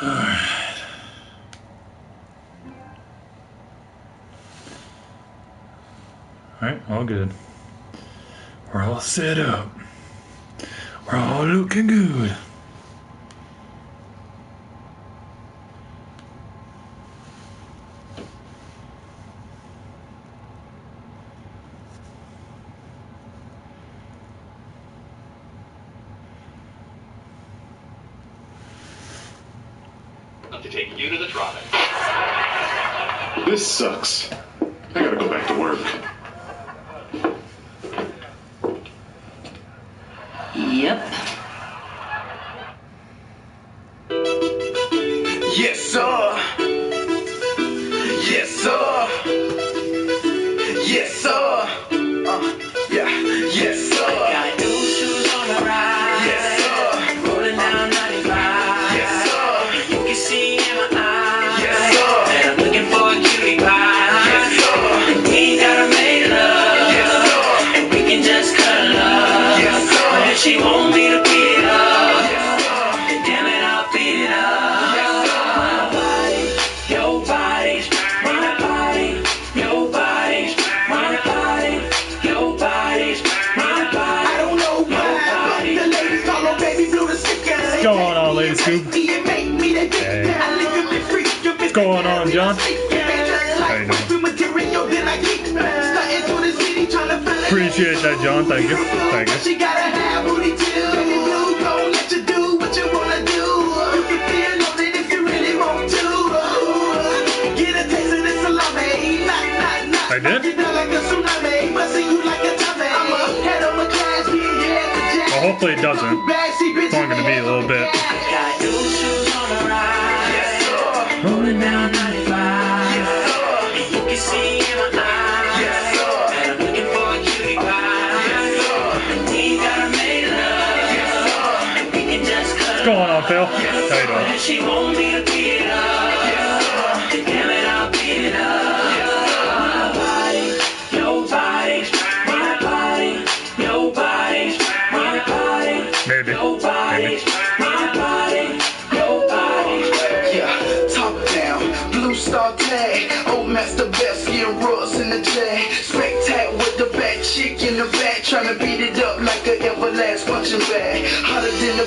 Alright. Alright, all good. We're all set up. We're all looking good. To take you to the tropics. This sucks. I gotta go back to work. Yep. Yes, sir. Yes, sir. Yes, sir. Yeah. Yes, sir. Got new shoes on the ride. Yes, sir. Rolling down 95. Yes, sir. You can see in my eyes. Yes, sir. That I'm looking for a cutie pie. Yes, sir. We ain't gotta make love. Yes, sir. And we can just cuddle up. Yes, sir. But if she want me to beat it up, Yes, sir. then damn it, I'll beat it up. Yes, sir. My body, your body, my body, your body, my body, your body, my body. I don't know why, but the ladies call her baby blue to stick out. What's going on, ladies, Scoop? Hey. What's going on, John? How you doing? Appreciate that, John. Thank you. Thank you. She gotta have booty too. Baby blue gon' let you do what you wanna do. You can feel loaded if you really want to. Get a taste of this salami. I did? You know like a tsunami. Busting you like a tummy. I'm a head of a class. Well, hopefully it doesn't. It's only gonna be a little bit. Got new shoes on the ride. Yes, sir. Rolling down 95. Yes, sir. And you can see in my eyes. Yes, sir. That I'm looking for a cutie pie. Yes, sir. And we ain't gotta make love. Yes, sir. And we can just cuddle. What's going on, Phil? How you But doing? if she want me to beat it up, then damn it, I'll beat it up. My body, your body, my body, your body, my body, Maybe. your body, Maybe. my body, your body. Yeah, top down, blue star tag, old master best, getting ruts in the jag, spectac with the back, chick in the back, tryna beat it up like a everlast punching bag, hotter than a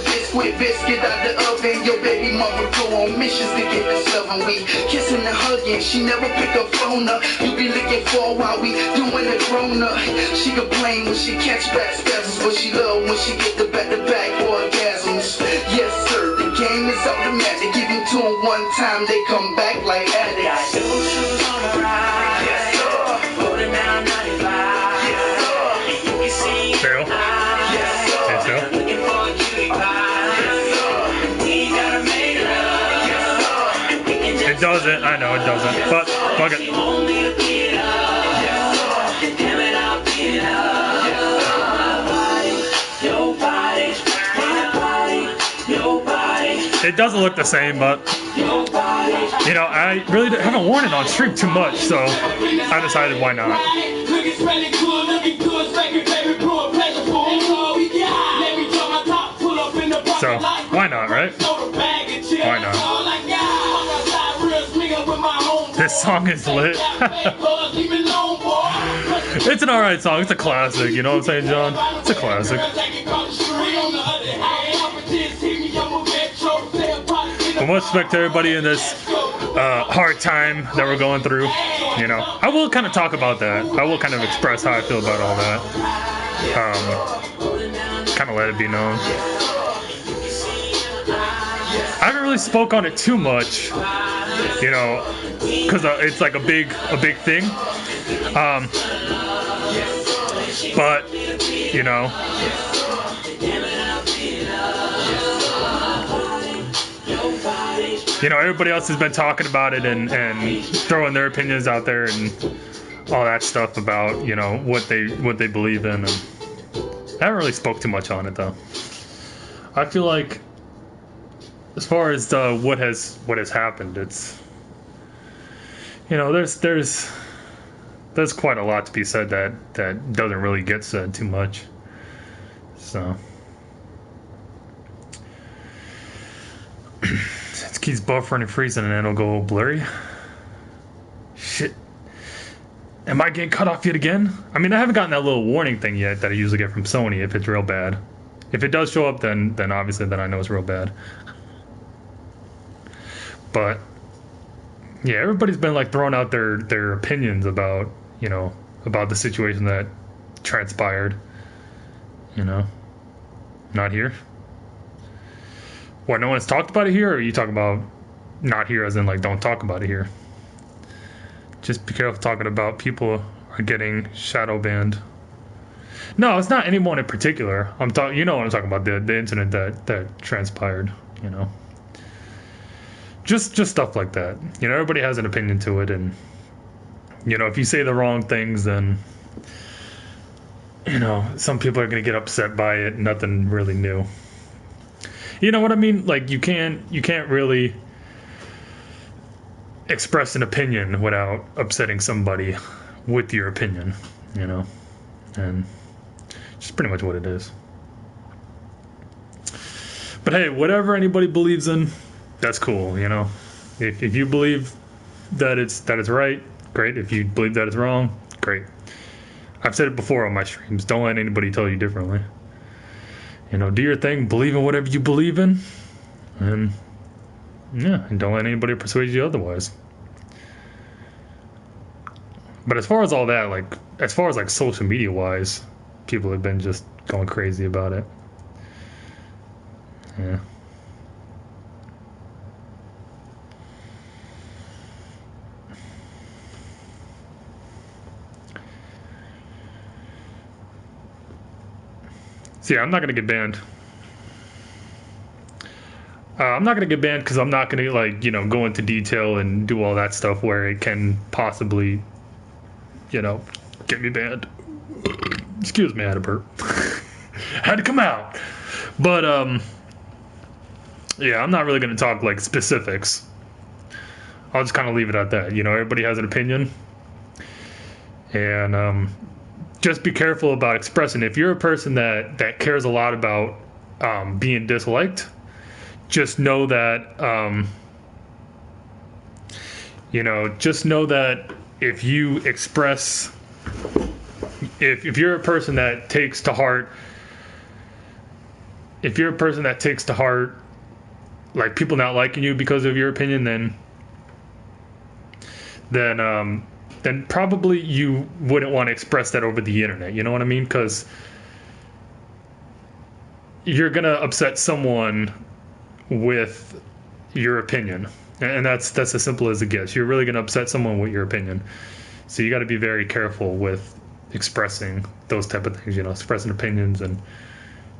biscuit out the oven, your baby mama go on missions to get this loving, we kissing and hugging, she never pick her phone up, you be looking for while we doing the grown up, she complain when she catch back spasms, but she love when she get the back-to-back orgasms, yes sir, the game is automatic, give you to them one time, they come back like Got addicts. new shoes on the ride. Yes sir. Rolling down 95. Yes sir. And you can see in Phil? my eyes. Yes sir. Hey, Phil? I'm looking for a cutie pie. Yes sir. We ain't gotta make love. Yes sir. And we can just It doesn't. I know it doesn't. But fuck She it. want me to beat it up. Yes sir. Then damn it, I'll beat it up. My body, your body, my body, your body, It doesn't look the same, but your body. you know, I really haven't worn it on stream too much, so I decided why not. Looking really good, looking good, spanking baby, blue and pleasure for all we got. Let me drop my top, pull up in the parking So lot. why not, right? Throw the bag and chill. Why not? That's all I got. Walk outside, real swing up with my homeboy. This song is lit. Leave me alone, boy. It's an alright song. It's a classic. You know what I'm saying, John? It's a classic. I want to respect to everybody in this hard time that we're going through. You know, I will kind of talk about that. I will kind of express how I feel about all that. Kind of let it be known. I haven't really spoke on it too much, you know, because it's like a big thing. But you know, everybody else has been talking about it and throwing their opinions out there and all that stuff about, you know, what they believe in. And I haven't really spoke too much on it though. I feel like as far as what has happened, it's, you know, there's quite a lot to be said that doesn't really get said too much. So Keeps buffering and freezing and then it'll go blurry. Shit. Am I getting cut off yet again? I mean, I haven't gotten that little warning thing yet that I usually get from Sony if it's real bad. If it does show up, then obviously then I know it's real bad. But yeah, everybody's been like throwing out their opinions about, you know, about the situation that transpired. You know, not here. What, no one's talked about it here, or are you talking about not here as in like don't talk about it here? Just be careful talking about people are getting shadow banned. No, it's not anyone in particular. I'm talking, you know what I'm talking about, the incident that transpired, you know. Just stuff like that. You know, everybody has an opinion to it, and you know, if you say the wrong things, then you know, some people are gonna get upset by it. Nothing really new. You know what I mean? Like you can't really express an opinion without upsetting somebody with your opinion, you know, and just pretty much what it is. But hey, whatever anybody believes in, that's cool, you know. If you believe that it's right, great. If you believe that it's wrong, great. I've said it before on my streams. Don't let anybody tell you differently. You know, do your thing, believe in whatever you believe in, and yeah, and don't let anybody persuade you otherwise. But as far as all that, like, as far as like social media wise, people have been just going crazy about it. Yeah. So yeah, I'm not gonna get banned. I'm not gonna get banned because I'm not gonna, like, you know, go into detail and do all that stuff where it can possibly, you know, get me banned. Excuse me, I had a burp. Had to come out. But yeah, I'm not really gonna talk like specifics. I'll just kind of leave it at that. You know, everybody has an opinion, and just be careful about expressing. If you're a person that cares a lot about being disliked, just know that you know, just know that if you express, if you're a person that takes to heart, like people not liking you because of your opinion, then probably you wouldn't want to express that over the internet. You know what I mean? Because you're gonna upset someone with your opinion, and that's as simple as it gets. You're really gonna upset someone with your opinion, so you got to be very careful with expressing those type of things. You know, expressing opinions and,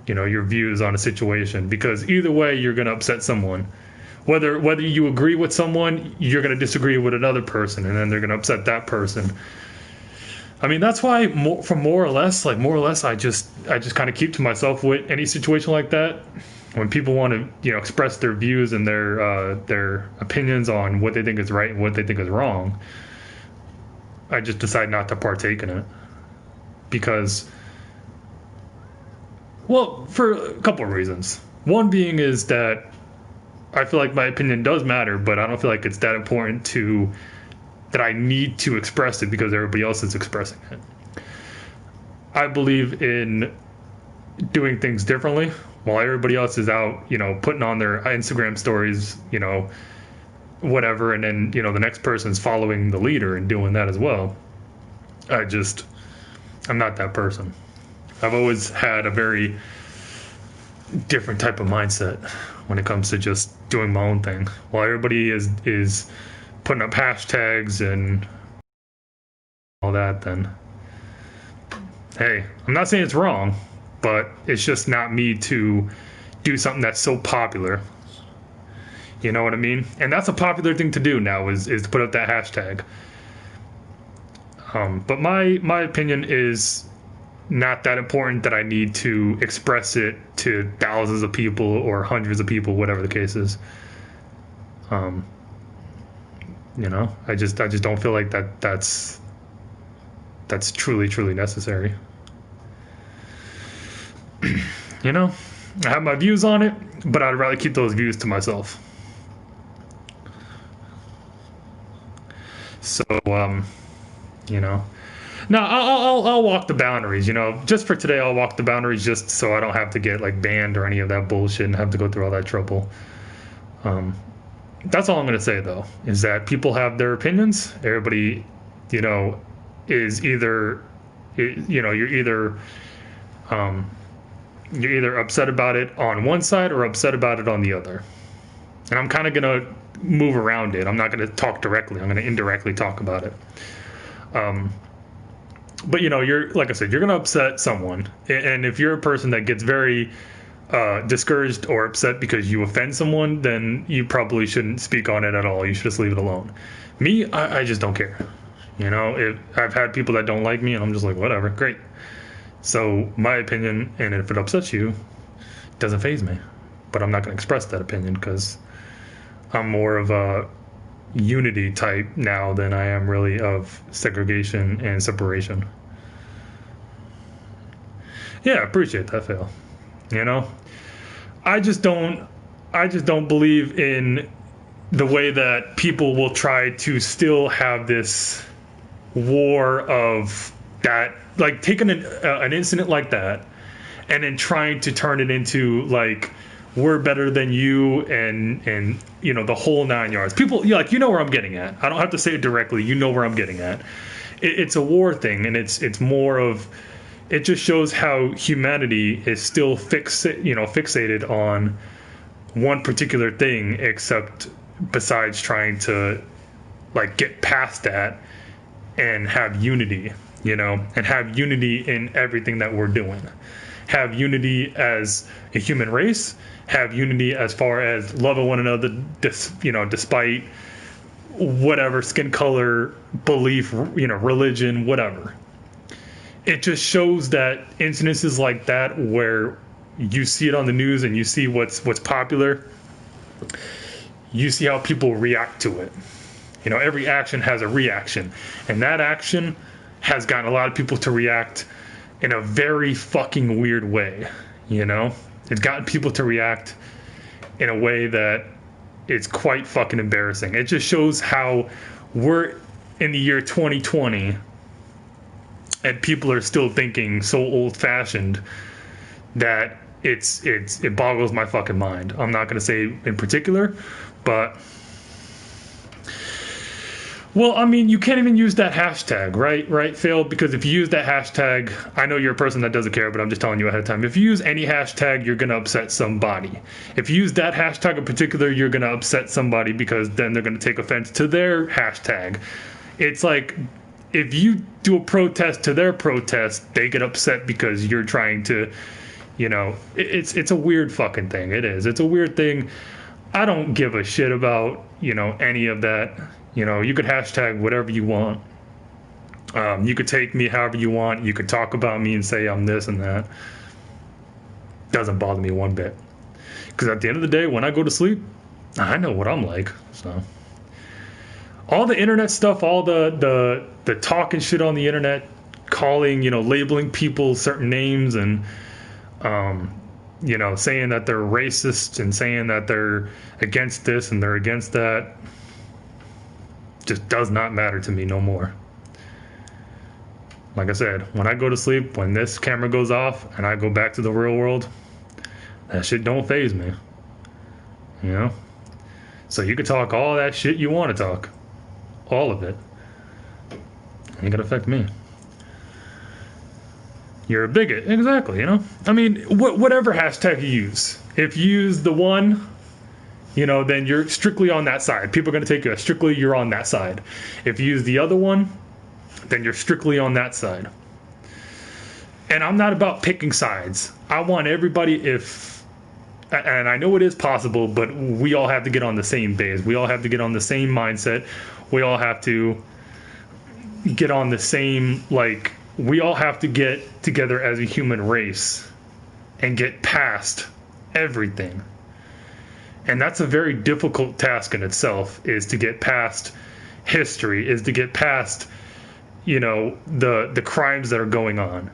you know, your views on a situation, because either way you're gonna upset someone. Whether you agree with someone, you're going to disagree with another person, and then they're going to upset that person. I mean, that's why more or less, I just kind of keep to myself with any situation like that. When people want to, you know, express their views and their opinions on what they think is right and what they think is wrong, I just decide not to partake in it. Because, well, for a couple of reasons. One being is that I feel like my opinion does matter, but I don't feel like it's that important that I need to express it because everybody else is expressing it. I believe in doing things differently while everybody else is out, you know, putting on their Instagram stories, you know, whatever, and then, you know, the next person's following the leader and doing that as well. I'm not that person. I've always had a very different type of mindset when it comes to just doing my own thing. While everybody is putting up hashtags and all that, then hey, I'm not saying it's wrong, but it's just not me to do something that's so popular. You know what I mean? And that's a popular thing to do now, is to put up that hashtag. But my opinion is not that important that I need to express it to thousands of people or hundreds of people, whatever the case is. You know, I just don't feel like that's truly necessary. You know, I have my views on it, but I'd rather keep those views to myself. So, you know, no, I'll walk the boundaries. You know, just for today, I'll walk the boundaries just so I don't have to get like banned or any of that bullshit and have to go through all that trouble. That's all I'm gonna say though, is that people have their opinions. Everybody, you know, is either, you know, you're either upset about it on one side or upset about it on the other. And I'm kind of gonna move around it. I'm not gonna talk directly. I'm gonna indirectly talk about it. But you know, you're, like I said, you're gonna upset someone, and if you're a person that gets very discouraged or upset because you offend someone, then you probably shouldn't speak on it at all. You should just leave it alone. Me, I just don't care. You know, if I've had people that don't like me, and I'm just like, whatever, great. So my opinion, and if it upsets you, it doesn't faze me. But I'm not gonna express that opinion because I'm more of a unity type now than I am really of segregation and separation. Yeah, appreciate that, Phil. You know, I just don't believe in the way that people will try to still have this war of that, like taking an incident like that and then trying to turn it into like, we're better than you, and you know, the whole 9 yards. People, like, you know where I'm getting at. I don't have to say it directly. You know where I'm getting at. It's a war thing, and it's more of, it just shows how humanity is still fixated on one particular thing, except besides trying to like get past that and have unity, you know, and have unity in everything that we're doing. Have unity as a human race, have unity as far as loving one another, despite whatever skin color, belief, you know, religion, whatever. It just shows that incidences like that, where you see it on the news and you see what's popular, you see how people react to it. You know, every action has a reaction, and that action has gotten a lot of people to react in a very fucking weird way. You know, it's gotten people to react in a way that it's quite fucking embarrassing. It just shows how we're in the year 2020 and people are still thinking so old-fashioned that it boggles my fucking mind. I'm not going to say in particular, but well, I mean, you can't even use that hashtag, right, Phil? Because if you use that hashtag, I know you're a person that doesn't care, but I'm just telling you ahead of time. If you use any hashtag, you're going to upset somebody. If you use that hashtag in particular, you're going to upset somebody because then they're going to take offense to their hashtag. It's like, if you do a protest to their protest, they get upset because you're trying to, you know, it's a weird fucking thing. It is. It's a weird thing. I don't give a shit about, you know, any of that. You know, you could hashtag whatever you want. You could take me however you want. You could talk about me and say I'm this and that. Doesn't bother me one bit. Because at the end of the day, when I go to sleep, I know what I'm like. So all the internet stuff, all the talking shit on the internet, calling, you know, labeling people certain names and, you know, saying that they're racist and saying that they're against this and they're against that, just does not matter to me no more. Like I said, when I go to sleep, when this camera goes off and I go back to the real world, that shit don't faze me. You know? So you can talk all that shit you want to talk. All of it. Ain't gonna affect me. You're a bigot. Exactly, you know? I mean, whatever hashtag you use. If you use the one, you know, then you're strictly on that side. People are going to take you as strictly you're on that side. If you use the other one, then you're strictly on that side. And I'm not about picking sides. I want everybody, and I know it is possible, but we all have to get on the same base. We all have to get on the same mindset. We all have to get on the same, like, we all have to get together as a human race and get past everything. And that's a very difficult task in itself, is to get past history, is to get past, you know, the crimes that are going on.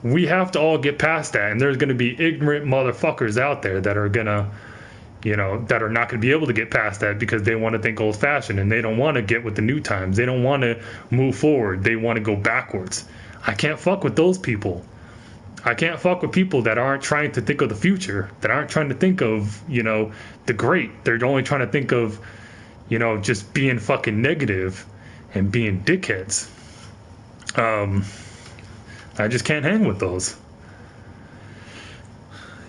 We have to all get past that, and there's going to be ignorant motherfuckers out there that are going to, you know, that are not going to be able to get past that because they want to think old fashioned and they don't want to get with the new times. They don't want to move forward. They want to go backwards. I can't fuck with those people. I can't fuck with people that aren't trying to think of the future, that aren't trying to think of, you know, the great. They're only trying to think of, you know, just being fucking negative and being dickheads. I just can't hang with those.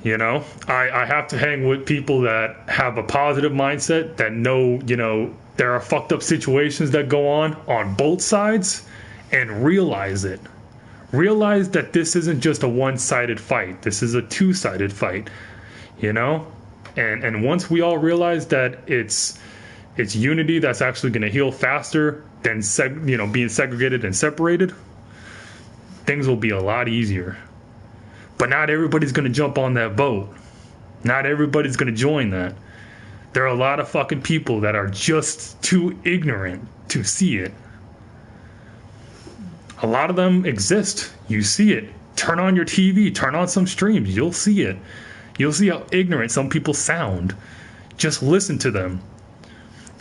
You know, I have to hang with people that have a positive mindset, that know, you know, there are fucked up situations that go on both sides, and realize it. Realize that this isn't just a one-sided fight. This is a two-sided fight, you know? And once we all realize that it's unity that's actually going to heal faster than being segregated and separated, things will be a lot easier. But not everybody's going to jump on that boat. Not everybody's going to join that. There are a lot of fucking people that are just too ignorant to see it. A lot of them exist. You see it. Turn on your TV, turn on some streams, you'll see it. You'll see how ignorant some people sound. Just listen to them.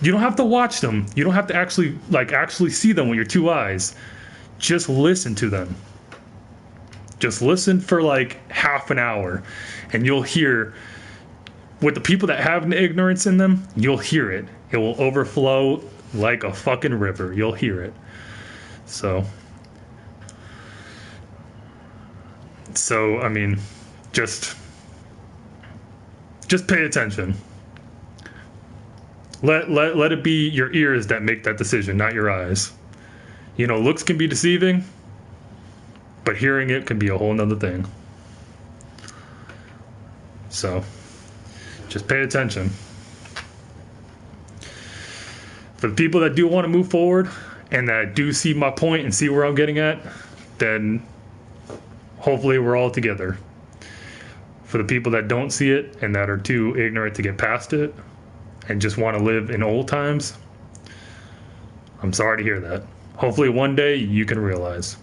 You don't have to watch them. You don't have to actually see them with your two eyes. Just listen to them. Just listen for like half an hour and you'll hear, with the people that have ignorance in them, you'll hear it. It will overflow like a fucking river. You'll hear it. So I mean, just pay attention. Let it be your ears that make that decision, not your eyes. You know, looks can be deceiving, but hearing it can be a whole nother thing. So just pay attention. For the people that do want to move forward and that do see my point and see where I'm getting at, then hopefully we're all together. For the people that don't see it and that are too ignorant to get past it and just want to live in old times, I'm sorry to hear that. Hopefully one day you can realize.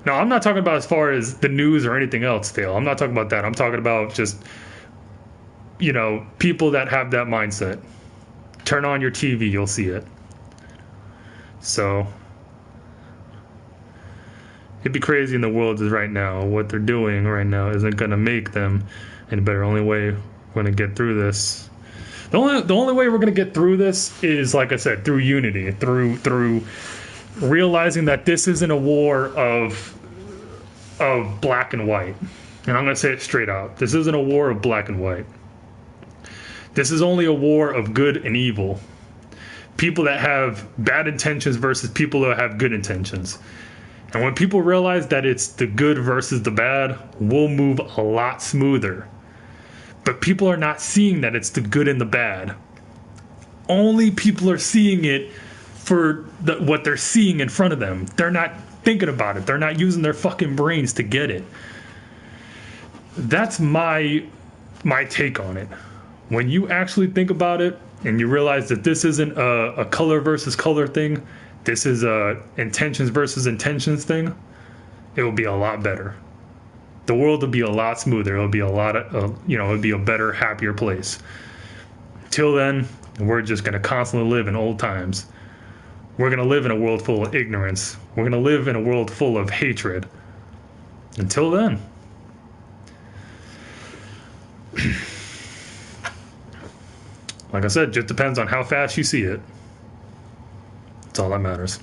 Now, I'm not talking about as far as the news or anything else, Dale. I'm not talking about that. I'm talking about just, you know, people that have that mindset. Turn on your TV, you'll see it. So it'd be crazy in the world right now. What they're doing right now isn't going to make them any better. Only way we're going to get through this. The only way we're going to get through this is, like I said, through unity, through realizing that this isn't a war of black and white. And I'm going to say it straight out. This isn't a war of black and white. This is only a war of good and evil. People that have bad intentions versus people that have good intentions. And when people realize that it's the good versus the bad, we'll move a lot smoother. But people are not seeing that it's the good and the bad. Only people are seeing it for what they're seeing in front of them. They're not thinking about it. They're not using their fucking brains to get it. That's my take on it. When you actually think about it and you realize that this isn't a color versus color thing, this is a intentions versus intentions thing, it will be a lot better. The world will be a lot smoother. It'll be a lot of, it'll be a better, happier place. Till then, we're just going to constantly live in old times. We're going to live in a world full of ignorance. We're going to live in a world full of hatred. Until then. Like I said, just depends on how fast you see it. That's all that matters.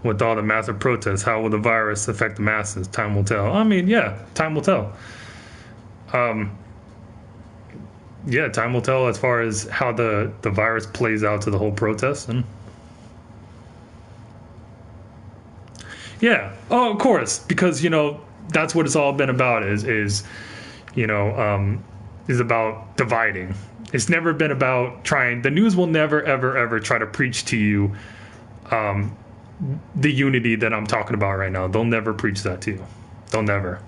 With all the massive protests, how will the virus affect the masses? Time will tell. I mean, yeah, time will tell. Yeah, time will tell as far as how the virus plays out to the whole protest. And yeah, oh, of course, because that's what it's all been about. Is about dividing. It's never been about trying. The news will never, ever, ever try to preach to you the unity that I'm talking about right now. They'll never preach that to you. They'll never.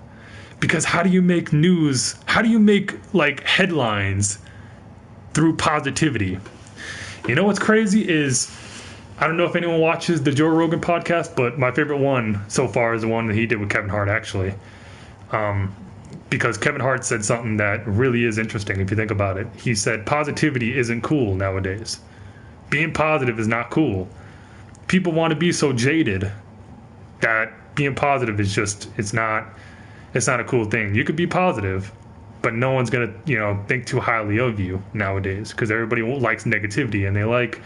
Because how do you make news? How do you make headlines through positivity? You know what's crazy is I don't know if anyone watches the Joe Rogan podcast, but my favorite one so far is the one that he did with Kevin Hart, actually. Because Kevin Hart said something that really is interesting if you think about it. He said positivity isn't cool nowadays. Being positive is not cool. People want to be so jaded that being positive is just, it's not a cool thing. You could be positive, but no one's going to, think too highly of you nowadays, because everybody likes negativity and they like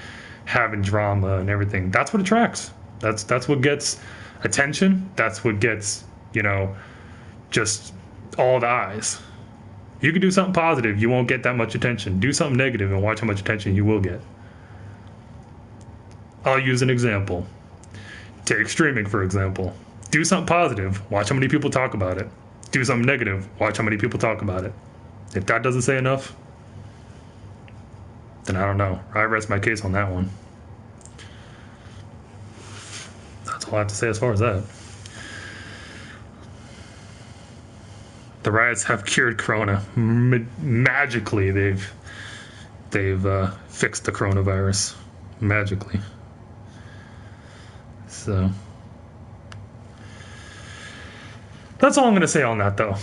having drama and everything. That's what attracts. That's what gets attention. That's what gets, just all the eyes. You can do something positive, you won't get that much attention. Do something negative and watch how much attention you will get. I'll use an example. Take streaming, for example. Do something positive, watch how many people talk about it. Do something negative, watch how many people talk about it. If that doesn't say enough, then I don't know. I rest my case on that one. That's all I have to say as far as that. The riots have cured Corona. Magically, they've fixed the coronavirus. Magically. So that's all I'm going to say on that, though.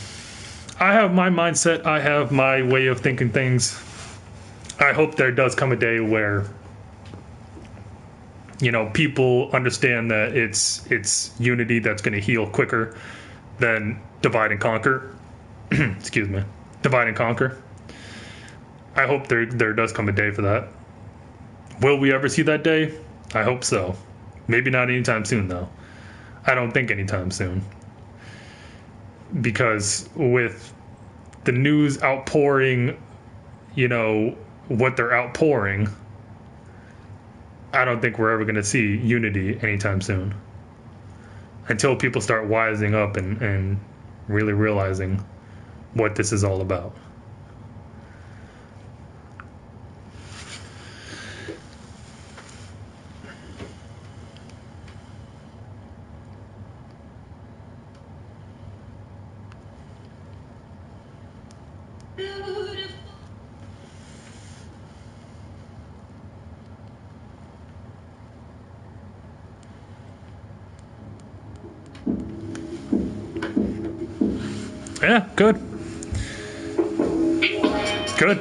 I have my mindset. I have my way of thinking things. I hope there does come a day where, people understand that it's unity that's going to heal quicker than divide and conquer. Excuse me. Divide and conquer. I hope there does come a day for that. Will we ever see that day? I hope so. Maybe not anytime soon, though. I don't think anytime soon. Because with the news outpouring, what they're outpouring, I don't think we're ever going to see unity anytime soon. Until people start wising up and really realizing what this is all about. Yeah, good. Good.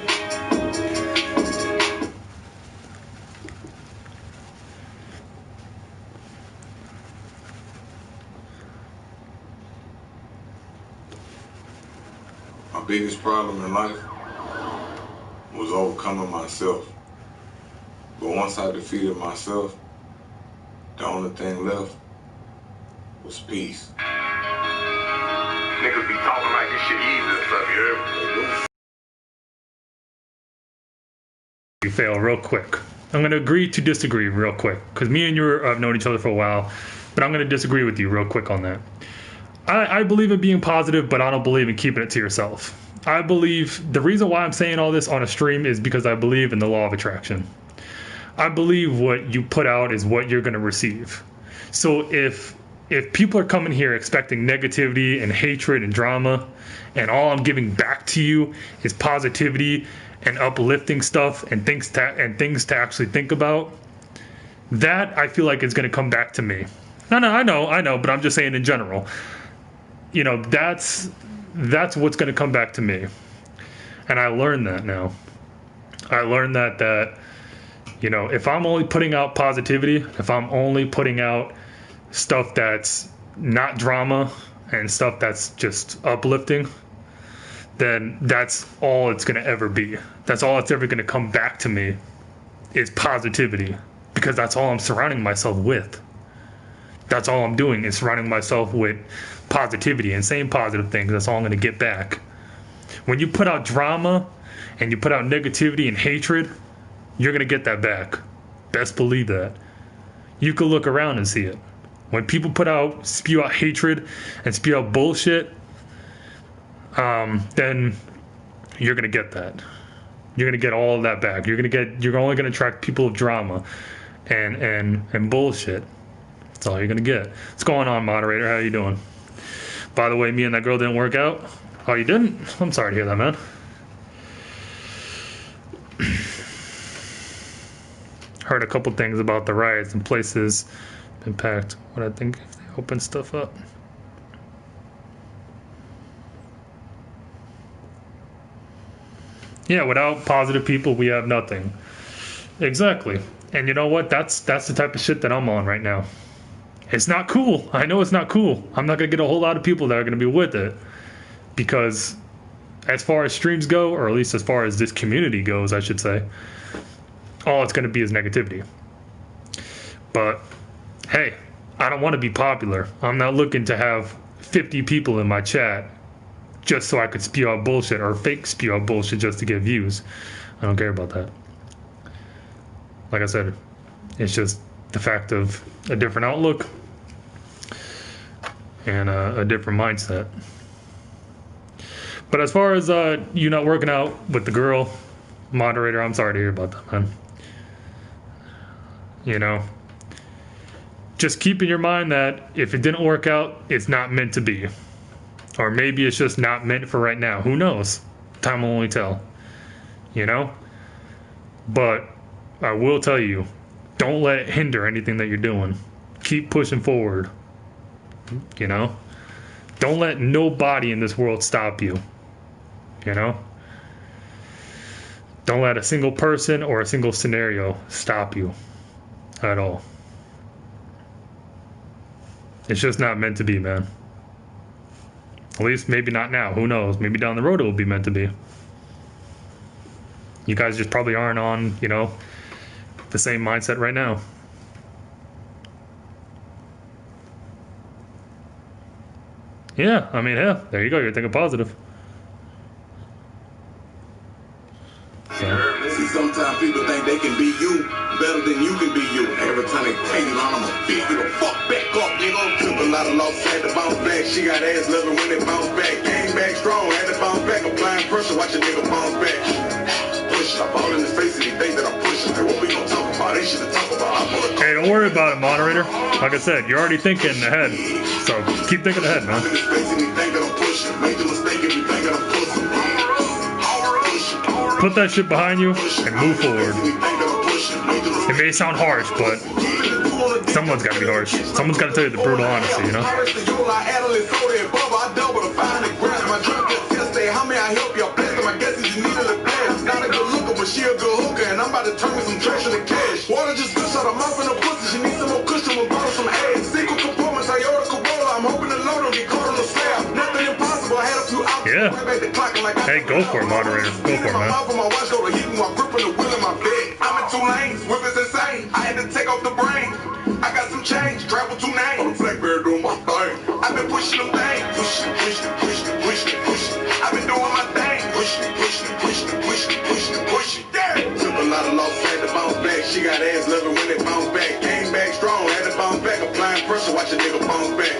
My biggest problem in life was overcoming myself. But once I defeated myself, the only thing left was peace. Niggas be talking like this shit easy and stuff, you hear me? You fail real quick. I'm going to agree to disagree real quick, because me and you have known each other for a while, but I'm going to disagree with you real quick on that. I believe in being positive, but I don't believe in keeping it to yourself. I believe the reason why I'm saying all this on a stream is because I believe in the law of attraction. I believe what you put out is what you're going to receive. So if people are coming here expecting negativity and hatred and drama, and all I'm giving back to you is positivity and uplifting stuff and things to actually think about, that I feel like it's going to come back to me. No, I know, but I'm just saying in general. That's what's going to come back to me. And I learned that now. I learned that if I'm only putting out positivity, if I'm only putting out stuff that's not drama and stuff that's just uplifting, then that's all it's going to ever be. That's all it's ever going to come back to me is positivity, because that's all I'm surrounding myself with. That's all I'm doing is surrounding myself with positivity and saying positive things. That's all I'm going to get back. When you put out drama and you put out negativity and hatred, you're going to get that back. Best believe that. You can look around and see it. When people spew out hatred and spew out bullshit, then you're going to get that. You're going to get all of that back. You're only going to attract people of drama and bullshit. That's all you're going to get. What's going on, moderator? How you doing? By the way, me and that girl didn't work out. Oh, you didn't? I'm sorry to hear that, man. Heard a couple things about the riots and places been packed. What I think if they open stuff up. Yeah, without positive people, we have nothing. Exactly. And you know what? That's the type of shit that I'm on right now. It's not cool. I know it's not cool. I'm not going to get a whole lot of people that are going to be with it. Because as far as streams go, or at least as far as this community goes, I should say, all it's going to be is negativity. But, hey, I don't want to be popular. I'm not looking to have 50 people in my chat just so I could spew out bullshit or fake spew out bullshit just to get views. I don't care about that. Like I said, it's just the fact of a different outlook and a different mindset. But as far as you not working out with the girl, moderator, I'm sorry to hear about that, man. You know, just keep in your mind that if it didn't work out, it's not meant to be. Or maybe it's just not meant for right now. Who knows? Time will only tell. You know? But I will tell you, don't let it hinder anything that you're doing. Keep pushing forward. You know? Don't let nobody in this world stop you. You know? Don't let a single person or a single scenario stop you at all. It's just not meant to be, man. At least maybe not now. Who knows? Maybe down the road it will be meant to be. You guys just probably aren't on, you know, the same mindset right now. Yeah, I mean, yeah, there you go. You're thinking positive. So. See, sometimes people think they can be you better than you can be you. Every time they take you on, I'ma beat you the fuck back up, nigga. Took a lot of losses, had to bounce back. She got ass loving when they bounce back. Came back strong, had to bounce back. Applying pressure, watch a nigga bounce back. Push, I fall in his face and he think that I'm pushing. Hey, what we gonna talk about? They should talk about. Hey, don't worry about it, moderator. Like I said, you're already thinking ahead. So keep thinking ahead, man. I'm in his face and he think that I'm pushing. Make the mistake if you think that I'm pushing. Put that shit behind you and move forward. It may sound harsh, but someone's got to be harsh. Someone's got to tell you the brutal honesty, you know? She a good hooker, and I'm about to turn me some trash into cash. Water just fish out her mouth in the pussy. She needs some more cushion with bottle some ass. Single compartments, Toyota Corolla. I'm hoping the load don't get caught on the slab. Nothing impossible. I had a few hours. Yeah. Right back to clocking like hey, go for it, moderator. Go for it, man. My watch go to heat while gripping the wheel in my bed. I'm in 2 lanes. Whip is insane. I had to take off the brain. I got some change. Travel 2 names. On the Blackberry doing my thing. I've been pushing them things. Pushing, pushing, pushing, pushing, pushing. I've been doing my thing. Pushing, pushing, pushing, pushing, pushing, pushing. Yeah. Took a lot of losses, had to bounce back. She got ass loving when they bounce back. Came back strong, had to bounce back. Applying pressure, watch a nigga bounce back.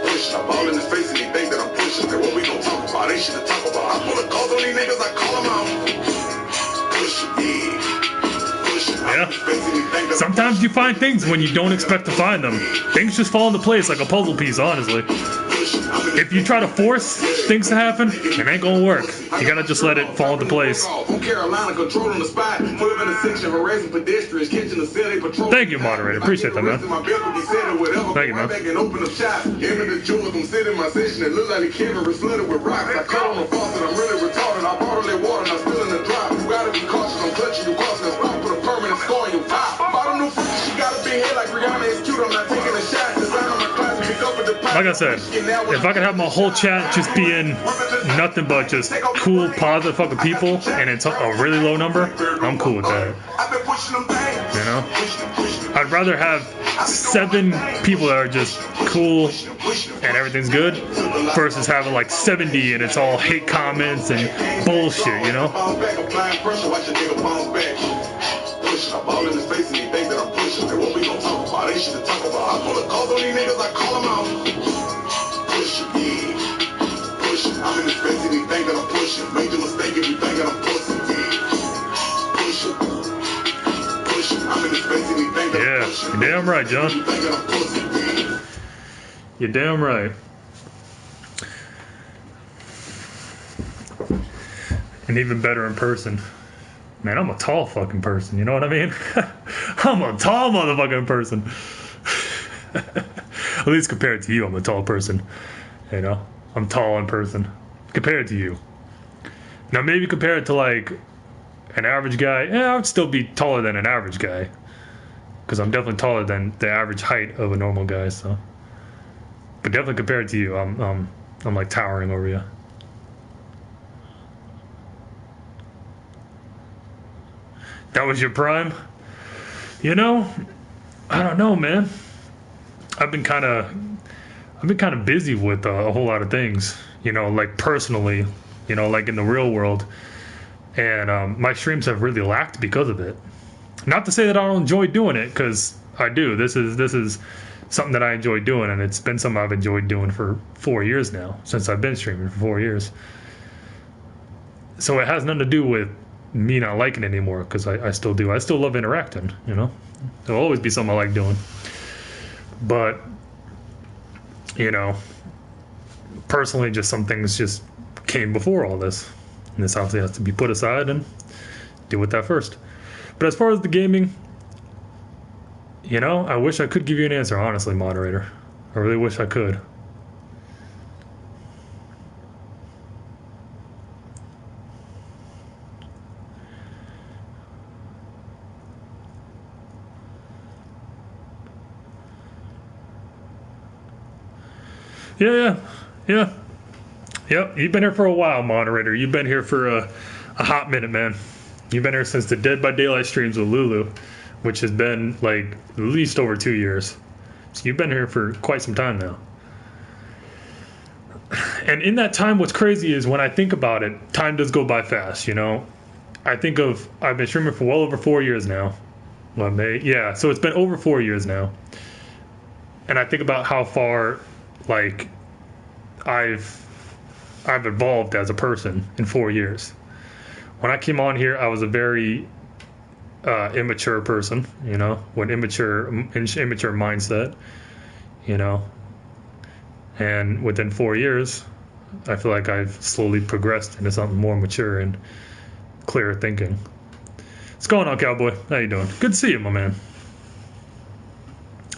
Pushing, I ball in his face and he think that I'm pushing. Hey, what we gonna talk about? They should talk about. I pull a calls on these niggas, I call them out. Pushing, yeah. Pushing. Yeah. Sometimes you find things when you don't expect to find them. Things just fall into place like a puzzle piece, honestly. If you try to force things to happen, it ain't gonna work. You gotta just let it fall into place. Thank you, moderator. Appreciate that, man. Thank you, man. Like I said, if I could have my whole chat just being nothing but just cool, positive fucking people, and it's a really low number, I'm cool with that. You know? I'd rather have 7 people that are just cool and everything's good versus having like 70 and it's all hate comments and bullshit, you know? I ball in his face and he think that I'm pushing. Hey, what we gonna talk about? They should talk about. I pull a calls on these niggas, I call them out. Pushing, yeah. Pushing. I'm in his face and he think that I'm pushing. Make the mistake if you think that I'm pushing, yeah. Pushing. Pushing. I'm in his face and he think that I'm pushing. You're damn right, John. You think that I'm pushing, yeah. You're damn right. And even better in person. Man, I'm a tall fucking person, you know what I mean? I'm a tall motherfucking person. At least compared to you, I'm a tall person. You know? I'm tall in person. Compared to you. Now maybe compared to like an average guy, I would still be taller than an average guy. Because I'm definitely taller than the average height of a normal guy, so. But definitely compared to you, I'm like towering over you. That was your prime? You know, I don't know, man. I've been kind of busy with a whole lot of things, you know, like personally, you know, like in the real world, and my streams have really lacked because of it. Not to say that I don't enjoy doing it, because I do. This is something that I enjoy doing, and it's been something I've enjoyed doing for 4 years now, since I've been streaming for 4 years. So it has nothing to do with me not liking it anymore, because I still do. I still love interacting, you know. There'll always be something I like doing. But, you know, personally, just some things just came before all this. And this obviously has to be put aside and deal with that first. But as far as the gaming, you know, I wish I could give you an answer, honestly, moderator. I really wish I could. Yeah. Yep, you've been here for a while, moderator. You've been here for a hot minute, man. You've been here since the Dead by Daylight streams with Lulu, which has been like at least over 2 years. So you've been here for quite some time now. And in that time, what's crazy is when I think about it, time does go by fast, you know? I've been streaming for well over 4 years now. Yeah, so it's been over 4 years now. And I think about how far, like, I've evolved as a person in 4 years. When I came on here, I was a very immature person, you know, with immature mindset, you know. And within 4 years, I feel like I've slowly progressed into something more mature and clearer thinking. What's going on, Cowboy? How you doing? Good to see you, my man.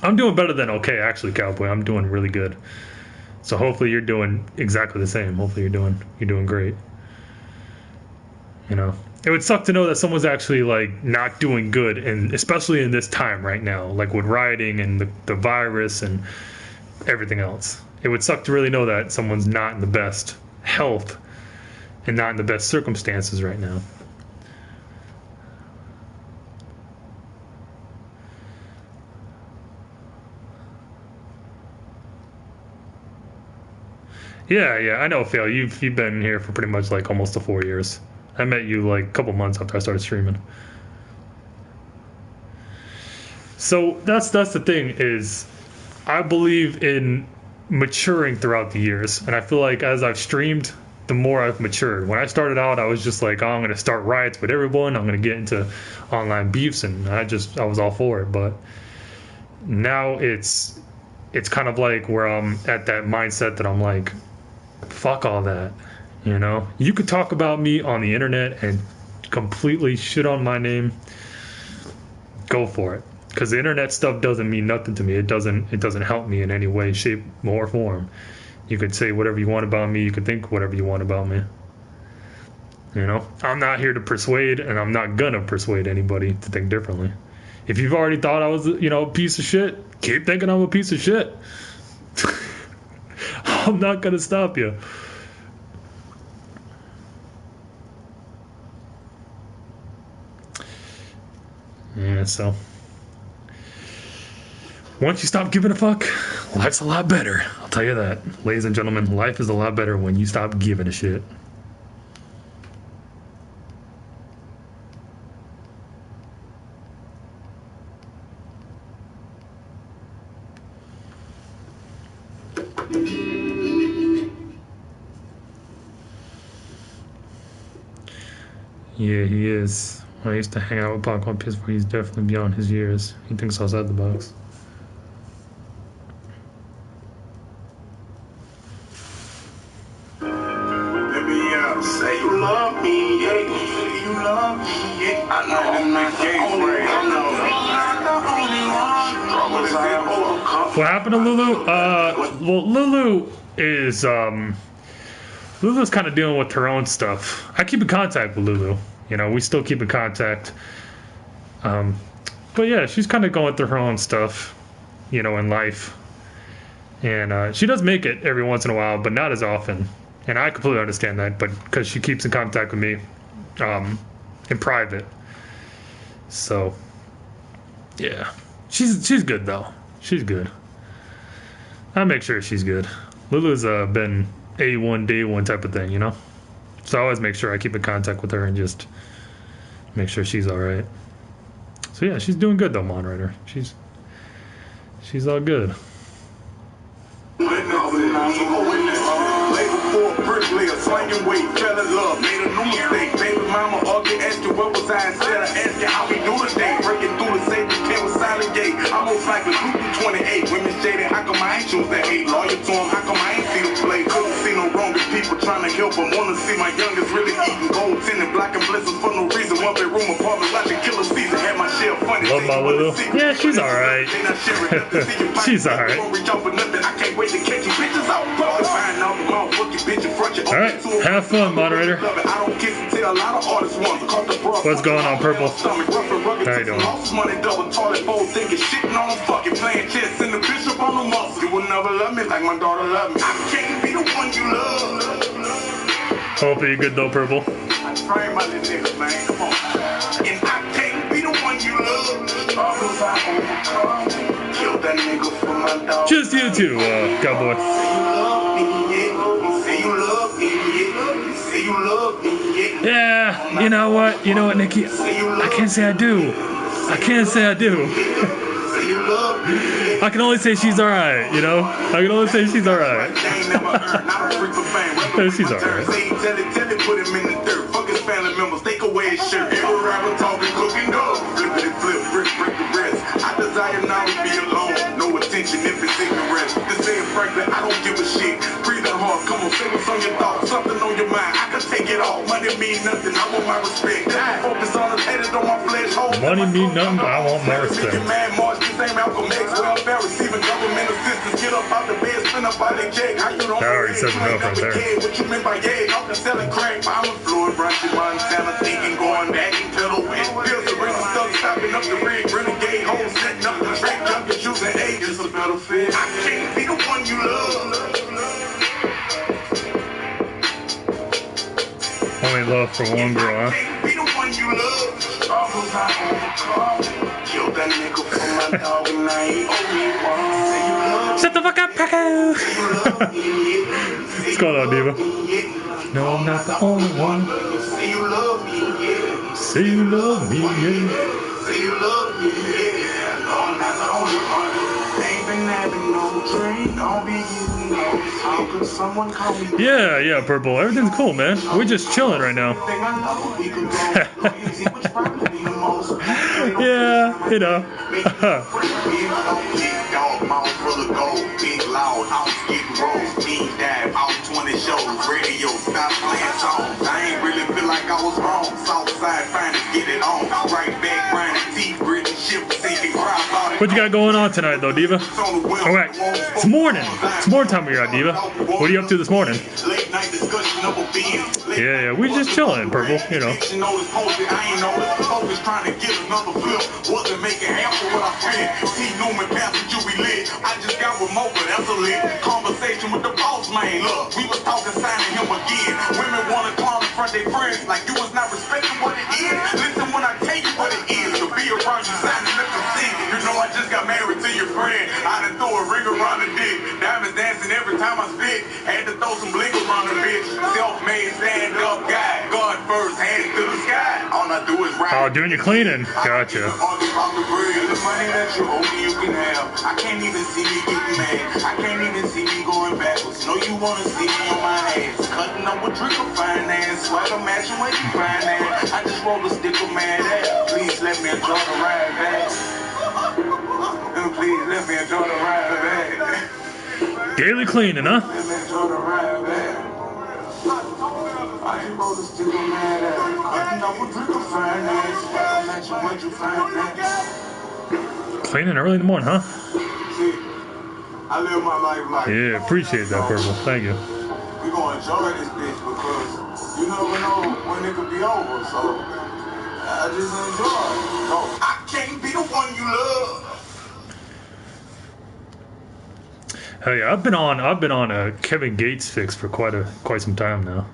I'm doing better than okay, actually, Cowboy. I'm doing really good. So hopefully you're doing exactly the same. Hopefully you're doing great. You know, it would suck to know that someone's actually like not doing good, and especially in this time right now, like with rioting and the virus and everything else. It would suck to really know that someone's not in the best health and not in the best circumstances right now. Yeah, I know, Phil. You've been here for pretty much like almost 4 years. I met you like a couple months after I started streaming. So that's the thing is, I believe in maturing throughout the years, and I feel like as I've streamed, the more I've matured. When I started out, I was just like, oh, I'm gonna start riots with everyone. I'm gonna get into online beefs, and I was all for it. But now it's kind of like where I'm at that mindset that I'm like, fuck all that, you know? You could talk about me on the internet and completely shit on my name. Go for it. Because the internet stuff doesn't mean nothing to me. It doesn't help me in any way, shape, or form. You could say whatever you want about me. You could think whatever you want about me. You know? I'm not here to persuade, and I'm not gonna persuade anybody to think differently. If you've already thought I was, you know, a piece of shit, keep thinking I'm a piece of shit. I'm not gonna stop you. Yeah, so once you stop giving a fuck, life's a lot better. I'll tell you that. Ladies and gentlemen, life is a lot better when you stop giving a shit. Yeah, he is. When I used to hang out with Pac on PS4, he's definitely beyond his years. He thinks outside the box. Let me say you love me, yeah. You love me, yeah. What happened to Lulu? Well, Lulu is Lulu's kind of dealing with her own stuff. I keep in contact with Lulu. You know, we still keep in contact. But yeah, she's kind of going through her own stuff, you know, in life. And she does make it every once in a while, but not as often. And I completely understand that, but because she keeps in contact with me in private. So, yeah. She's good, though. She's good. I make sure she's good. Lulu's been A1, day one type of thing, you know? So I always make sure I keep in contact with her and just make sure she's alright. So yeah, she's doing good though, Monrider. She's all good. Slanging weight, fell in love, made a new mistake. Baby mama ugly, asked you what was I instead of asking how we do today. Breaking through the safety pin with silent gate. Almost like a group of 28. Women shaded, how come I ain't choose that hate? Lawyer to him, how come I ain't see the play? Couldn't see no wrong with people trying to help them. Wanna see my youngest really eating gold tinted black and blessings for no reason. One bedroom apartment watching killer season. Had my share funny. Love my Lulu. Yeah, she's alright. She's alright. I can't wait to catch you bitches out. Find out the motherfucking bitch in front of you. Alright, have fun, moderator. What's going on, Purple? How you doing? Hopefully you're good though, Purple. Just you too, cowboy. Yeah, you know what, Nikki? I can't say I do. I can't say I do. I can only say she's alright, you know? I can only say she's alright. She's alright. I desire now to be alone. No attention if it's ignorance. This saying frankly, I don't give a shit. Breathing hard, come on, say what's on your thoughts. Something on your mind, I can take it all. Money mean nothing, I want my respect. Focus on the headed on my flesh. Money mean nothing, I want my respect. That already says enough right there. What you mean by yeah, I'm selling crack. I'm a fluid brushing Montana, thinking going back into the wind. Pills are really stuck, stopping up the rig, renegade home, setting up the track, jumping, choosing ages, a better fit. I can't be the one you love. Only love for one girl, huh? I can't be the one you love. Struggles I overcome. Killed that nigga for my dog and I ain't owe me one. Say you love me. Shut the fuck up, Paco! What's going on, Diva? No, I'm not the only one. Say you love me, yeah. Say you love me, yeah. Say you love me, yeah. No, I'm not the only one. Ain't been having no train. Don't be getting no. How could someone call me? Yeah, Purple. Everything's cool, man. We're just chilling right now. Yeah, you know. I ain't really feel like I was wrong. Southside trying to get it on. Right back, grinding, deep, gritty, ship, sinking, crowd. What you got going on tonight, though, Diva? Alright, it's morning. It's morning time we got, Diva. What are you up to this morning? Yeah, we just chilling, Purple, you know. I just got remote, but that's a lit conversation with the boss man. Look, we was talking, signing him again. Women want to clown in front of their friends like you was not respecting what it is. Listen when I tell you what it is. To be around you, signing up the scene. You know I just got married to your friend. I done throw a ring around the dick. Diamonds dancing every time I spit. Had to throw some bling around the bitch. Self-made, stand-up guy. God first, hands to the sky. All I do is ride. Oh, doing your cleaning. Gotcha. The money that you owe me, you can have. I can't even see me getting mad. I can't even see me going backwards. No, you wanna see me on my ass. Cutting up with drink of finance. Swagger matching where you find that. I just roll a stick of mad ass. Please let me enjoy the ride back. Please let me enjoy the ride back. Daily cleaning, huh? Let me enjoy the ride back. I roll a stick of mad ass. Cutting up with drink of finance. Swagger matching where you find that. Cleaning early in the morning, huh? I live my life like. Yeah, appreciate that, Purple. Thank you. We gonna enjoy this bitch because you never know when it could be over. So I just enjoy it. No, I can't be the one you love. Hell yeah, I've been on a Kevin Gates fix for quite some time now.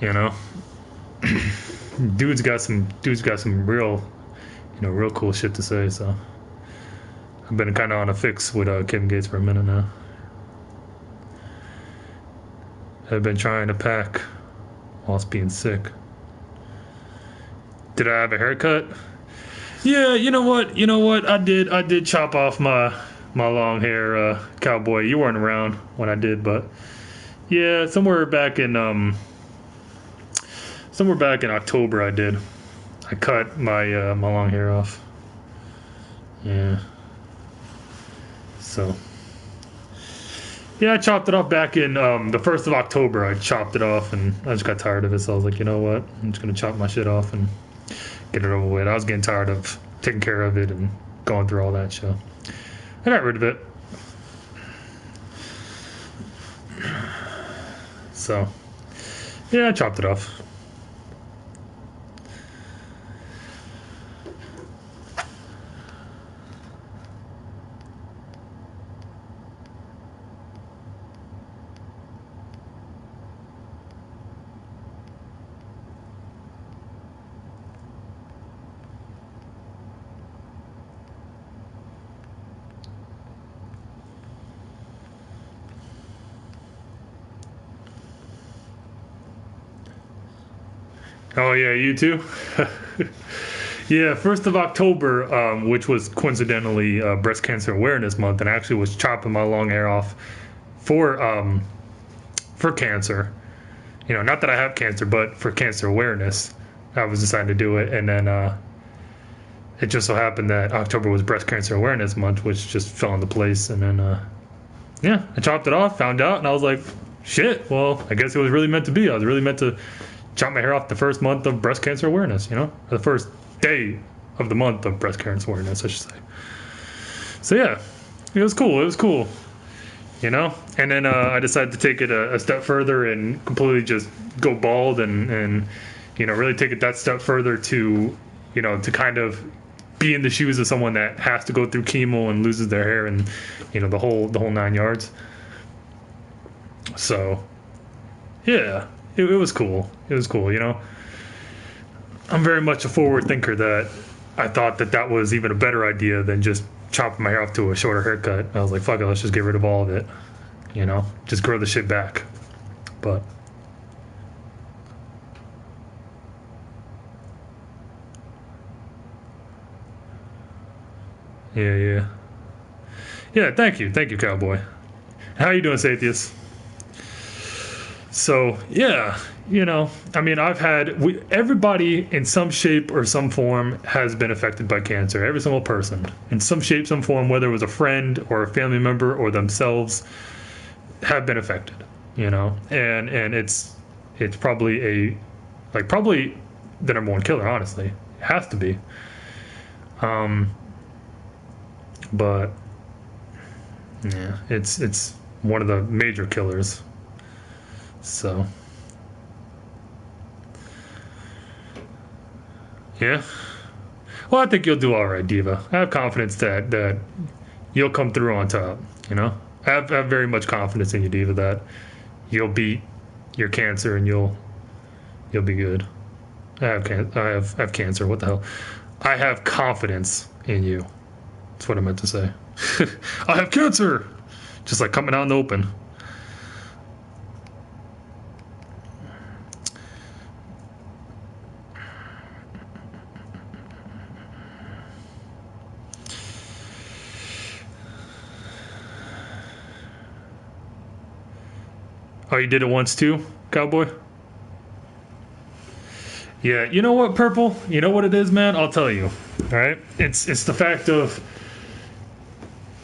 You know, dude's got some real, real cool shit to say. So I've been kind of on a fix with Kevin Gates for a minute now. I've been trying to pack whilst being sick. Did I have a haircut? Yeah, you know what? I did chop off my long hair, cowboy. You weren't around when I did, but yeah, somewhere back in October I did. I cut my my long hair off. Yeah. So yeah, I chopped it off back in the 1st of October. I chopped it off, and I just got tired of it. So I was like, you know what? I'm just gonna chop my shit off and get it over with. I was getting tired of taking care of it and going through all that shit. I got rid of it. So yeah, I chopped it off. Oh yeah, you too? Yeah, 1st of October, which was coincidentally Breast Cancer Awareness Month, and I actually was chopping my long hair off for cancer. Not that I have cancer, but for cancer awareness. I was deciding to do it, and then it just so happened that October was Breast Cancer Awareness Month, which just fell into place, and then yeah, I chopped it off, found out, and I was like, shit, well, I guess it was really meant to be. I was really meant to chop my hair off the first month of breast cancer awareness, or the first day of the month of breast cancer awareness, I should say. So yeah, it was cool, and then I decided to take it a step further and completely just go bald and really take it that step further to to kind of be in the shoes of someone that has to go through chemo and loses their hair and the whole 9 yards. So yeah, it was cool. It was cool, I'm very much a forward thinker that I thought that was even a better idea than just chopping my hair off to a shorter haircut. I was like, fuck it, let's just get rid of all of it. Just grow the shit back. But yeah. Thank you, cowboy. How you doing, Sathius? So yeah, I've had everybody in some shape or some form has been affected by cancer. Every single person in some shape, some form, whether it was a friend or a family member or themselves, have been affected. And it's probably probably the number one killer. Honestly, it has to be. But yeah, it's one of the major killers. So yeah, well, I think you'll do all right, Diva. I have confidence that you'll come through on top. I have very much confidence in you, Diva, that you'll beat your cancer and you'll be good. I have cancer. What the hell? I have confidence in you. That's what I meant to say. I have cancer. Just like coming out in the open. Oh, you did it once too, cowboy? Yeah, you know what, Purple? You know what it is, man? I'll tell you. All right? It's the fact of,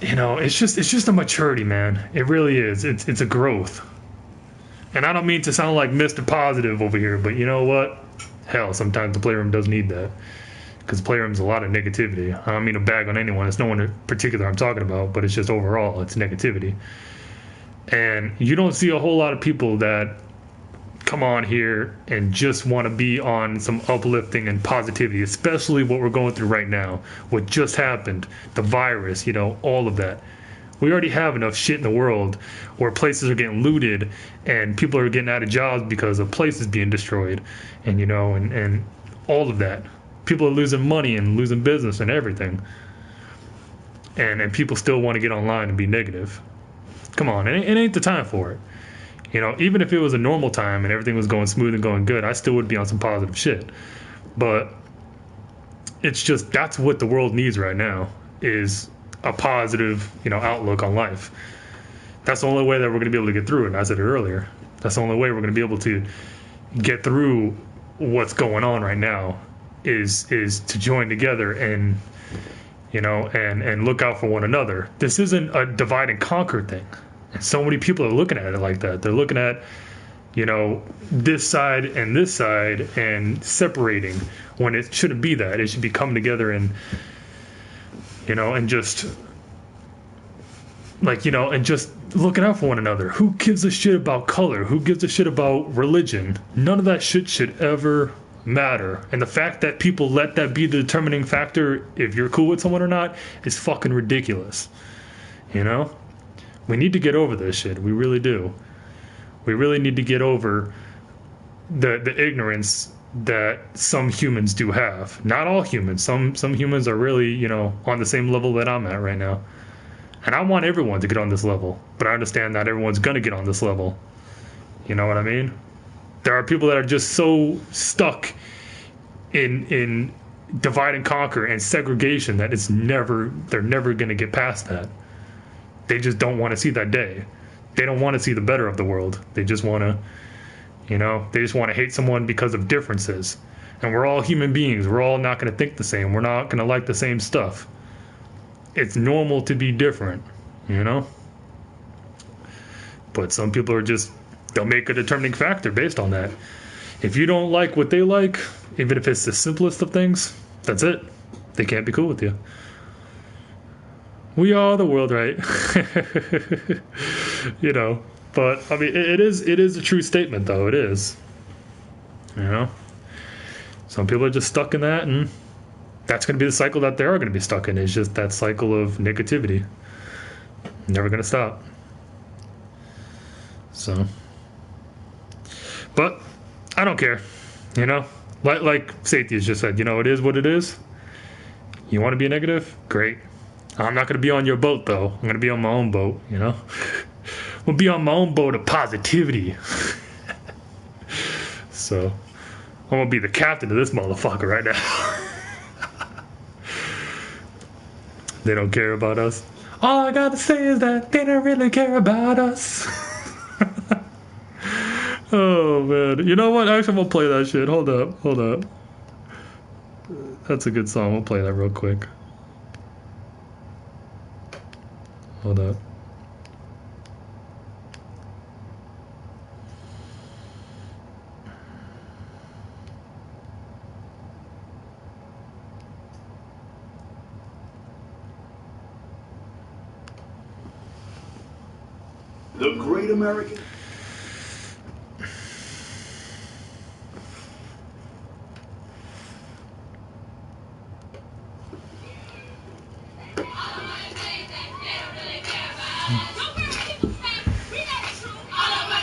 it's just a maturity, man. It really is. It's a growth. And I don't mean to sound like Mr. Positive over here, but you know what? Hell, sometimes the playroom does need that. because Playroom's a lot of negativity. I don't mean to bag on anyone. It's no one in particular I'm talking about, but it's just overall, it's negativity. And you don't see a whole lot of people that come on here and just want to be on some uplifting and positivity, especially what we're going through right now, what just happened, the virus, you know, all of that. We already have enough shit in the world where places are getting looted and people are getting out of jobs because of places being destroyed, and you know, and all of that. People are losing money and losing business and everything. And people still want to get online and be negative. Come on, it ain't the time for it. You know, even if it was a normal time and everything was going smooth and going good, I still would be on some positive shit. But it's just, that's what the world needs right now, is a positive, you know, outlook on life. That's the only way that we're going to be able to get through it. And I said it earlier. That's the only way we're going to be able to get through what's going on right now, is to join together and, you know, and look out for one another. This isn't a divide and conquer thing. And so many people are looking at it like that. They're looking at, you know, this side and separating, when it shouldn't be that. It should be coming together and, you know, and just like, you know, and just looking out for one another. Who gives a shit about color? Who gives a shit about religion? None of that shit should ever matter. And the fact that people let that be the determining factor if you're cool with someone or not is fucking ridiculous. You know? We need to get over this shit. We really do. We really need to get over the ignorance that some humans do have. Not all humans. Some humans are really, you know, on the same level that I'm at right now. And I want everyone to get on this level. But I understand not everyone's going to get on this level. You know what I mean? There are people that are just so stuck in divide and conquer and segregation that they're never going to get past that. They just don't want to see that day. They don't want to see the better of the world. They just want to, you know, they just want to hate someone because of differences. And we're all human beings. We're all not going to think the same. We're not going to like the same stuff. It's normal to be different, you know? But some people are just, they'll make a determining factor based on that. If you don't like what they like, even if it's the simplest of things, that's it. They can't be cool with you. We are the world, right? You know, but I mean, it is a true statement, though. It is. You know, some people are just stuck in that, and that's going to be the cycle that they are going to be stuck in. It's just that cycle of negativity. Never going to stop. So, but I don't care. You know, like Safety has just said, you know, it is what it is. You want to be negative? Great. I'm not going to be on your boat, though. I'm going to be on my own boat, you know? I'm going to be on my own boat of positivity. So, I'm going to be the captain of this motherfucker right now. They don't care about us. All I got to say is that they don't really care about us. Oh, man. You know what? Actually, I'm going to play that shit. Hold up. That's a good song. We'll play that real quick. Hold up. The Great American.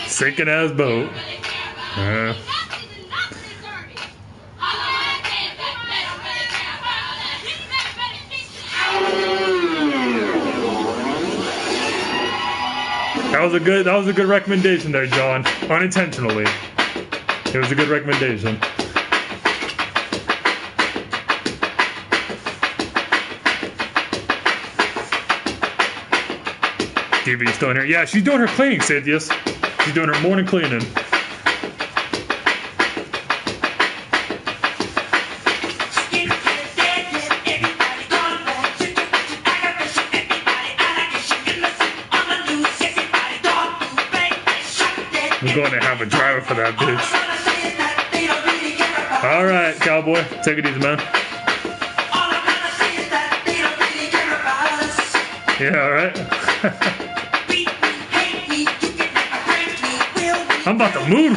Sinking ass boat. That was a good recommendation there, John. Unintentionally. It was a good recommendation. DV's still in here. Yeah, she's doing her cleaning, Cynthia's. She's doing her morning cleaning. I'm going to have a driver for that bitch. All right, cowboy. Take it easy, man. Yeah, right? I'm about to moon.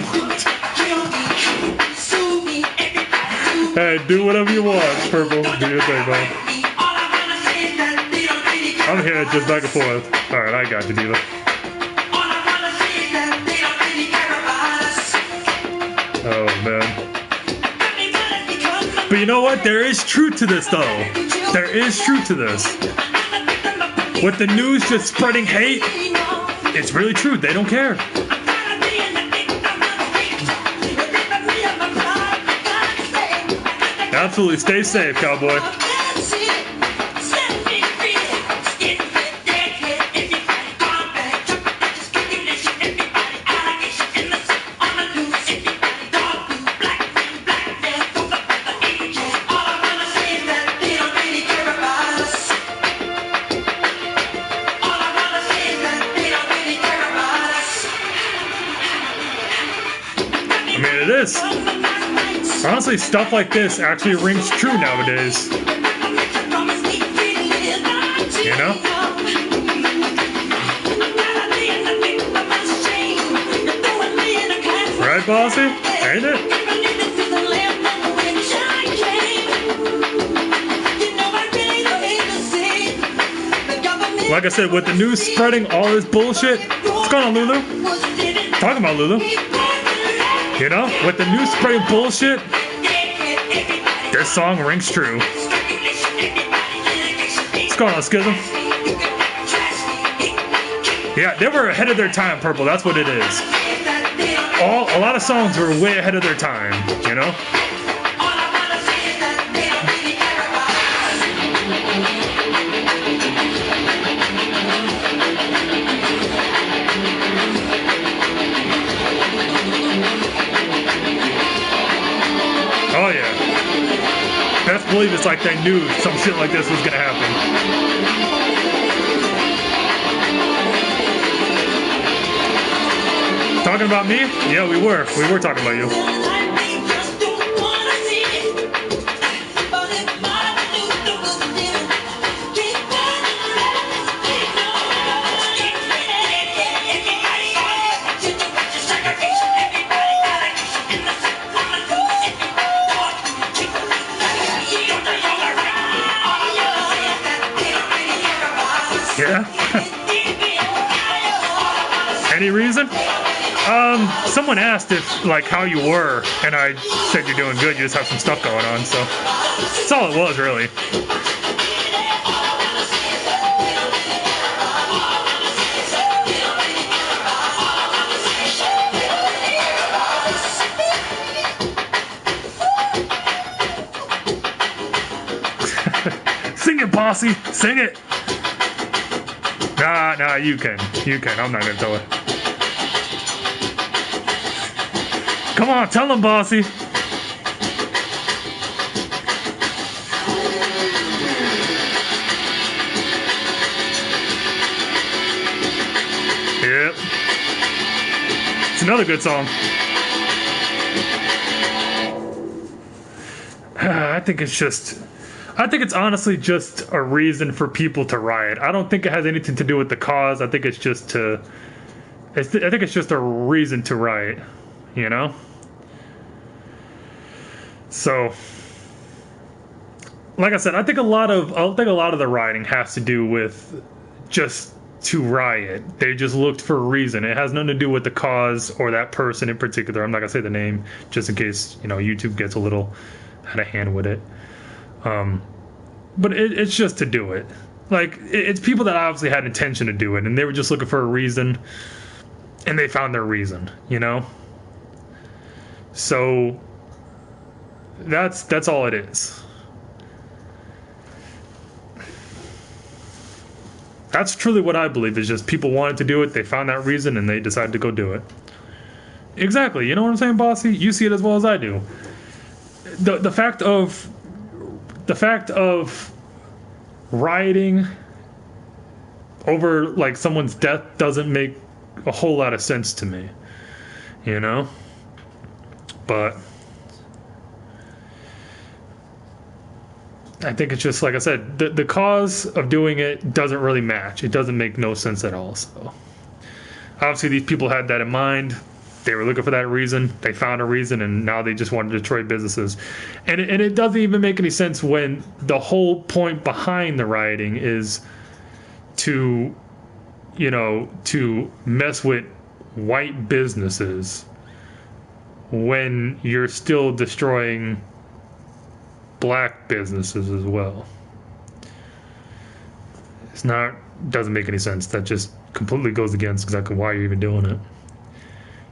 Hey, do whatever you want, Purple. Do your thing, bro. I'm here just back and forth. Alright, I got you, Diva. Oh, man. But you know what? There is truth to this, though. There is truth to this. With the news just spreading hate, it's really true. They don't care. Absolutely. Stay safe, cowboy. I mean, it is. Honestly, stuff like this actually rings true nowadays. You know? Right, bossy? Ain't it? Like I said, with the news spreading all this bullshit, what's going on, Lulu? Talking about Lulu. You know, with the news spreading bullshit, this song rings true. What's going on, Schism? Yeah, they were ahead of their time, Purple. That's what it is. A lot of songs were way ahead of their time, you know? Oh yeah. Best believe it's like they knew some shit like this was gonna happen. Talking about me? Yeah, we were. We were talking about you. Yeah. Any reason? Someone asked if, like, how you were, and I said you're doing good, you just have some stuff going on, so that's all it was, really. Sing it, bossy! Sing it! Nah, you can. You can. I'm not gonna tell her. Come on, tell him, bossy. Yep. It's another good song. I think it's honestly just a reason for people to riot. I don't think it has anything to do with the cause. I think it's just I think it's just a reason to riot, you know? So, like I said, I think a lot of the rioting has to do with just to riot. They just looked for a reason. It has nothing to do with the cause or that person in particular. I'm not gonna say the name just in case, you know, YouTube gets a little out of hand with it. But it's just to do it. Like, it's people that obviously had intention to do it, and they were just looking for a reason, and they found their reason, you know? So, that's all it is. That's truly what I believe, is just people wanted to do it, they found that reason, and they decided to go do it. Exactly, you know what I'm saying, bossy? You see it as well as I do. The fact of rioting over, like, someone's death doesn't make a whole lot of sense to me, you know? But I think it's just, like I said, the cause of doing it doesn't really match. It doesn't make no sense at all. So obviously these people had that in mind. They were looking for that reason. They found a reason, and now they just want to destroy businesses. And it doesn't even make any sense when the whole point behind the rioting is to, you know, to mess with white businesses when you're still destroying black businesses as well. It's not, doesn't make any sense. That just completely goes against exactly why you're even doing it.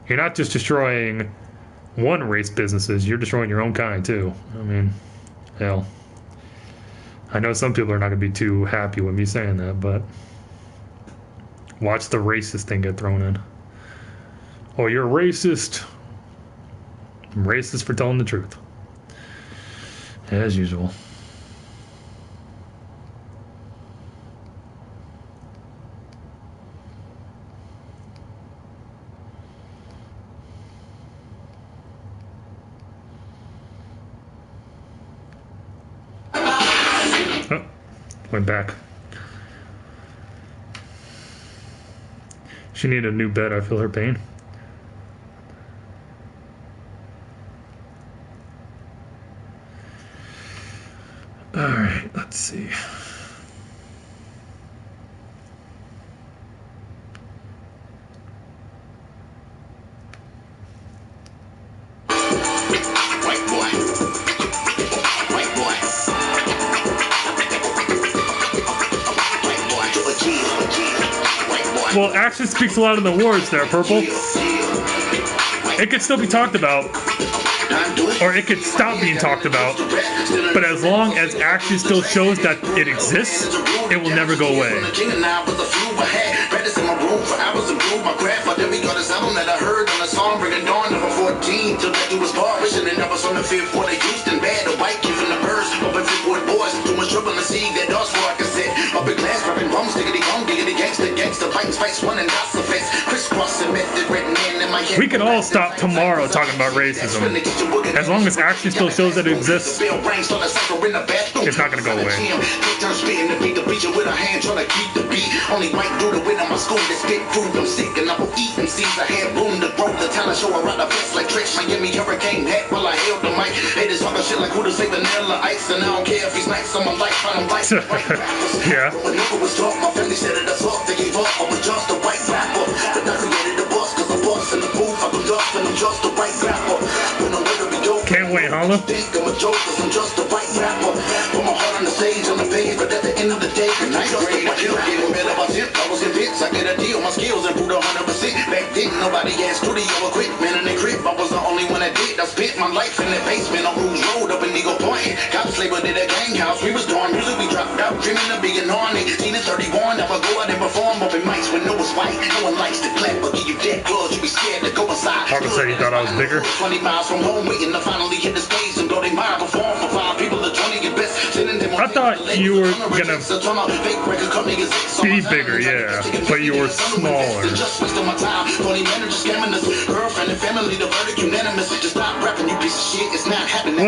You're not just destroying one race businesses, you're destroying your own kind too. I mean, hell, I know some people are not going to be too happy with me saying that, but watch the racist thing get thrown in. Oh, you're a racist. I'm racist for telling the truth. As usual. Oh, went back. She needed a new bed. I feel her pain. All right, let's see. White boy. White boy. White boy. White boy. Well, action speaks a lot of the words there, Purple. It could still be talked about, or it could stop being talked about, but as long as action still shows that it exists, it will never go away. We can all stop tomorrow talking about racism. As long as action still shows that it exists, it's not going to go away. Only white dude to win on my school that spit food. I'm sick and I will eat and seize. I had room to grow. The talent show around the best like tricks. Miami hurricane hat while I held the mic. Haters talking shit like who to say vanilla ice. And I don't care if he's nice on my life. I don't like white rappers. Yeah. When nigga was talk, my family set it us up. They gave up. I was just a white rapper. But I created the boss cause I'm boss in the booth. I was up and I'm just a white rapper. When I'm ready to go. Can't wait, Holla. Think I'm a joke cause I'm just a white rapper. Put my heart on the stage on the page. But at the end of the day, I'm just a white rapper. I get a deal, my skills improved 100%. Back then, nobody had studio equipment in the crib. I was the only one that did. I spent my life in the basement on Rouge Road up in Eagle Point. Cops labeled it a gang house. We was doing music, we dropped out, dreaming of being on 18 and 31. I would go out and perform up in mics when no was white. No one likes to clap or give you that blood. You be scared to go inside. Parker said he thought I was bigger. 20 miles from home, waiting to finally hit the stage and blow their mind. Perform for 5 people to 20 at best. I thought you were gonna be bigger, yeah, but you were smaller.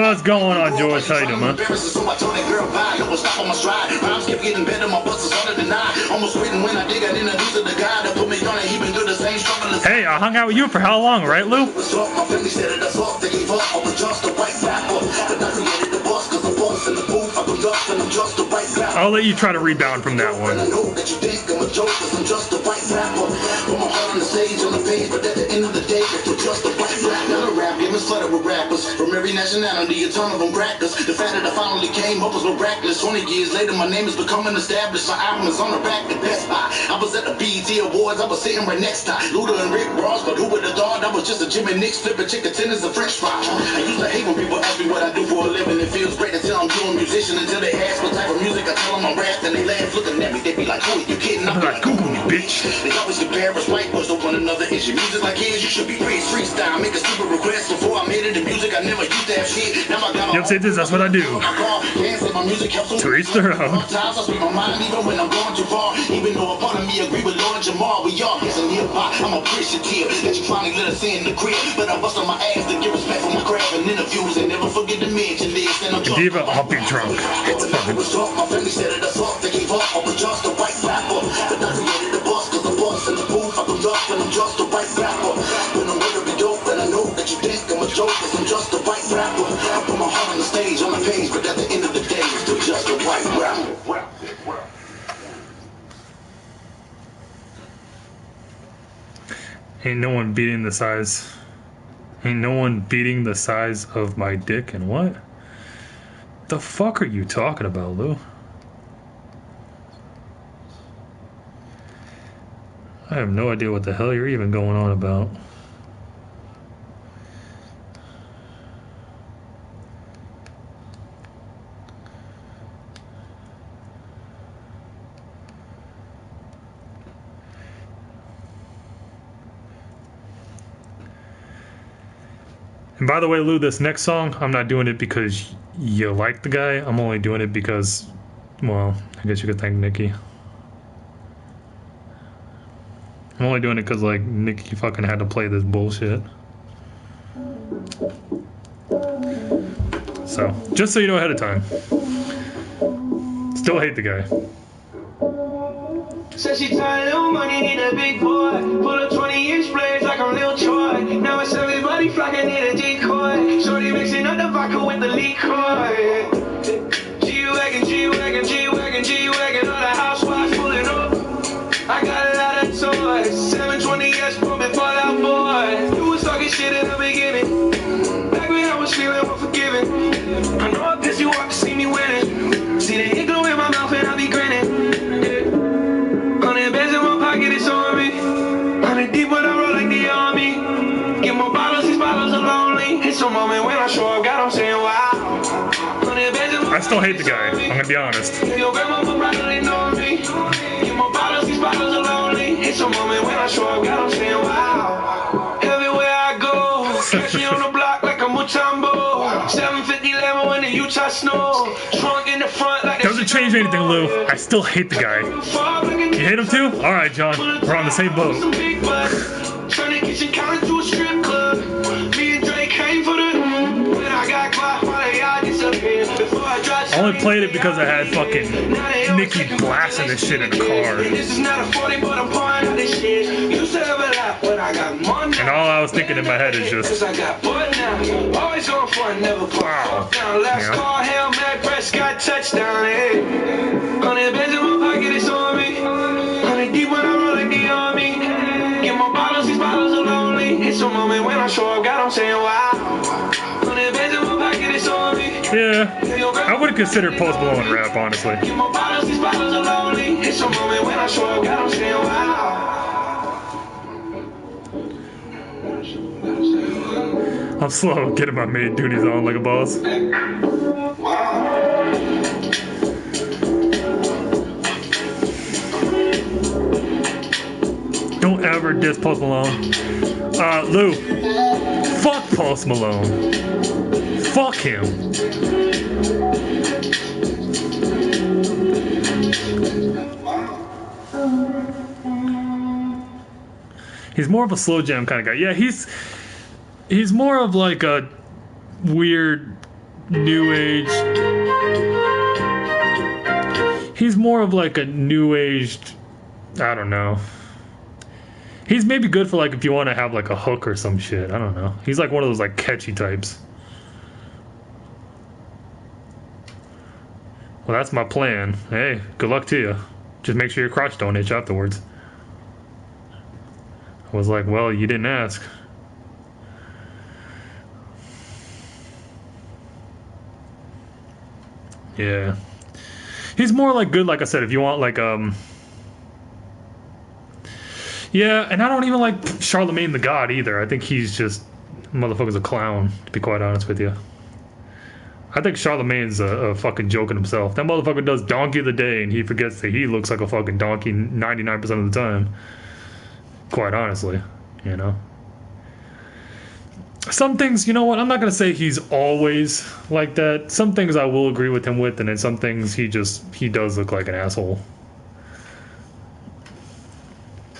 What's going on, George? How you doing, man? Hey, I hung out with you for how long, right, Lou? I'll let you try to rebound from that one. From every nationality, a ton of them crackers. The fact that I finally came up was miraculous. 20 years later, my name is becoming established. My album is on the rack at Best Buy. I was at the BET Awards, I was sitting right next to Luda and Rick Ross, but who would have thought I was just a Jimmy Nicks flipping chicken tenders and French fries? I used to hate when people ask me what I do for a living. It feels great until I'm doing musician. Until they ask what type of music I tell them I'm rap, and they laugh looking at me. They be like, who are you kidding? I'm like, Google me, bitch. They always compare us white boys to one another. It's cash. Your music like his, you should be rich. Freestyle, make a stupid request. Before I made it in music, I never used to have shit. Now I got my Yep, say this, that's what I do. To each their own. Sometimes I speak my mind even when I'm going too far. Even though a part of me agree with Lord Jamal, we all get some hip hop. I'm appreciative that you finally let us in the crib. But I bust on my ass to get respect for my craft and interviews. And never forget to mention this. And I'm drunk. Diva, I'll be drunk. My family set it us up. They gave up. I'm just a white rapper. But I created the bus, cause the bus in the booth. I come up and I'm just a white rapper. When I'm ready to be dope, and I know that you think I'm a joke, cause I'm just a white rapper. I put my heart on the stage, on the page, but at the end of the day, I'm still just a white rapper. Ain't no one beating the size. Ain't no one beating the size of my dick and what? The fuck are you talking about, Lou? I have no idea what the hell you're even going on about. And by the way, Lou, this next song, I'm not doing it because you like the guy. I'm only doing it because, well, I guess you could thank Nikki. I'm only doing it because, like, Nikki fucking had to play this bullshit. So, just so you know ahead of time. Still hate the guy. Said she tired, little money, need a big boy. Pull up 20-inch blades like I'm Lil Troy. Now it's everybody flocking, need a decoy. Shorty mixing up the vodka with the liquor. G-Wagon, G-Wagon, G-Wagon, G-Wagon. All the housewives pulling up. I got a lot of toys. 720S pumping Fallout Boy. You was talking shit in the beginning. Back when I was feeling unforgiving. I know I pissed you off to see me winning. See the ink glue in my mouth and I be grinning. Yeah. 100 bands in my pocket, it's on me. 100 deep when I roll like the army. Get more bottles, these bottles are lonely. It's a moment when I show up, God, I'm saying wow. 100 bands in my I still hate the guy, I'm gonna be honest. your grandma would probably know me. Get more bottles, these bottles are lonely. It's a moment when I show up, God, I'm saying wow. Everywhere I go, catch me on the block like a Mutombo. 750 Lambo in the Utah snow. Trunk in the front like Doesn't change anything, Lou. I still hate the guy. You hate him too? Alright, John. We're on the same boat. Turn the kitchen counter to a strip club. Me and Drake came for the when I got caught while they all disappeared. Before I drive, I only played it because I had fucking Nikki blasting this shit in the car. This is not a 40, but I'm pouring out this shit. Used to have a lot, but I got more now. And all I was thinking in my head is Cause just, I got butt now. Always going for it, never put wow. down. Last Yeah. call, Hail Mary, Prescott, touchdown, hey. 100 bands in my pocket, it's on me. 100 deep when I roll like the army. Get more bottles, these bottles are lonely. It's a moment when I show up, God, I'm saying wow. 100 bands in my pocket, it's on me. Yeah, I wouldn't consider Post Malone rap, honestly. Get more bottles, these bottles are lonely. It's a moment when I show up, God, I'm saying wow. I'm slow getting my maid duties on like a boss. Don't ever diss Post Malone. Lou, fuck Post Malone. Fuck him. He's more of a slow jam kind of guy. Yeah, he's more of like a weird new age. He's more of like a new aged, I don't know. He's maybe good for like if you want to have like a hook or some shit. I don't know. He's like one of those like catchy types. Well, that's my plan. Hey, good luck to you. Just make sure your crotch don't itch afterwards. I was like, well, you didn't ask. Yeah. He's more like good, like I said, if you want like yeah, and I don't even like Charlemagne the God either. I think he's just motherfucker's a clown, to be quite honest with you. I think Charlemagne's a fucking joke in himself. That motherfucker does Donkey of the Day and he forgets that he looks like a fucking donkey 99% of the time. Quite honestly. you know. Some things, you know what, I'm not going to say he's always like that. Some things I will agree with him with, and then some things he does look like an asshole.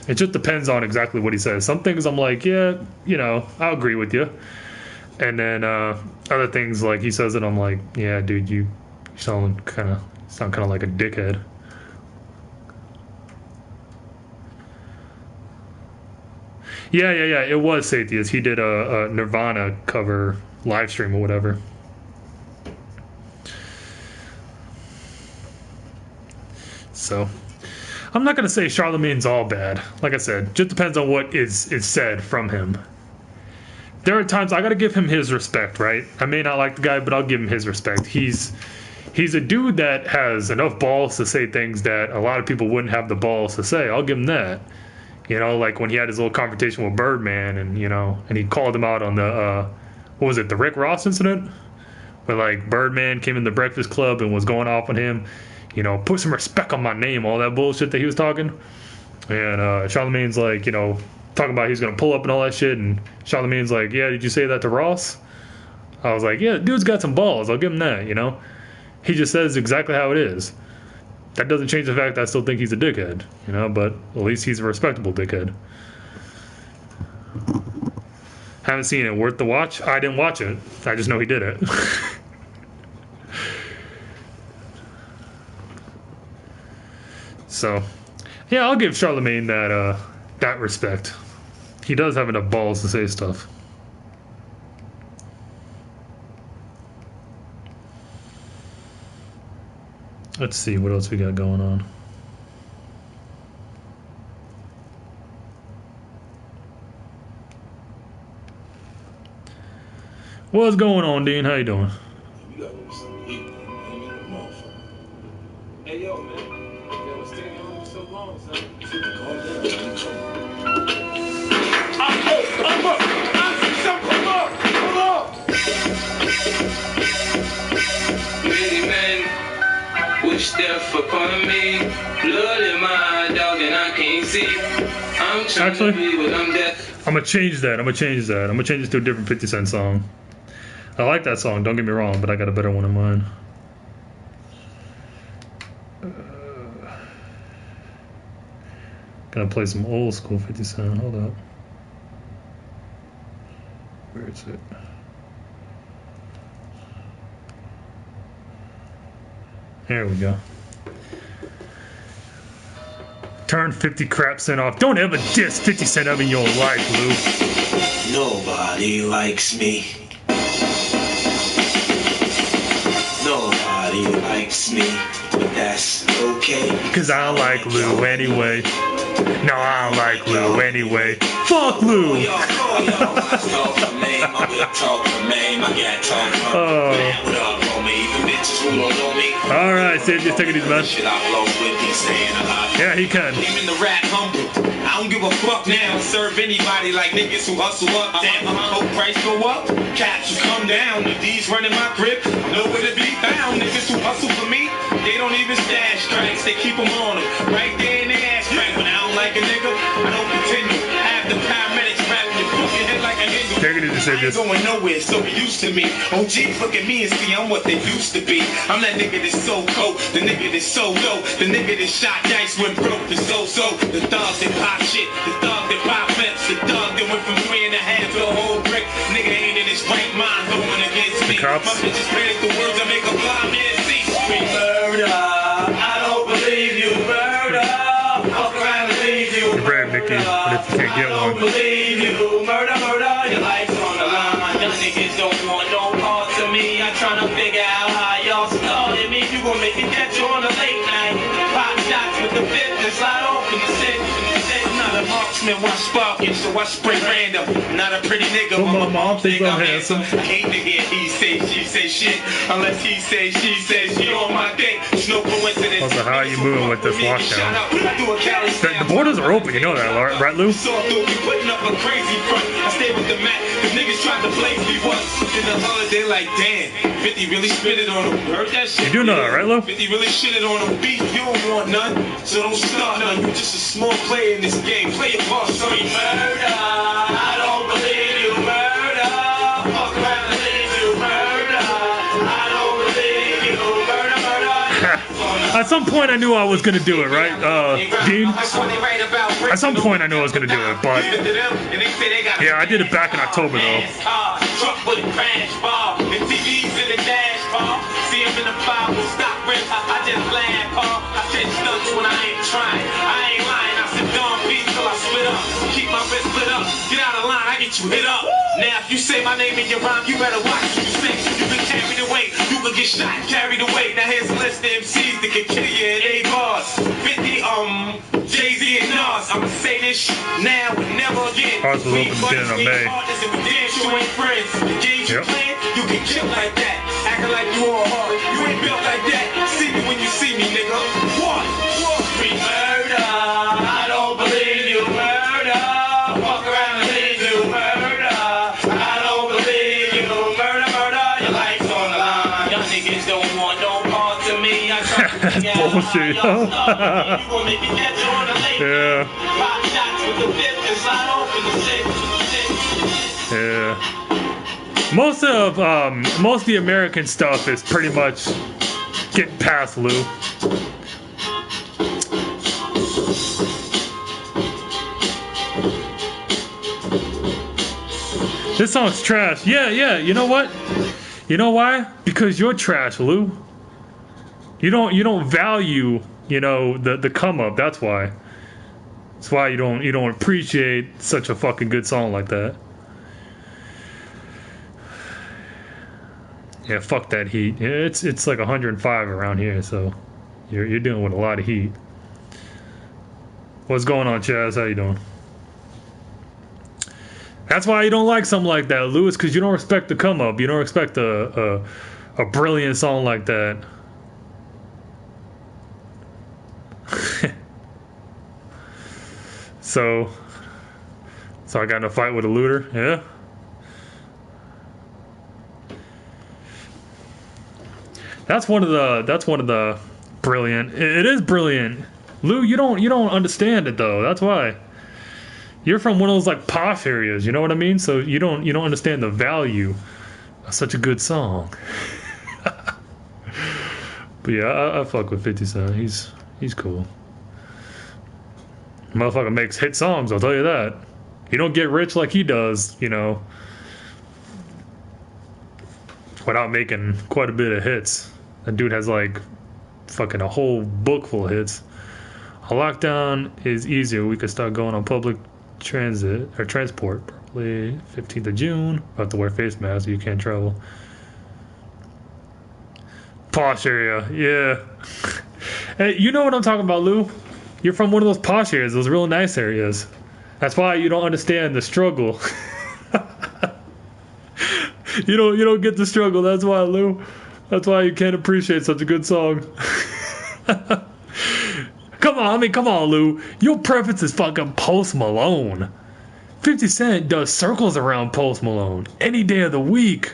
It just depends on exactly what he says. Some things I'm like, yeah, you know, I'll agree with you. And then other things, like he says it, I'm like, yeah, dude, you sound kind of like a dickhead. Yeah, it was Satheist. He did a Nirvana cover live stream or whatever. So, I'm not going to say Charlemagne's all bad. Like I said, just depends on what is said from him. There are times I got to give him his respect, right? I may not like the guy, but I'll give him his respect. He's a dude that has enough balls to say things that a lot of people wouldn't have the balls to say. I'll give him that. You know, like when he had his little confrontation with Birdman, and you know, and he called him out on the what was it, the Rick Ross incident, where like Birdman came in the Breakfast Club and was going off on him. You know, put some respect on my name, all that bullshit that he was talking. And Charlemagne's like, you know, talking about he's gonna pull up and all that shit, and Charlemagne's like, yeah, did you say that to Ross? I was like, yeah, dude's got some balls. I'll give him that. You know, he just says exactly how it is. That doesn't change the fact that I still think he's a dickhead, you know, but at least he's a respectable dickhead. Haven't seen it. Worth the watch? I didn't watch it. I just know he did it. So, yeah, I'll give Charlemagne that respect. He does have enough balls to say stuff. Let's see what else we got going on. What's going on, Dean? How you doing? Hey, yo, man. Yo, what's taking on so long, son? Step upon me, blood in my dog, and I can't see. I'm trying to be what I'm deaf. I'm gonna change that. I'm gonna change it to a different 50 Cent song. I like that song, don't get me wrong, but I got a better one in mind. Gonna play some old school 50 Cent. Hold up. Where is it? There we go. Turn 50 crap cent off. Don't ever diss 50 Cent ever in your life, Lou. Nobody likes me. Nobody likes me, but that's okay. Cause I don't like Lou anyway. No, I don't like Lou anyway. Fuck Lou! Alright, Sid, just take it easy, man. Yeah, he can. I don't give a fuck now. Serve anybody like niggas who hustle up. Damn, hope price go up. Caps will come down. The D's running my grip. Nowhere to be found. Niggas who hustle for me, they don't even stash strikes. They keep them on them. Right there in their ass crack. When I don't like a nigga, I don't continue. Have the paramedics wrapping your pussy head like a nigga. Take it easy, Sid. I ain't going nowhere, so be used to me. OGs look at me and see I'm what they used to be. I'm that nigga that's so cold. The nigga that's so low. The nigga that shot dice when broke. The so-so. The thugs that pop shit. The thug that pop flips. The thug that went from 3.5 to a whole brick. Nigga ain't in his right mind going against me. My bitches panic the words I make a blind man see. Murder. I don't believe you. Murder. I'll try to leave you. You're brave, Nikki, but if you can't get one. I don't believe you. Murder, murder. Your life's on the line. Y'all niggas don't want no part to me. I'm trying to figure out how y'all started me. You gon' make it catch you on a late night. Pop shots with the fifth and slide off in the set. I'm not a marksman, why sparking, so I spray random. I'm not a pretty nigga, but my mom think I'm handsome. I hate to hear he say, she say shit. Unless he say, she says she on my dick. It's no coincidence. Also, how are you moving with this lockdown? The borders are open, you know that, right, Lou? So I thought we putting up a crazy front. I stay with the Mac, cause niggas tried to blaze me once. In the holiday, like, damn, 50 really spit it on him. Heard that shit? You do know that, right, Lou? 50 really shit it on him. Beef, you don't want none, so don't start none. You just a small player in this game. Play your part, son. Murder. At some point I knew I was gonna do it, right? Dean? At some point I knew I was gonna do it, but yeah, I did it back in October though. Keep my wrist split up, get out of line, I get you hit up. Now if you say my name in your rhyme, you better watch what you say. You can carry the weight, you can get shot, carry the weight. Now here's a list of MCs that can kill you in 8 bars. 50, Jay-Z and Nas. I'ma say this shit now and never again. Ours was open beginning of May. Yep. You can kill like that, acting like you all hard. You ain't built like that. See me when you see me, nigga. What? We murder. I don't believe you murder. Walk around and leave you murder. I don't believe you murder. Your life's on the line. Y'all niggas don't want no part to me. I try to That's bullshit, yo. Yeah. Yeah. Most of the American stuff is pretty much getting past Lou. This song's trash. Yeah, you know what? You know why? Because you're trash, Lou. You don't value, you know, the come up. That's why. That's why you don't appreciate such a fucking good song like that. Yeah, fuck that heat. Yeah, it's like 105 around here, so you're dealing with a lot of heat. What's going on, Chaz? How you doing? That's why you don't like something like that, Lewis, because you don't respect the come up. You don't respect a brilliant song like that. So I got in a fight with a looter, yeah. That's one of the brilliant. It is brilliant, Lou. You don't understand it though. That's why. You're from one of those like posh areas, you know what I mean? So you don't understand the value of such a good song. But yeah, I fuck with 50 Cent. He's cool. Motherfucker makes hit songs, I'll tell you that. You don't get rich like he does, you know, without making quite a bit of hits. That dude has like fucking a whole book full of hits. A lockdown is easier. We could start going on public transit or transport probably 15th of June. We'll have to wear face masks so you can't travel. Posh area, yeah. Hey, you know what I'm talking about, Lou? You're from one of those posh areas, those real nice areas. That's why you don't understand the struggle. You don't get the struggle. That's why, Lou. That's why you can't appreciate such a good song. Come on, Lou. Your preference is fucking Post Malone. 50 Cent does circles around Post Malone any day of the week.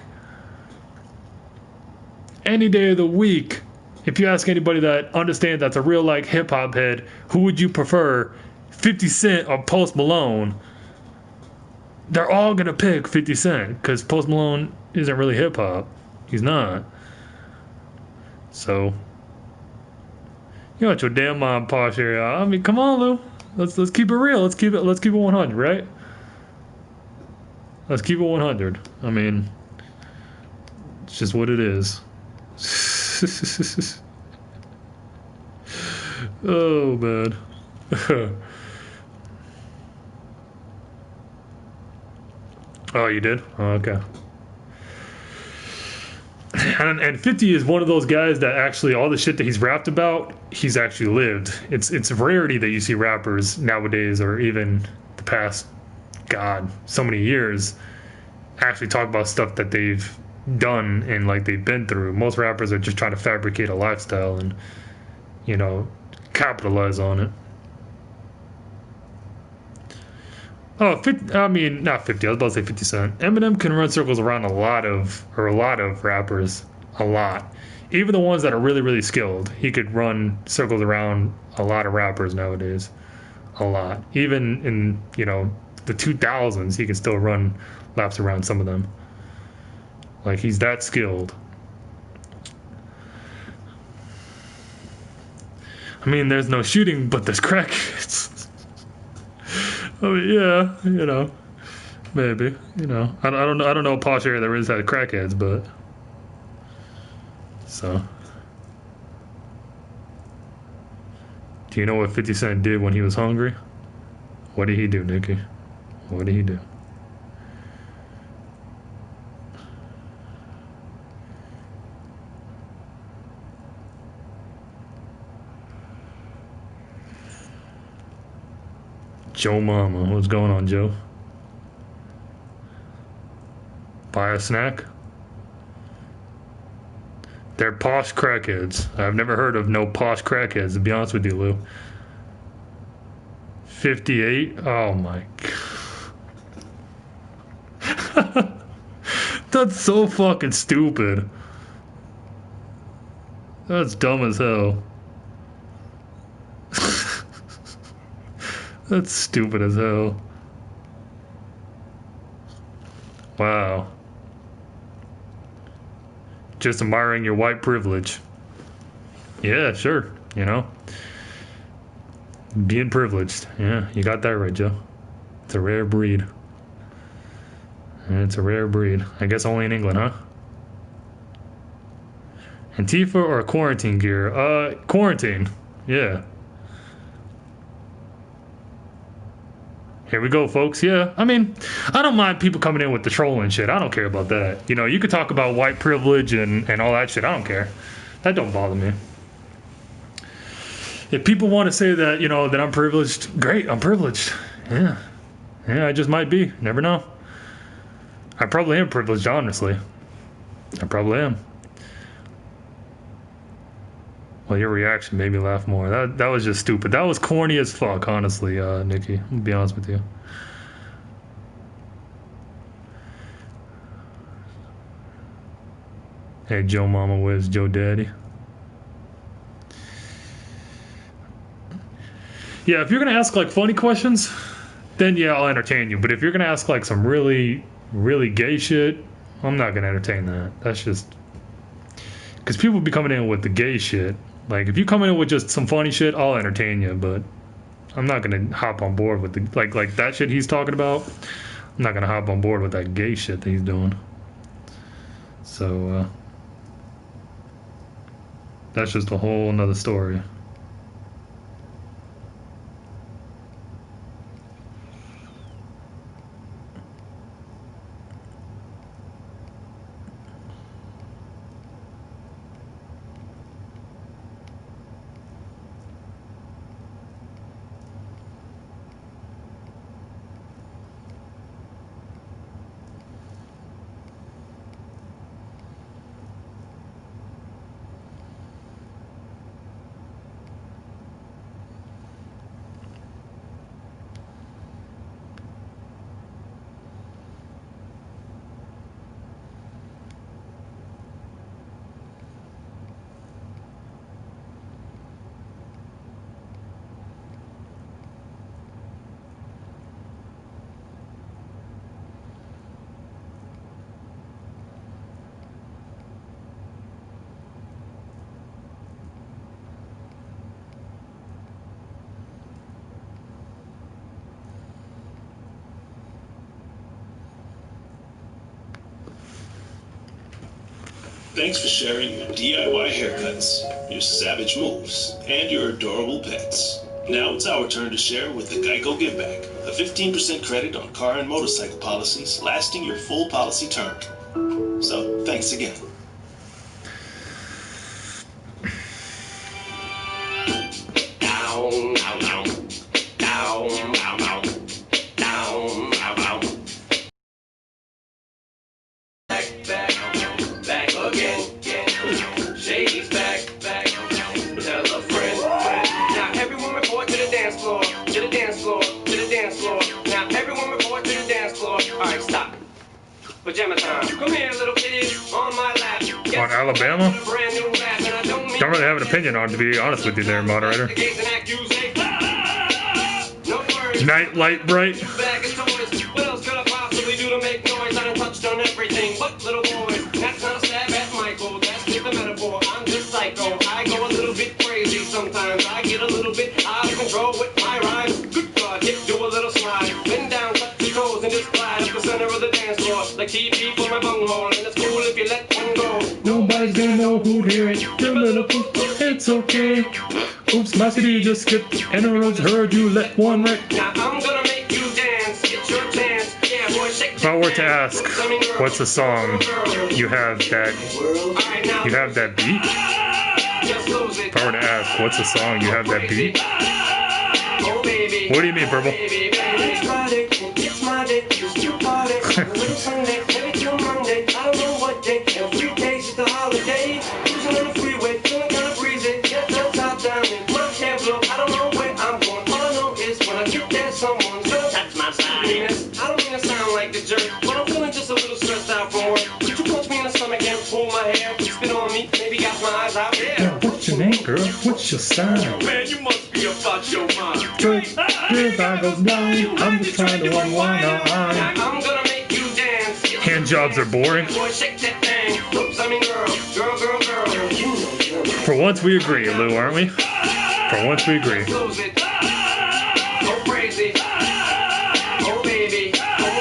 Any day of the week. If you ask anybody that understands that's a real like hip hop head, who would you prefer, 50 Cent or Post Malone? They're all gonna pick 50 Cent because Post Malone isn't really hip hop. He's not. So you got your damn mind, posh area. I mean, come on, Lou. Let's keep it real. Let's keep it 100, right? Let's keep it 100. I mean, it's just what it is. Oh man. Oh, you did? Oh, okay. And 50 is one of those guys that actually all the shit that he's rapped about, he's actually lived. It's a rarity that you see rappers nowadays, or even the past, God, so many years, actually talk about stuff that they've done and like they've been through. Most rappers are just trying to fabricate a lifestyle and, you know, capitalize on it. Oh, 50, I mean, not 50. I was about to say 50 Cent. Eminem can run circles around a lot of rappers. A lot. Even the ones that are really, really skilled. He could run circles around a lot of rappers nowadays. A lot. Even in, you know, the 2000s, he can still run laps around some of them. Like, he's that skilled. I mean, there's no shooting, but there's crackheads. I mean, yeah, you know, maybe, you know, I don't know a posh area that really had crackheads, but so. Do you know what 50 Cent did when he was hungry? What did he do, Nikki? What did he do? Joe Mama, what's going on, Joe? Buy a snack? They're posh crackheads. I've never heard of no posh crackheads, to be honest with you, Lou. 58? Oh my god. That's so fucking stupid. That's dumb as hell. That's stupid as hell. Wow. Just admiring your white privilege. Yeah, sure. You know. Being privileged. Yeah, you got that right, Joe. It's a rare breed. It's a rare breed. I guess only in England, huh? Antifa or quarantine gear? Quarantine. Yeah. Here we go, folks. Yeah, I mean, I don't mind people coming in with the trolling shit. I don't care about that. You know, you could talk about white privilege and all that shit. I don't care. That don't bother me. If people want to say that, you know, that I'm privileged, great, I'm privileged. Yeah. Yeah, I just might be. Never know. I probably am privileged, honestly. I probably am. Well, your reaction made me laugh more. That was just stupid. That was corny as fuck, honestly, Nikki. I'll be honest with you. Hey, Joe Mama, where's Joe Daddy? Yeah, if you're gonna ask like funny questions, then yeah, I'll entertain you. But if you're gonna ask like some really, really gay shit, I'm not gonna entertain that. That's just because people be coming in with the gay shit. Like, if you come in with just some funny shit, I'll entertain you, but I'm not gonna hop on board with the like that shit he's talking about. I'm not gonna hop on board with that gay shit that he's doing. So that's just a whole nother story. Thanks for sharing your DIY haircuts, your savage moves, and your adorable pets. Now it's our turn to share with the Geico Give Back, a 15% credit on car and motorcycle policies lasting your full policy term. So, thanks again. Down, down, down. Down, down, down. Down, down, down. Back again. Shady's back. Tell a friend. Now everyone report to the dance floor. To the dance floor. To the dance floor. Now everyone report to the dance floor. Alright, stop. Pajama time. Come here, little kitty. On my lap. On Alabama? Don't really have an opinion on, to be honest with you there, moderator. Night light bright. What else could I possibly do to make noise? I done touched on everything but little boys. That's not a stab at Michael. That's just a metaphor. I'm just psycho. I go a little bit bit crazy. Sometimes I get a little bit out of control with my rhymes. Good God, yeah, do a little slide. Bend down, touch your toes, and just glide up the center of the dance floor. Like TP for my bunghole, and it's cool if you let one go. Nobody's gonna know who'd hear it. Your little poop, it's okay. Oops, my CD just skipped. And I just heard you let one rip. Now I'm gonna make you dance. It's your chance. Yeah, boy, shake If I were to ask, what's the song you have that beat? If I were to ask, what's the song you have that beat? What do you mean, Purple? It's Friday, it's my day, it's your party. It's Sunday, maybe till Monday. I don't know what day. Every day's just a holiday. Cruising on the freeway, feeling kind of breezy. Get the top down and my hair blow. I don't know where I'm going. All I know is when I get there, someone's gonna touch my side. I don't mean to sound like the jerk, but I'm feeling just a little stressed out from work. Could you punch me in the stomach and pull my hair? Spit on me, maybe got my eyes out there. Now, what's your name, girl? What's your style? Man, you must be about your mind. If I go blind, I'm just trying to unwind. I'm gonna make you dance. Hand jobs are boring. Boy, shake that thing. Oops, I mean girl. For once we agree, Lou, aren't we? For once we agree. Close it. Go crazy. Oh baby,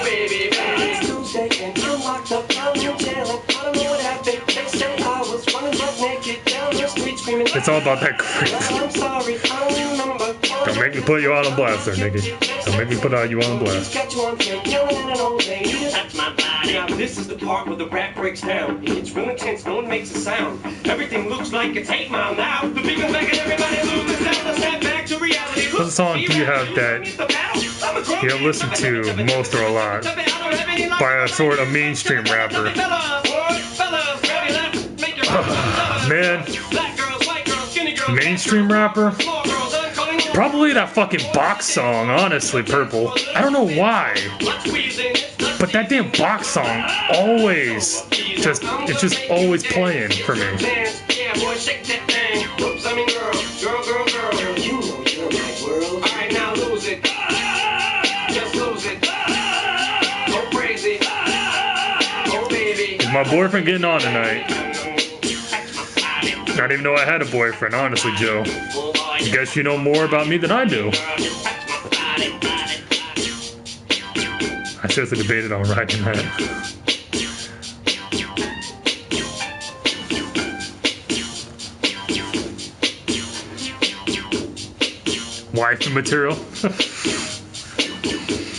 baby. It's Tuesday and I'm locked up. I'm in jail. I don't know what happened. They say I was running butt naked down the street screaming. It's all about that creep. I'm sorry, I don't remember. Don't make me put you out on blast there, nigga. Don't make me put you on blast. Got you on tape, yelling at an old lady. That's my body. Now this is the part where the rap breaks down. It's real intense, no one makes a sound. Everything looks like it's 8 Mile now. The big effect and everybody loses sound. Let's snap back to reality. What song do you have that you have listened to most or a lot by a sort of mainstream rapper? Man, mainstream rapper? Probably that fucking box song, honestly, Purple. I don't know why, but that damn box song always it's just always playing for me. Is my boyfriend getting on tonight? Not even know I had a boyfriend, honestly, Joe. I guess you know more about me than I do. I seriously debated on writing that. Wife material.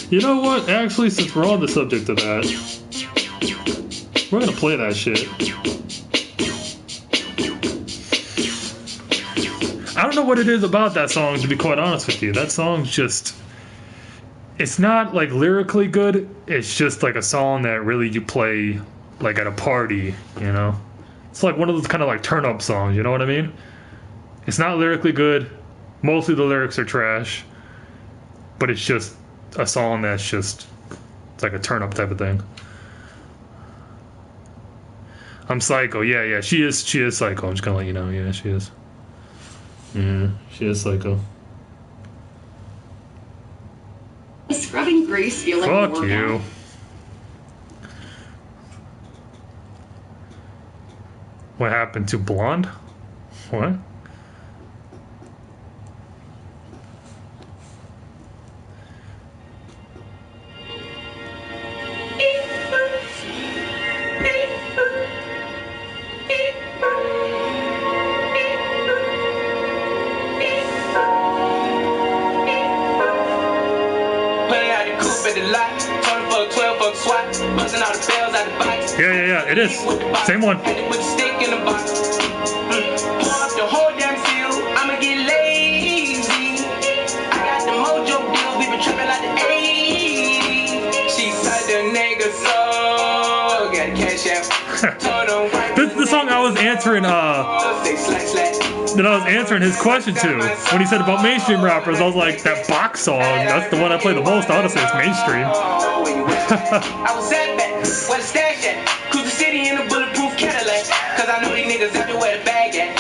You know what? Actually, since we're on the subject of that, we're gonna play that shit. I don't know what it is about that song, to be quite honest with you. That song's just... It's not, like, lyrically good. It's just, like, a song that really you play, like, at a party, you know? It's like one of those kind of, like, turn-up songs, you know what I mean? It's not lyrically good. Mostly the lyrics are trash. But it's just a song that's just... It's like a turn-up type of thing. I'm psycho. Yeah, she is psycho. I'm just gonna let you know. Yeah, she is. Yeah, she is psycho. Does scrubbing grease feel like a Fuck workout? you. What happened to Blonde? What? Yeah, it is. Same one. This is the song I was answering, that I was answering his question to. When he said about mainstream rappers, I was like, that box song, that's the one I play the most. I would say it's mainstream. I was at that, where the stash at? Cruise the city in a bulletproof Cadillac. Cause I know these niggas everywhere the bag at.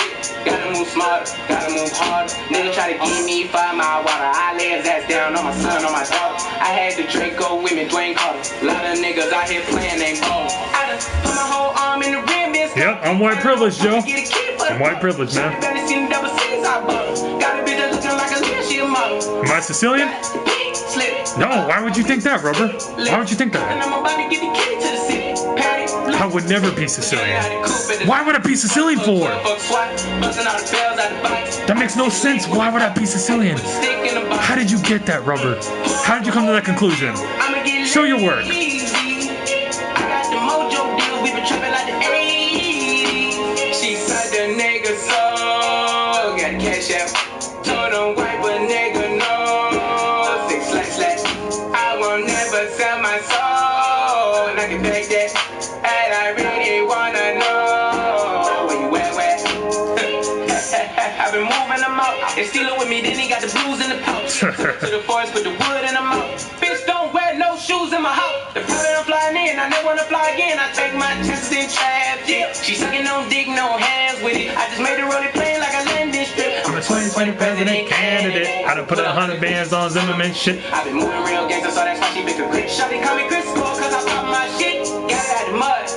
Gotta move smarter, gotta move harder. Nigga try to give me 5 Mile water. I lay his ass down on my son, on my daughter. I had the Draco with me, Dwayne Carter. A lot of niggas out here playing, ain't ballin'. I done put my whole arm in the rim. Yep, I'm white privilege, Joe. I'm white privilege, man. top bottom. Got a bitch that looking like a little she a model. Am I Sicilian? No, why would you think that, Rubber? Why would you think that? And I'm about to get the key to the city. Patty, I would never be Sicilian. Why would I be Sicilian for? That makes no sense. Why would I be Sicilian? How did you get that, Rubber? How did you come to that conclusion? Show your work. I got the mojo deals, we been trapping like the 80s. She said the nigga so got cash out. Told him wipe a nigga no. 6 slash. I won't never sell my soul. And I can back that. And I really wanna know where you at, where? I've been moving them out. They stealing with me, then he got the blues in the pouch. To the forest, put the wood in the mouth. Bitch, don't wear no shoes in my house. The pilot I'm flying in, I never wanna fly again. I take my chances in traffic. She sucking on dick, no hands with it. I just made her roll it plain like a landing strip. I'm a 2020 president candidate. I done put 100 bands on Zimmerman shit. I've been moving real gangster, so that's why she pick a grip. Shawty call me Crisco, cause I pop my shit. Got it out the mud.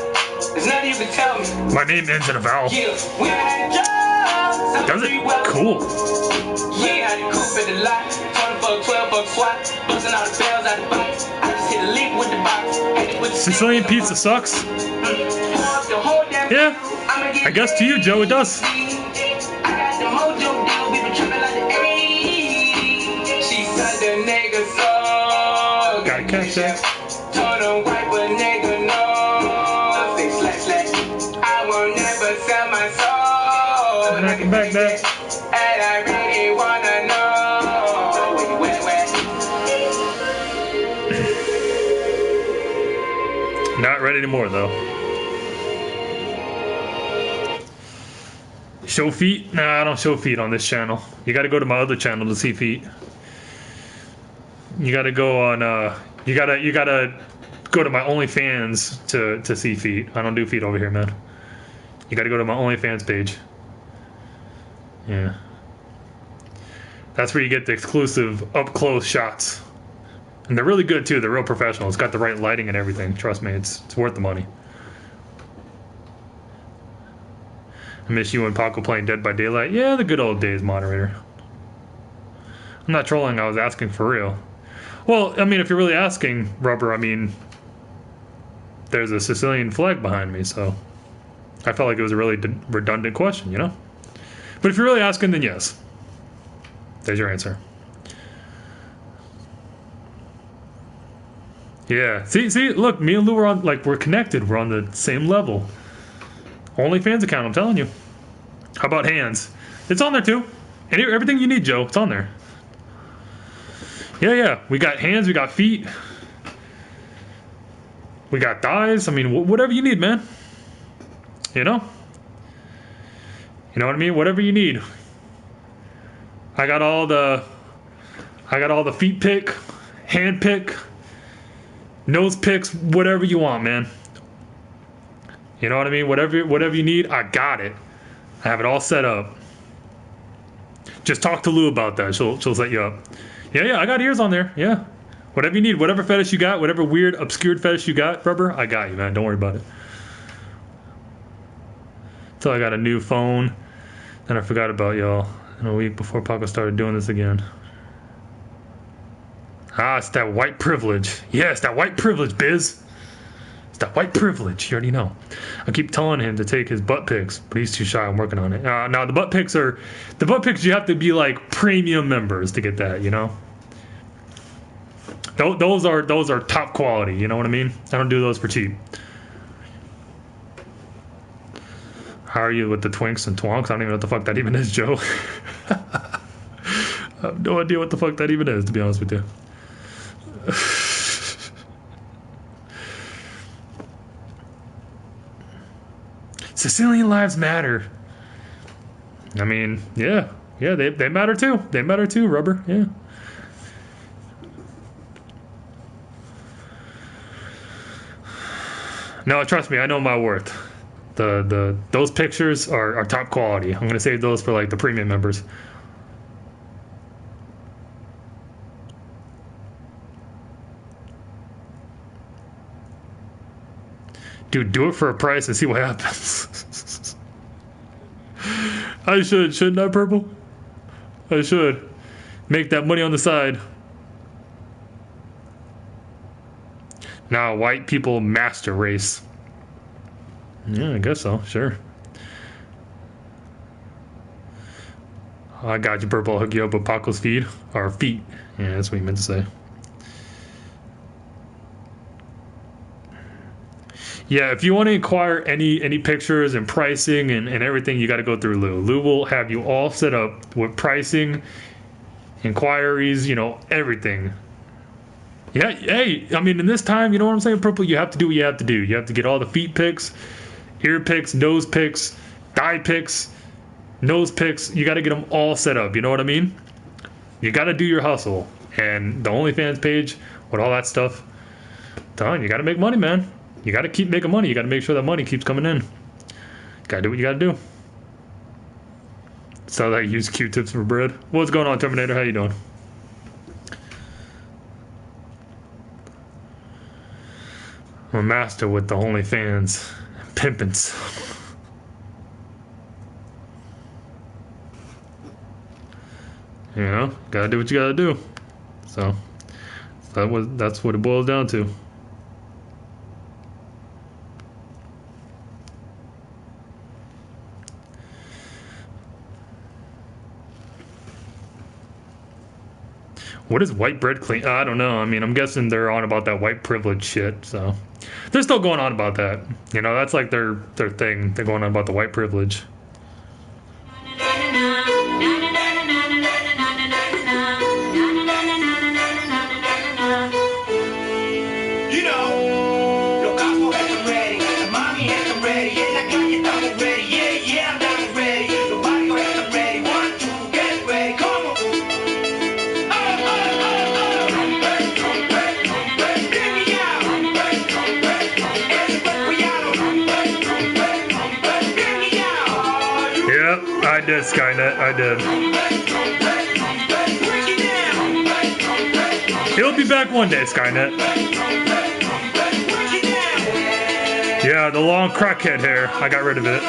There's nothing you can tell me. My name ends in a vowel. Yeah, we had jobs. Does it? Cool. Yeah, I had the coupe at the lot. 12 bucks SWAT. Busting all the bells out the box. I just hit a leak with the box. Sicilian pizza sucks. Yeah, I guess to you, Joe, it does. I got the mojo deal. We been trapping like the 80s. She said the nigga so. Gotta catch that. Told him wipe a nigga no. 6 slash. I won't never sell my soul. And I can back that. And I really wanna know where you at, where? Not ready anymore, though. Show feet? Nah, I don't show feet on this channel. You gotta go to my other channel to see feet. You gotta go on, you gotta go to my OnlyFans to see feet. I don't do feet over here, man. You gotta go to my OnlyFans page. Yeah. That's where you get the exclusive up-close shots. And they're really good, too. They're real professional. It's got the right lighting and everything. Trust me, it's worth the money. I miss you and Paco playing Dead by Daylight. Yeah, the good old days, moderator. I'm not trolling. I was asking for real. Well, I mean, if you're really asking, Rubber, I mean, there's a Sicilian flag behind me, so I felt like it was a really redundant question, you know? But if you're really asking, then yes. There's your answer. Yeah. See, look, me and Lou are on, like, we're connected. We're on the same level. OnlyFans account, I'm telling you. How about hands? It's on there, too. Everything you need, Joe, it's on there. Yeah. We got hands, we got feet. We got thighs. I mean, whatever you need, man. You know? You know what I mean? Whatever you need. I got all the feet pick, hand pick, nose picks, whatever you want, man. You know what I mean? Whatever you need, I got it. I have it all set up. Just talk to Lou about that. She'll set you up. Yeah, I got ears on there. Yeah. Whatever you need, whatever fetish you got, whatever weird, obscured fetish you got, Rubber, I got you, man. Don't worry about it. So I got a new phone. Then I forgot about y'all in a week before Paco started doing this again. Ah, it's that white privilege. Yeah, it's that white privilege, Biz. It's that white privilege. You already know. I keep telling him to take his butt pics, but he's too shy. I'm working on it. Now the butt pics you have to be like premium members to get that, you know? Those are top quality, you know what I mean? I don't do those for cheap. How are you with the twinks and twonks? I don't even know what the fuck that even is, Joe. I have no idea what the fuck that even is, to be honest with you. Sicilian lives matter. I mean, yeah, they matter too. They matter too, Rubber. Yeah. No, trust me, I know my worth. Those pictures are top quality. I'm gonna save those for like the premium members. Dude, do it for a price and see what happens. I shouldn't I, Purple? I should make that money on the side. Now, white people master race. Yeah, I guess so. Sure. I got you, purple. I'll hook you up with Paco's feet. Or feet. Yeah, that's what he meant to say. Yeah, if you want to inquire any pictures and pricing and everything, you got to go through Lou. Lou will have you all set up with pricing, inquiries, you know, everything. Yeah, hey, I mean, in this time, you know what I'm saying, purple, you have to do what you have to do. You have to get all the feet pics, ear pics, nose pics, thigh pics, nose pics. You got to get them all set up. You know what I mean? You got to do your hustle. And the OnlyFans page with all that stuff done, you got to make money, man. You got to keep making money. You got to make sure that money keeps coming in. Got to do what you got to do. So that use Q-tips for bread. What's going on, Terminator? How you doing? I'm a master with the OnlyFans pimpins. You know, gotta do what you gotta do. So that's what it boils down to. What is white bread clean? I don't know. I mean, I'm guessing they're on about that white privilege shit. So they're still going on about that. You know, that's like their thing. They're going on about the white privilege. I did, Skynet. I did. He'll be back one day, Skynet. Yeah, the long crackhead hair. I got rid of it.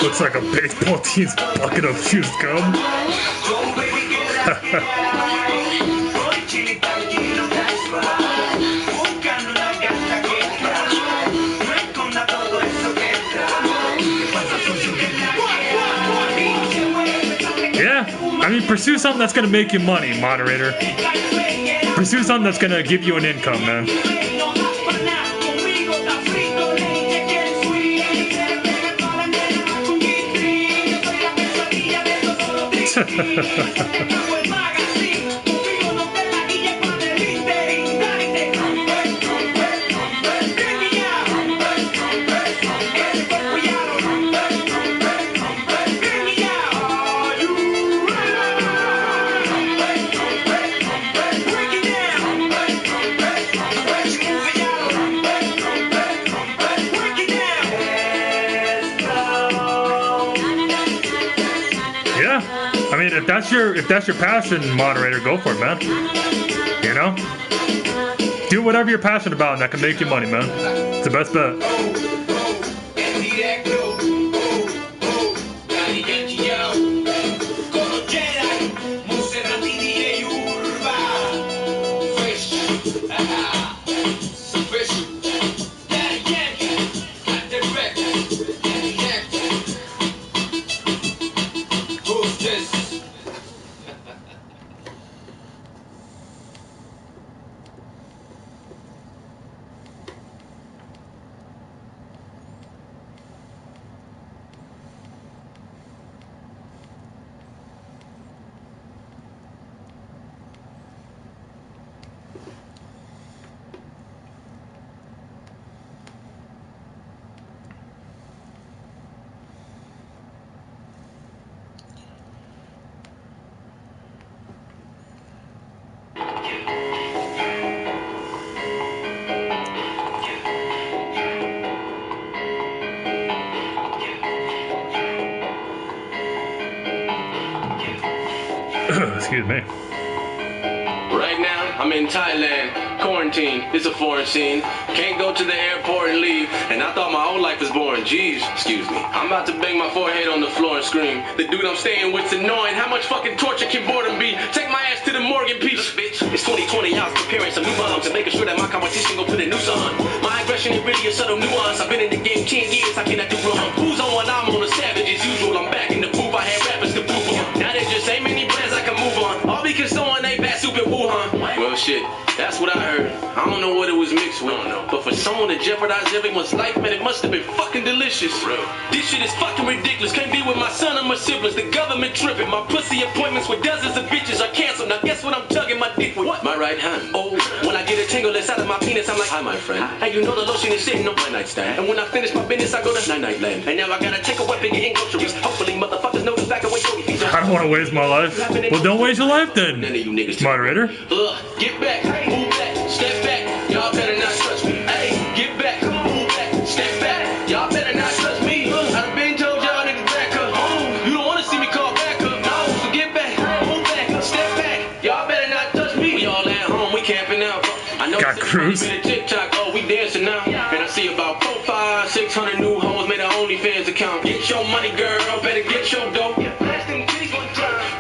Looks like a baseball team's bucket of fused gum. Yeah, I mean, pursue something that's gonna make you money, moderator. Pursue something that's gonna give you an income, man. If that's your passion, moderator, go for it, man. You know? Do whatever you're passionate about and that can make you money, man. It's the best bet. Excuse me. Right now, I'm in Thailand, quarantine, it's a foreign scene. Can't go to the airport and leave, and I thought my whole life was boring. Jeez, excuse me. I'm about to bang my forehead on the floor and scream. The dude I'm staying with's annoying. How much fucking torture can boredom be? Take my ass to the morgue and peace, bitch. It's 2020, I was preparing some new bombs and making sure that my competition gon' put a noose on. My aggression ain't really a subtle nuance. I've been in the game 10 years, I cannot do wrong. Who's on one? I'm on a savage as usual. I'm back in the booth, I had rappers to prove on. Now there just ain't many plans I can move on. All because someone ain't bad soup in Wuhan. Well, shit, that's what I heard. I don't know what it was mixed with, but for someone to jeopardize everyone's life, man, it must have been fucking delicious. This shit is fucking ridiculous. Can't be with my son or my siblings. The government tripping. My pussy appointments with dozens of bitches are canceled. Now guess what I'm tugging my dick with? What? My right hand. Oh, when I get a tingle inside of my penis, I'm like, hi, my friend. Hey, you know the lotion is sitting on my nightstand. And when I finish my business, I go to night-night land. And now I gotta take a weapon, get in groceries. Hopefully, motherfuckers know the back away. I don't want to waste my life. Well, don't waste your life then, moderator. Get back, move back, step back. Y'all better not touch me. Hey, get back, move back, step back. Y'all better not touch me. I've been told y'all niggas back up. You don't wanna see me call back up. No, so get back, move back, step back. Y'all better not touch me. We all at home, we camping out. I know got cruise. TikTok, oh, we dancing now. And I see about 400, 500, 600 new hoes made an OnlyFans account. Get your money, girl, better get your dope.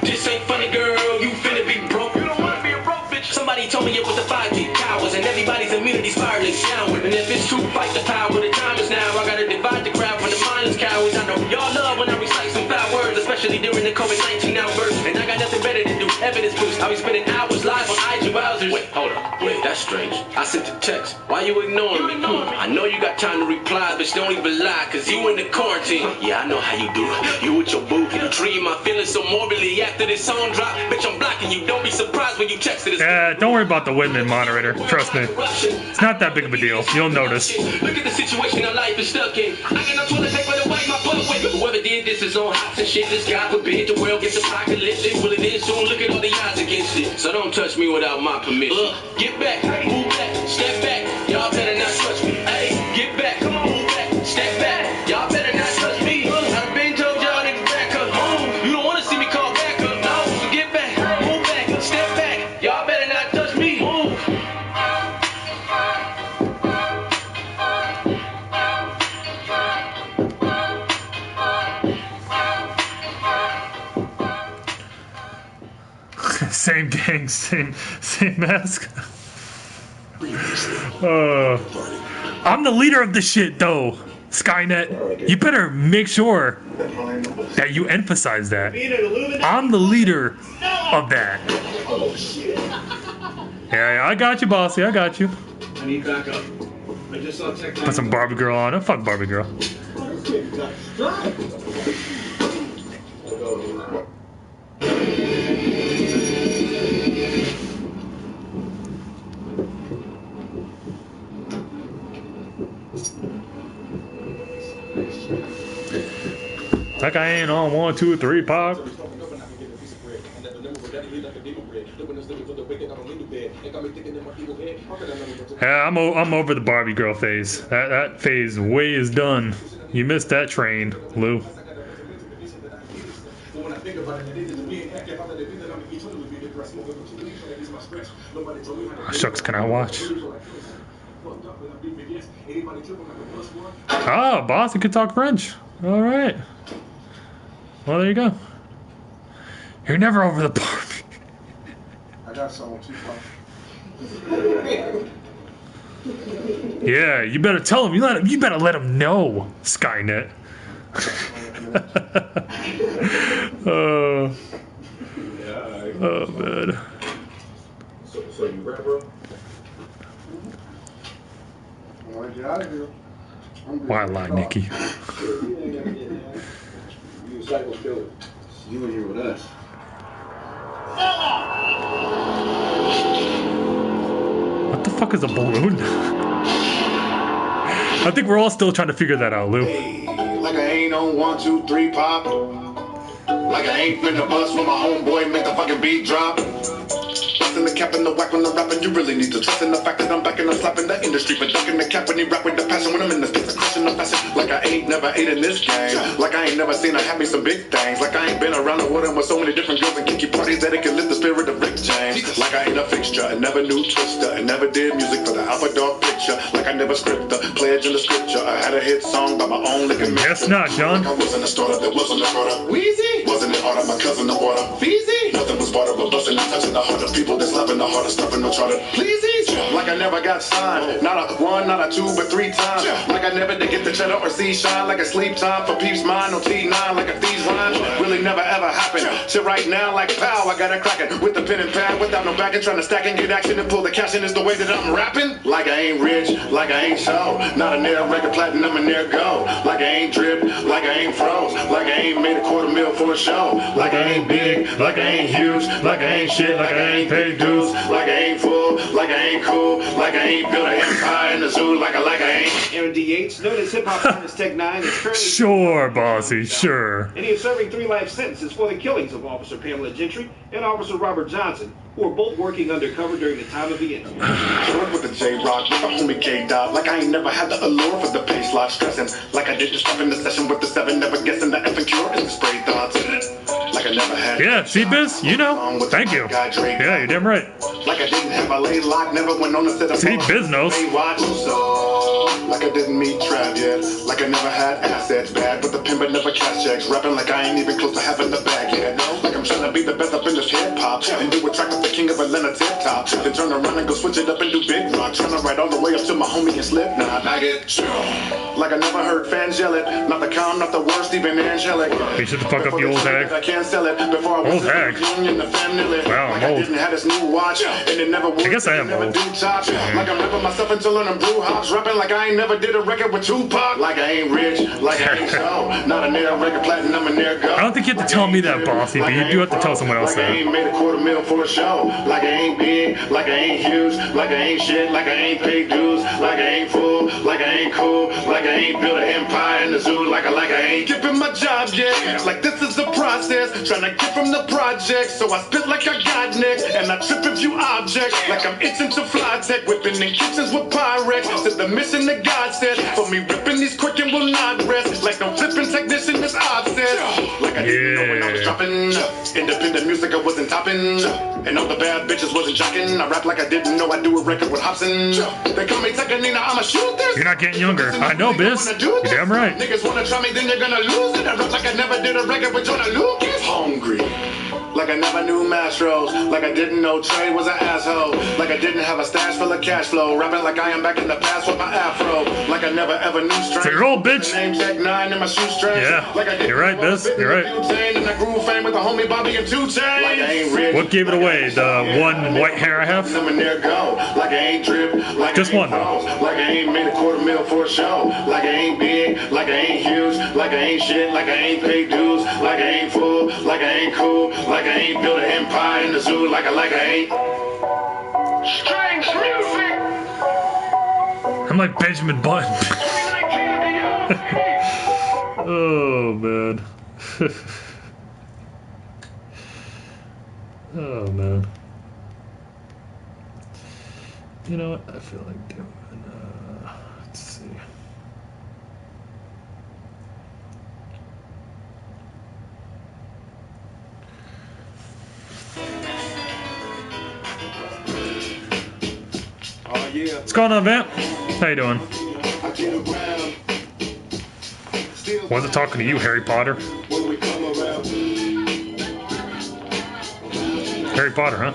This ain't funny, girl, you finna be broke. You don't wanna be a broke bitch. Somebody told me it was the 5G towers and everybody's immunity spiraling downward. And if it's true, fight the power. The time is now. I gotta divide the crowd from the mindless cowards. I know y'all love when I recite some foul words, especially during the COVID-19 outburst. And I got nothing better to do. Evidence boost. I'll be spending hours live on IG browsers. Wait, hold up. Wait, that's strange. I sent a text. Why you ignoring me? I know you got time to reply, bitch. Don't even lie, cause you in the quarantine. Yeah, I know how you do it. You with your boo. You treating my feelings so morbidly after this song drop. Bitch, I'm blocking you. Don't be surprised when you text it. Yeah, don't worry about the women, moderator. Trust me. It's not that big of a deal. You'll notice. Look at the situation our life is stuck in. I got no toilet paper to wipe my butt with. Whoever did this is on hops and shit. This God forbid the world gets apocalyptic. Well, it is soon. Look at all the odds against it. So don't touch me without my permission. Get back, move back, step back. Y'all better not touch me. Hey, get back, move back, step back. Y'all better not touch me. I've been told y'all niggas back up. You don't wanna see me call back up. No, so get back, move back, step back. Y'all better not touch me. Move. Same gang, same mask. I'm the leader of the shit, though. Skynet, you better make sure that you emphasize that. I'm the leader of that. Yeah, I got you, bossy. I got you. I need backup. I just saw tech. Put some Barbie girl on it. Fuck Barbie girl. Like I ain't on 1, 2, 3, pop. Yeah, I'm over the Barbie girl phase. That phase way is done. You missed that train, Lou. Shucks, can I watch? Oh, boss, you can talk French. All right. Well, there you go. You're never over the Barbie. I got someone too far. Yeah, you better tell him. You better let him know, Skynet. Oh man. So you rap, bro? I want to get out of here. Why lie, Nikki? You a psycho killer. You in here with us. What the fuck is a balloon? I think we're all still trying to figure that out, Lou. Hey, like I ain't on 1, 2, 3 pop. Like I ain't finna bust when my homeboy make the fucking beat drop. Bustin' the cap and the whack when I'm rapping. You really need to trust in the fact that I'm back and I'm slapping the industry. But ducking the cap when you rap with the passion. When I'm in the space, I'm crushing the fashion. Like I ain't never ate in this game. Like I ain't never seen her have me some big things. Like I ain't been around the world with so many different girls and kinky parties that it can lift the spirit of Rick James. Like I ain't a fixture, and never knew Twister, and never did music for the Alpha Dog picture. Like I never script the pledge in the scripture. I had a hit song by my own liquor. Guess not, John. Like I wasn't a starter, there wasn't a starter. Wheezy wasn't it harder, my cousin the water. Feezy nothing was barter, but busting and touching the heart of people that's loving the heart of stuffing no charter. Pleasy like I never got signed, not a one, not a two, but 3 times. Like I never did get the cheddar or see shine. Like a sleep time for peeps mine, no T9, like a thief's rhyme. Really never ever happened. Till right now, like pow, I got it cracking with the pen and pad, without no backing, trying to stack and get action and pull the cash in is the way that I'm rapping. Like I ain't rich, like I ain't show, not a near record platinum and near go. Like I ain't drip, like I ain't froze, like I ain't made a $250,000 for a show. Like I ain't big, like I ain't huge, like I ain't shit, like I ain't paid dues, like I ain't full, like I ain't cool, like I ain't built an empire in the zoo, like I ain't. Aaron D.H., known as hip-hop artist Tech 9, is currently... Sure, bossy, sure. And he is serving 3 life sentences for the killings of Officer Pamela Gentry and Officer Robert Johnson, who were both working undercover during the time of the incident. Work with the J-Rock, with the homie K-Dot, like I ain't never had the allure for the pace lock, stressing like I didn't stop in the session with the 7, never guessing the effing cure in the spray thoughts. Like I never had. Yeah, see, Biz, you know. Thank you. Yeah, you're damn right. Like I didn't have a lay lock, never went on the set of see, Biz knows. Like I didn't meet Trav yet, like I never had assets bad, but the pin but never cash checks, rapping like I ain't even close to having the bag yet. Like I'm trying to be the best up in this hip hop, and do a track with the king of Atlanta tip top, then turn around and go switch it up and do big rock, trying to ride all the way up to my homie and Slipknot. I get like I never heard fans yell it, not the calm, not the worst, even angelic. Hey, shut the fuck up, you old hag. I can't sell it before I old hag. Wow, I'm old. I didn't have this new watch, and it never worked. I guess I am old. Like I'm ripping myself until I'm brew hops, rapping like I ain't never did a record with Tupac. Like I ain't rich, like I ain't so, not a near record platinum and near go. I don't think you have to tell me that, bossy, but you do have to tell someone else that. Like I ain't made a $250,000 for a show. Like I ain't big, like I ain't huge, like I ain't shit, like I ain't paid dues, like I ain't full, like I ain't cool, like I ain't built an empire in the zoo, like I ain't giving my job yet. Like this is the process, trying to get from the project, so I spit like I got next, and I trip a few objects, like I'm itching to fly tech, whipping in kitchens with Pyrex. Said the mission that God said, for me ripping these quick and will not rest, like no flipping technician is obsessed. Like I didn't know when I was dropping, independent music I wasn't topping, and all the bad bitches wasn't jocking. I rap like I didn't know I do a record with Hobson. They call me Tekanina, I'ma shoot this. You're not getting younger. I know, Biz. You're damn right. Niggas wanna try me, then you're gonna lose it. I rap like I never did a record with Jonah Lucas. Hungry. Like I never knew Mastros, like I didn't know Trey was an asshole, like I didn't have a stash full of cash flow, rapping like I am back in the past with my afro, like I never ever knew strength. So you're old, bitch. Name Tech 9 in my shoestrings. Yeah, like I you're right, Biz. You're right. And I grew fame with the homie Bobby and 2 Chainz. Like I ain't rich. What gave it away? The one white hair I have? Like I ain't drip, like just one though. Like I ain't made a $250,000 for a show. Like I ain't big, like I ain't huge, like I ain't shit, like I ain't paid dues, like I ain't full, like I ain't cool, like I ain't built an empire in the zoo, like I ain't. Strange music. I'm like Benjamin Button. Oh man. Oh man. You know what? I feel like doing. Let's see. What's going on, Vamp? How you doing? Wasn't talking to you, Harry Potter. Harry Potter, huh?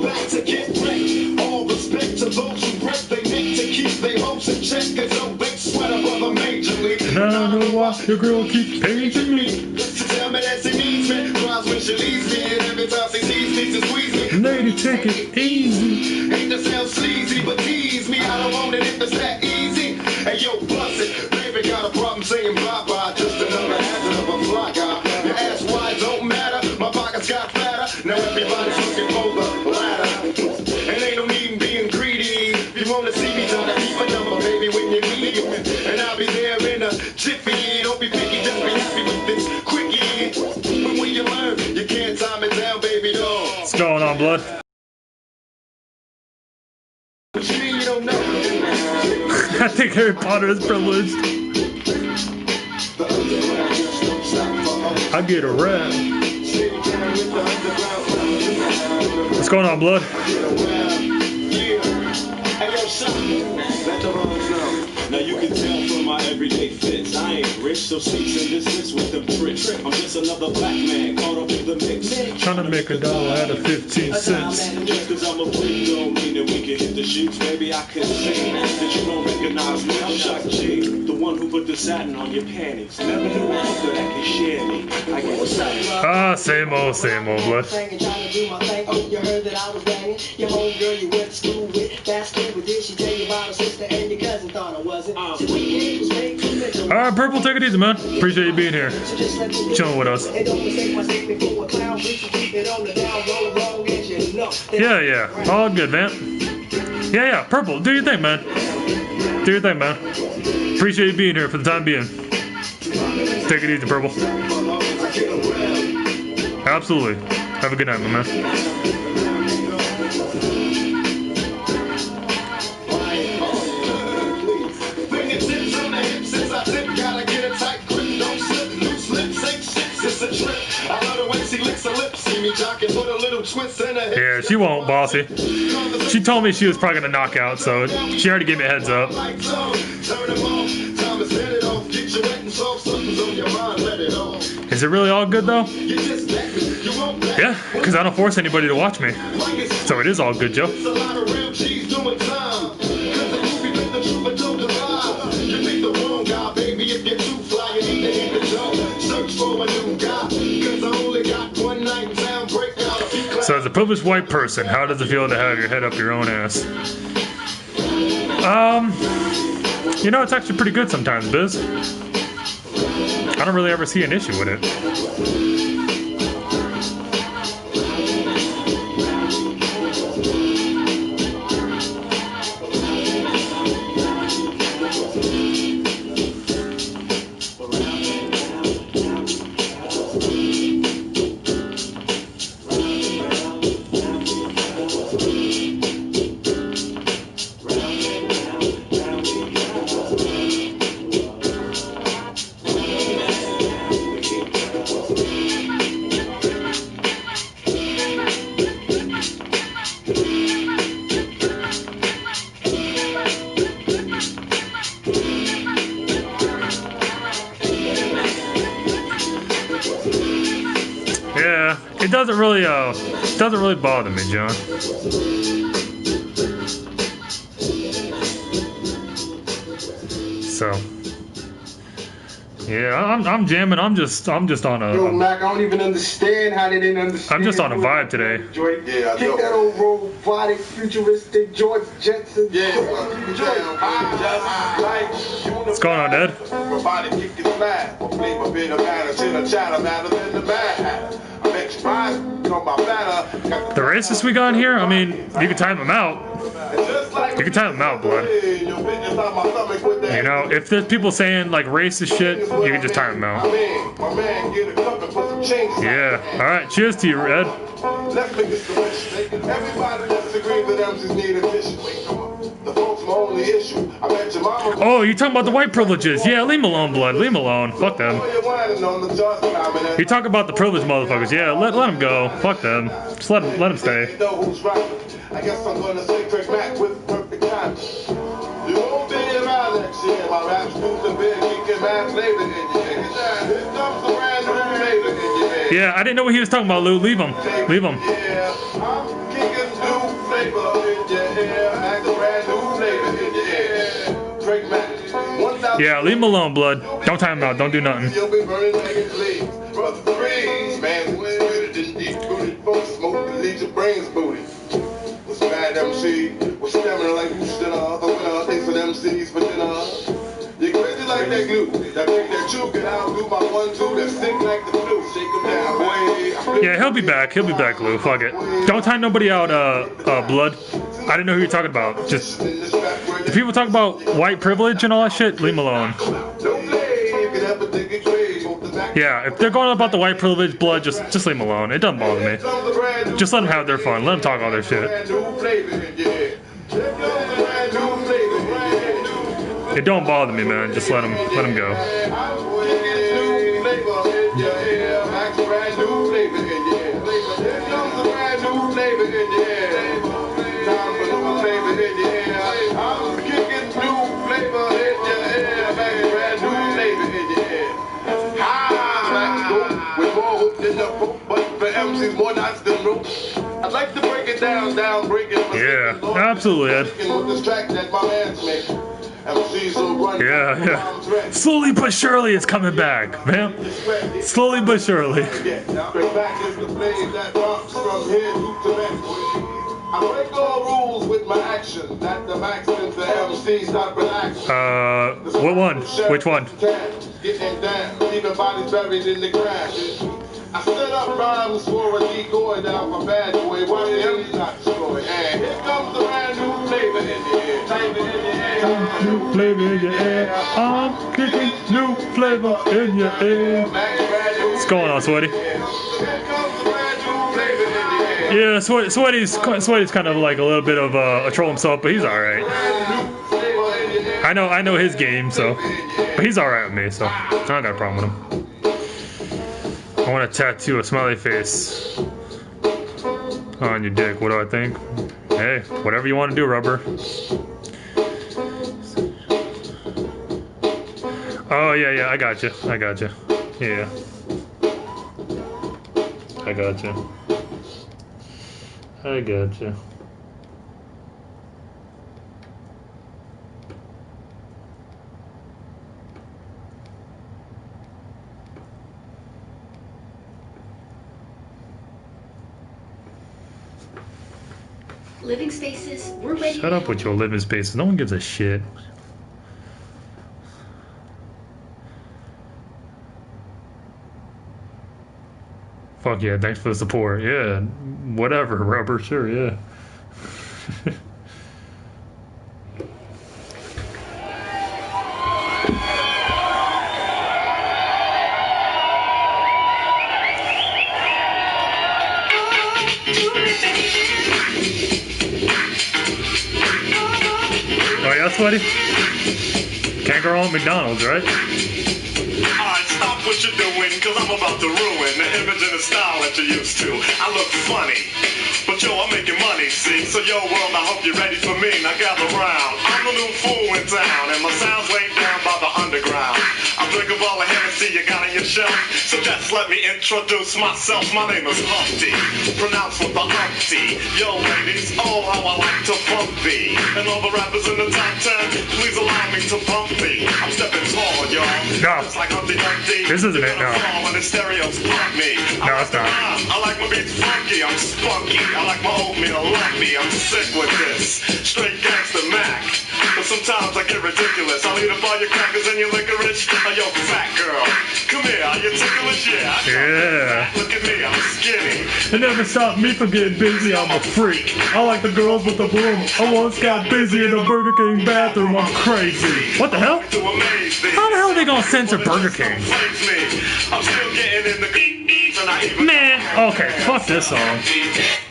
Back to get wrecked. All respect to those who break their neck to keep their hopes in check. Cause no big sweater brother major league. And I don't know why your girl keeps paging me. She tell me that she needs me. Cries when she leaves me. And every time she sees me, she squeeze me. Lady, take it easy. Ain't to sound sleazy, but tease me. I don't want it if it's that easy. Hey yo, bust it. Baby got a problem saying bye-bye. Just another hazard of a fly guy. Your ass wide don't matter. My pockets got fatter. Now everybody's looking for the ladder. And ain't no need in being greedy. If you wanna see me, try to keep my number, baby, when you need it. And I'll be there in a jiffy. Don't be picky, just be happy with this quickie. on, blood? I think Harry Potter is privileged. I get a rap. What's going on, blood? Now you can tell from my everyday fits, I ain't rich, so cease and desist with them tricks. I'm just another black man caught up in the mix. Trying to make $1 out of 15 cents. Just cause I'm a freak don't mean that we can hit the sheets. Maybe I can say that you don't recognize me. I'm Shock G, the one who put the satin on your panties. Never knew a hooker that can share me. I get Ah, same old, blood. You heard that I was banging. Your homegirl you went to school with. Fast with this, she tell you about her sister and your cousin thought I wasn't. Alright, Purple, take it easy, man. Appreciate you being here. Chilling with us. Yeah. All good, man. Yeah. Purple, do your thing, man. Do your thing, man. Appreciate you being here for the time being. Take it easy, Purple. Absolutely. Have a good night, my man. Yeah, she won't, bossy. She told me she was probably gonna knock out, so she already gave me a heads up. Is it really all good though? Yeah, because I don't force anybody to watch me. So it is all good, Joe. So as a privileged white person, how does it feel to have your head up your own ass? You know, it's actually pretty good sometimes, Biz. I don't really ever see an issue with it. It doesn't really bother me, John. So, yeah, I'm jamming. I'm just on a. Yo, Mac, I don't even understand how they didn't understand. I'm just on a vibe today. Yeah, kick that old robotic, futuristic George Jetson. What's going on, Ed? Robotic kick is mad. Leave a bit of matter, shit a chatter matter than the bad. The racists we got in here, I mean, you can time them out. You can time them out, blood. You know, if there's people saying like racist shit, you can just time them out. Yeah. All right. Cheers to you, Ed. Oh, you talking about the white privileges? Yeah, leave them alone, blood. Leave them alone. Fuck them. You talk about the privileged motherfuckers? Yeah, let them go. Fuck them. Just let them stay. I guess I'm gonna say Craig Mack with perfect time. You won't be around next year. My rap schools have been kicking mad flavor in your head. Here comes the brand new flavor in your head. Yeah, I didn't know what he was talking about, Lou. Leave him. Leave him. Yeah, I'm kicking new flavor in your hair. And the brand new flavor in your hair. Craig Mack. Yeah, leave him alone, blood. Don't time him out. Don't do nothing. You'll be burning like a flame. Brother Freeze, man, who's good and deep booted folks smoke to leave your brains booty. What's bad MC? What's stamina like Houston? The winner thanks for them MCs for dinner. You crazy like that glue. That thing that you can outdo my 1-2 that stick like the flu. Shake them down, way. Yeah, he'll be back. He'll be back, Lou. Fuck it. Don't time nobody out, blood. I didn't know who you're talking about. Just the people talk about white privilege and all that shit. Leave them alone. Don't play, you can have a dig a grave. Hope the back Yeah, if they're going about the white privilege blood, just leave them alone. It doesn't bother me. Just let them have their fun. Let them talk all their shit. It don't bother me, man. Just let them go. I'd like to break it down, break it. Yeah, absolutely, Ed. Yeah. Slowly but surely it's coming back, man. Slowly but surely. I break all rules with my action. That the max since the MC's not relaxed. What one? Which one? Getting down, leaving bodies buried in the grass. I set up rhymes for a decoy down my bad boy. Why the M's not destroyed? And here comes the brand new flavor in the air. New flavor in your air. I'm kicking new flavor in your air. What's going on, Sweaty? Yeah, Sweaty's kind of like a little bit of a troll himself, but he's all right. I know his game, so, but he's all right with me, so I don't got a problem with him. I want to tattoo a smiley face on your dick. What do I think? Hey, whatever you want to do, Rubber. Oh yeah, I got you. Yeah, I got you. Living spaces, we're ready. Shut up with your living spaces. No one gives a shit. Fuck yeah, thanks for the support. Yeah, whatever, Rubber, sure, yeah. Oh yeah, Sweaty? Can't go wrong with McDonald's, right? Alright, stop what you're doing, cause I'm about to ruin the image and the style that you're used to. I look funny, but yo, I'm making money, see? So yo, world, I hope you're ready for me. Now gather round. I'm the new fool in town, and my sound's laid down by the underground. I drink of all the Hennessy you got on your shelf, so just let me introduce myself. My name is Humpty, pronounced with the Humpty. Yo, ladies, oh, how I like to bump me. And all the rappers in the top 10, please allow me to bump me. I'm stepping tall, y'all. No. Just like Humpty Dumpty. This isn't it, no. When the stereos pump me. No, it's not. I like my beats funky, I'm spunky. I like my oatmeal lumpy, I'm sick with this. Straight gangster Mac. But sometimes I get ridiculous. I'll eat up all your crackers and your licorice. Oh, yo, fat girl, come here, are you ticklish? Yeah. Look at me, I'm skinny. It never stopped me from getting busy, I'm a freak. I like the girls with the bloom. I once got busy in a Burger King bathroom, I'm crazy. What the hell? How the hell are they gonna censor Burger King? Man, okay, fuck this song.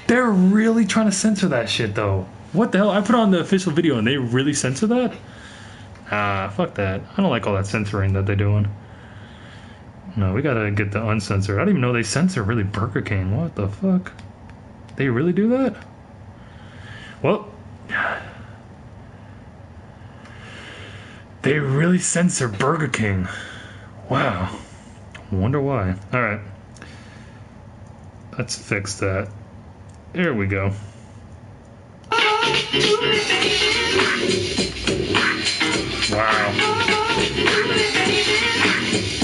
They're really trying to censor that shit though. What the hell? I put on the official video and they really censor that? Fuck that. I don't like all that censoring that they're doing. No, we gotta get the uncensored. I didn't even know they censor really Burger King. What the fuck? They really do that? Well, they really censor Burger King. Wow. Wonder why. Alright. Let's fix that. There we go. Wow.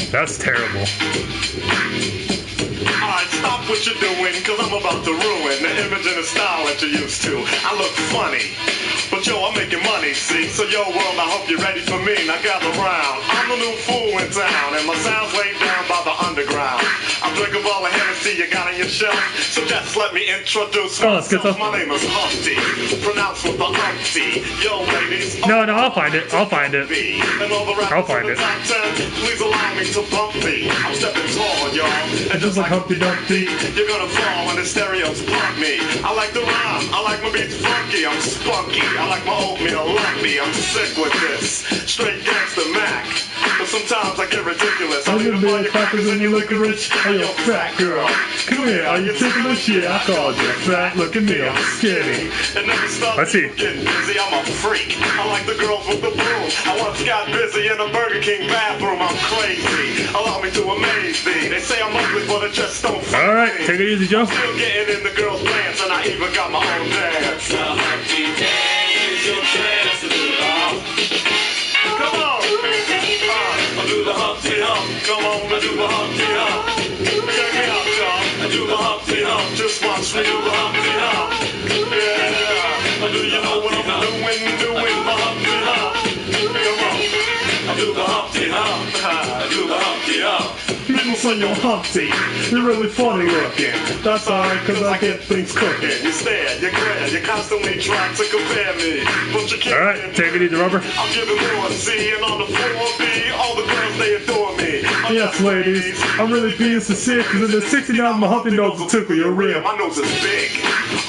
That's terrible. Alright, stop what you're doing, cause I'm about to ruin the image and the style that you're used to. I look funny, but yo, I'm making money, see? So yo, world, I hope you're ready for me. Now gather round. I'm the new fool in town, and my sound's laid down by the underground. I drink of all the Hennessy you got on your shelf. So just let me introduce Oh, let's get myself. some. My name is Humpty, pronounced with the umpty. Yo, ladies. No, I'll find it. I'll find it. And all the I'll find rappers in the it. top 10, please allow me to bump thee. I'm stepping tall, y'all. And just like Humpty Dumpty, you're gonna fall when the stereos pump me. I like the rhyme, I like my beats funky, I'm spunky. I like my oatmeal lumpy, I'm sick with this. Straight gangster Mac. But sometimes I get ridiculous. I leave all your crackers and you looking rich. Oh, yo, fat girl. Come here, are you ticklish? Yeah, I called you fat. Look at me, I'm skinny. It never stops. Let's see. Getting busy, I'm a freak. I like the girls with the boom. I once got busy in a Burger King bathroom. I'm crazy. Allow me to amaze thee. They say I'm ugly, but it just don't fit All right, me. take it easy, Joe. Still getting in the girls' pants, and I even got my own dance. The Humpty Dance is your chance to do the hump. Come on. I do the Humpty Hump. Come on, I do the Humpty Hump. Check me out, y'all. I do the Humpty Hump. Just watch me do the Humpty Hump. Yeah. Do you know what I'm doing the Humpty Hump? Come on. I do the Humpty Hump. I do the Humpty Hump. People say you're Humpty, you're really funny looking. That's alright, cause I get things cooking. You stare, you glare, you constantly try to compare me. But you can't. All right, take it easy, Rubber. I'm giving more C, and on the floor B, all the girls, they adore me. Yes, ladies, I'm really being sincere, cause in the 69 my Humpty nose will tickle your rib. My nose is big.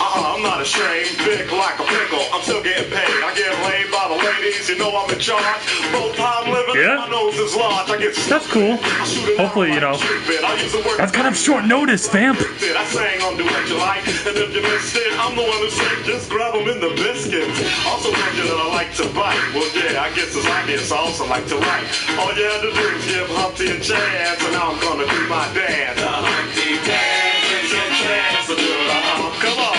I'm not ashamed, big like a pickle. I'm still getting paid. I get laid by the ladies, you know I'm in charge. Both time living, Yeah. my nose is large. I get That's cool. Hopefully, you know. That's kind of short notice, vamp. I sang on Do What You Like, and if you missed it, I'm the one who said just grab them in the biscuits. Also told you that I like to bite. Well, yeah, I guess it's obvious I also like to write. All you had to do is give Humpty a chance, and now I'm gonna do my dance. The Humpty Dance is your chance to do the hump. Come on.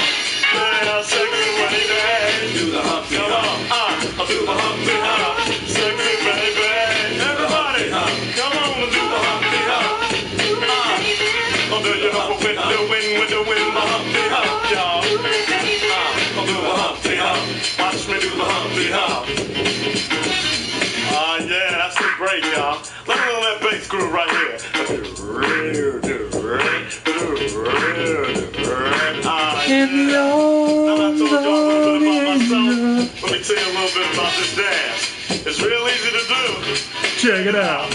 Yeah, sexy lady. Do the Humpty Hump. I'll do the Humpty Hump. Sexy baby. Everybody, come on and do the Humpty Hump. I'll do you know what we're doing the Humpty Hump, y'all. I'll do the Humpty Hump. Watch me do the Humpty Hump. Yeah, that's the break, y'all. Let me know that bass groove right here. In the arms of the angel. Let me tell you a little bit about this dance. It's real easy to do. Check it out.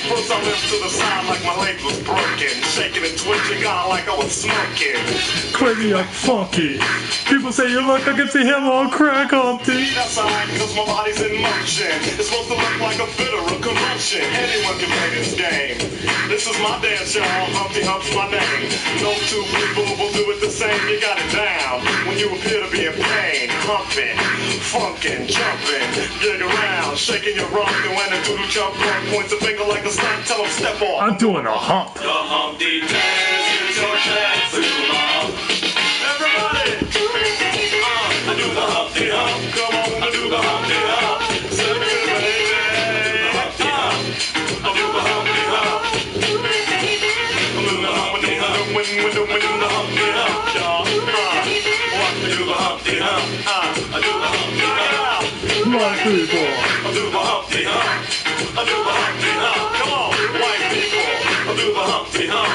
First I lift to the side like my leg was broken. Shaking and twitching out like I was smoking. Crazy like funky. People say you look, I can see him on crack, Humpty. That's alright, cause my body's in motion. It's supposed to look like a fit or a commotion. Anyone can play this game. This is my dance, y'all. Humpty Hump's my name. No two people will do it the same. You got it down. When you appear to be in pain. Humping, funkin', jumping. Gig around, shaking your rump. And when a doodle jump on, points a finger like a stunt. Tell him step off. I'm doing a hump. The Humpty Dance is your chance to do the hump. Everybody! I do the Humpty Hump. Come on, I do the Humpty Hump. sexy baby. I do the Humpty Hump. I'm doing the Humpty Hump. When the Humpty Hump, y'all. Watch me do the Humpty Hump. I do the Humpty Hump. My people. I do the Humpty Hump. I do the Humpty Hump. Come on, white people. I do the Humpty Hump.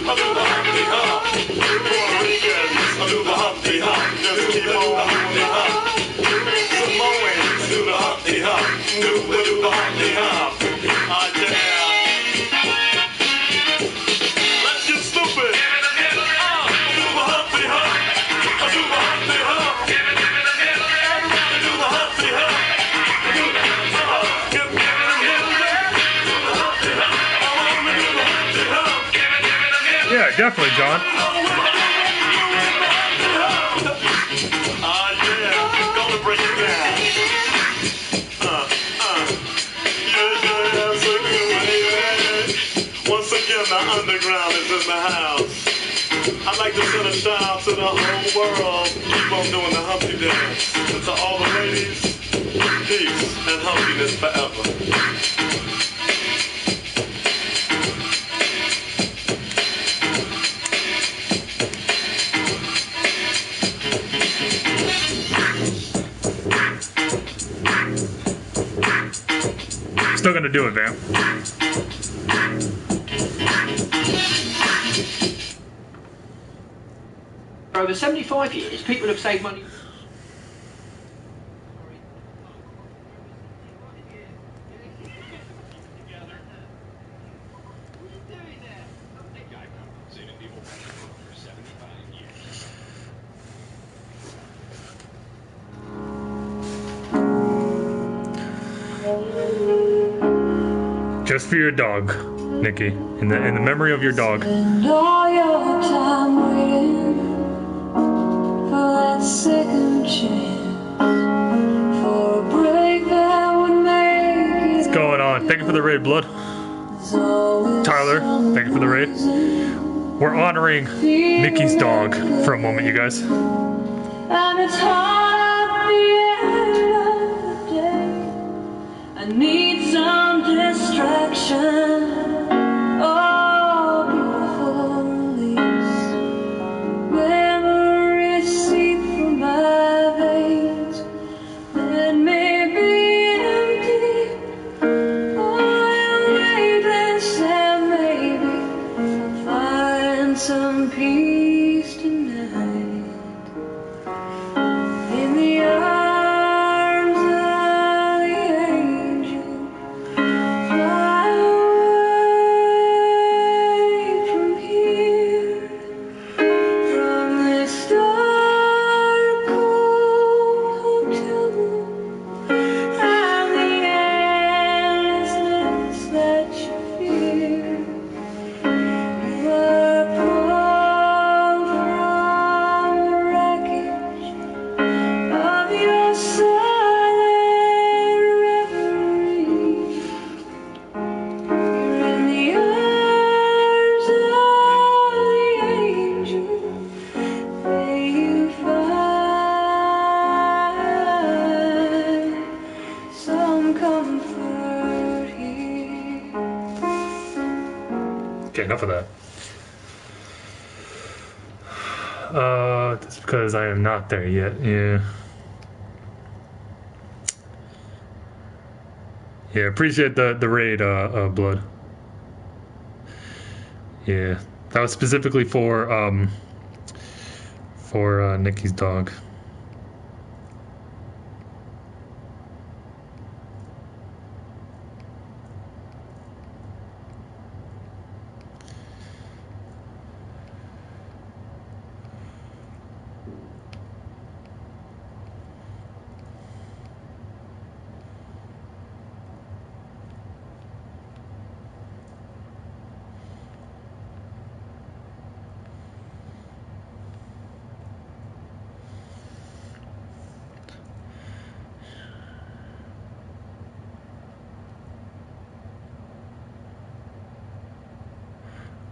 I do the Humpty Hump. Puerto Ricans. I do the Humpty Hump. Just keep on doing the hump. Samoans do the Humpty Hump. Do the Humpty Hump. Yeah. Let's get stupid. I do the Humpty Hump. I do the Humpty Hump. Everybody do the Humpty Hump. I do the Humpty Hump. Give me the Humpty Hump. I want to do the Humpty Hump. Yeah, definitely, John. Yeah, gonna break it down. Yeah, sexy lady. Once again, the underground is in the house. I'd like to send a shout out to the whole world. Keep on doing the Humpty Dance. And to all the ladies, peace and humpiness forever. Still gonna do it, vamp. over 75 years, people have saved money. Just for your dog, Nikki. In the memory of your dog. And all your time waiting for that second chance, for a break that would make What's going on? Thank you for the raid, Blood. Tyler, thank you for the raid. We're honoring Nikki's dog for a moment, you guys. and it's hard at the end of the day. I need some distraction. Oh, beautiful release. Memories seep through my veins. Let me be empty. Oh, weightless, and maybe I'll find some peace tonight. In the arms of the angel, fly away from here, from this dark, cold hotel room, and the endlessness that you fear. You were pulled from the wreckage of your silent reverie. You're in the arms of the angel. May you find some comfort here. Okay, enough of that. That's because I am not there yet. Yeah. Yeah, appreciate the raid, Blood. Yeah, that was specifically for Nikki's dog.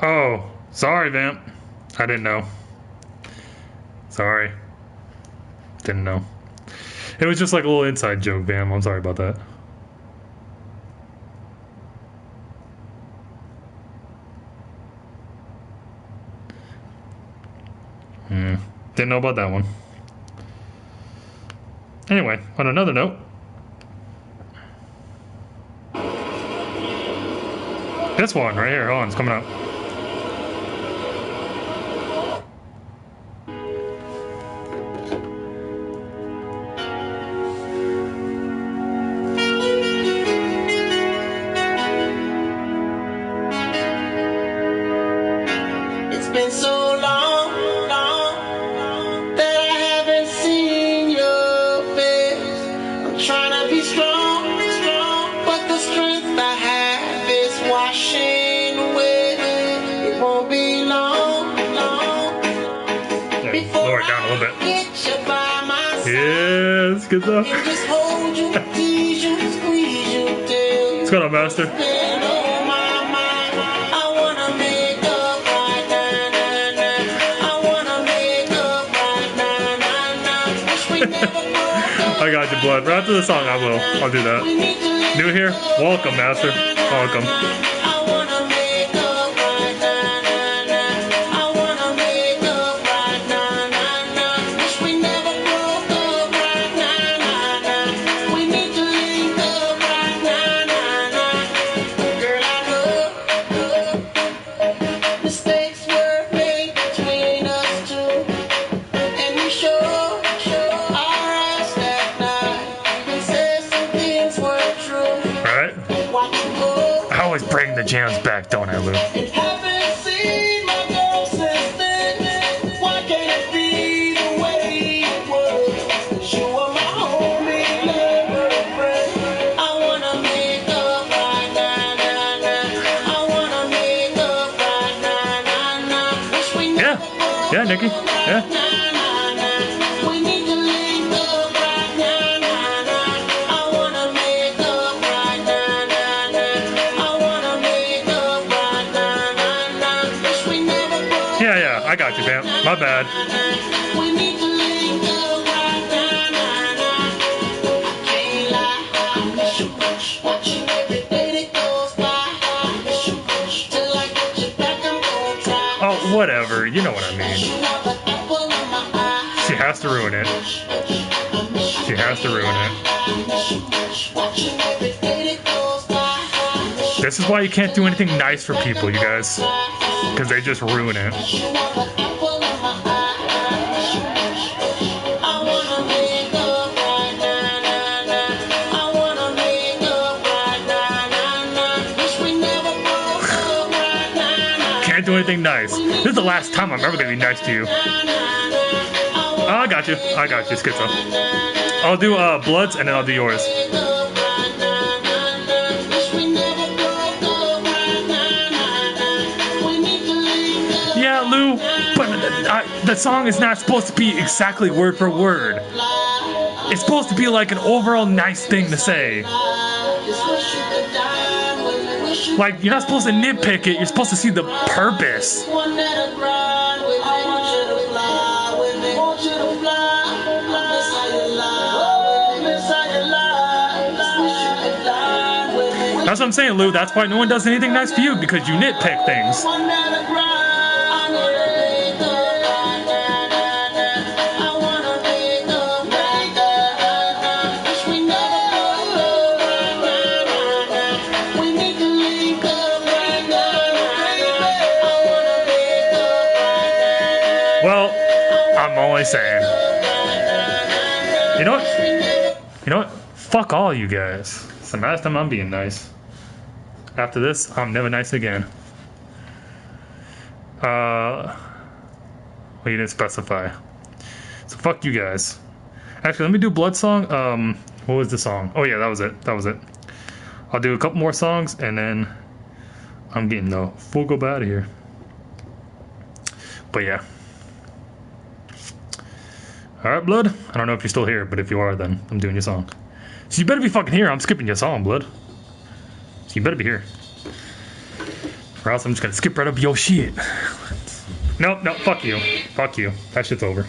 Oh, sorry, Vamp. I didn't know. Sorry. Didn't know. It was just like a little inside joke, Vamp. I'm sorry about that. Didn't know about that one. Anyway, on another note. This one right here, hold on, it's coming up. It's been so long, that I haven't seen your face. I'm trying to be strong, but the strength I have is washing away. It won't be long, Lower it down a little bit. get you by my side. Yeah, it's good stuff. And just hold you, tease you, squeeze you till you What's going on, Master? spend all my mind. I wanna make up right now, nah, nah. I wanna make up right now, nah, nah. Wish we never broke up. I got you, Blood. Right after the song, I will. I'll do that. New here? Welcome, Master. Welcome. I wanna make up right now, nah, nah. I wanna make up right now, nah, nah. Wish we never broke up right now, nah, nah. We need to link up right now, nah, nah. Girl, I know mistakes were made between us two. jams back, don't I, Lou? Haven't seen my girl since then. Why can't it be the way it was? You were my homie, never a friend. I wanna make up right now. I wanna make up right now. Wish we never Yeah, Nikki. Yeah. we need to link up right now. I wanna make up right now. I wanna make up right now. Wish we never broke. Yeah, I got you, fam. My bad. We need to link up right now. I can't lie, I miss you much. Watching every day that goes by. I miss you much. Till I get you back, I'm gonna try. Oh, whatever. You know what I mean. She has to ruin it. She has to ruin it. This is why you can't do anything nice for people, you guys. Because they just ruin it. Can't do anything nice. This is the last time I'm ever going to be nice to you. Oh, I got you, Schizo. I'll do Bloods and then I'll do yours. Yeah, Lou, but the song is not supposed to be exactly word for word. It's supposed to be like an overall nice thing to say. Like, you're not supposed to nitpick it, you're supposed to see the purpose. That's what I'm saying, Lou. That's why no one does anything nice for you, because you nitpick things. Well, I'm only saying. You know what? You know what? Fuck all you guys. It's the last time I'm being nice. After this, I'm never nice again. Well, you didn't specify. So fuck you guys. Actually, let me do Blood song. What was the song? Oh yeah, that was it. That was it. I'll do a couple more songs and then I'm getting the fuck up out of here. But yeah. Alright, Blood. I don't know if you're still here, but if you are, then I'm doing your song. So you better be fucking here. I'm skipping your song, Blood. So you better be here. Or else I'm just gonna skip right up your shit. Nope, no, fuck you. Fuck you. That shit's over.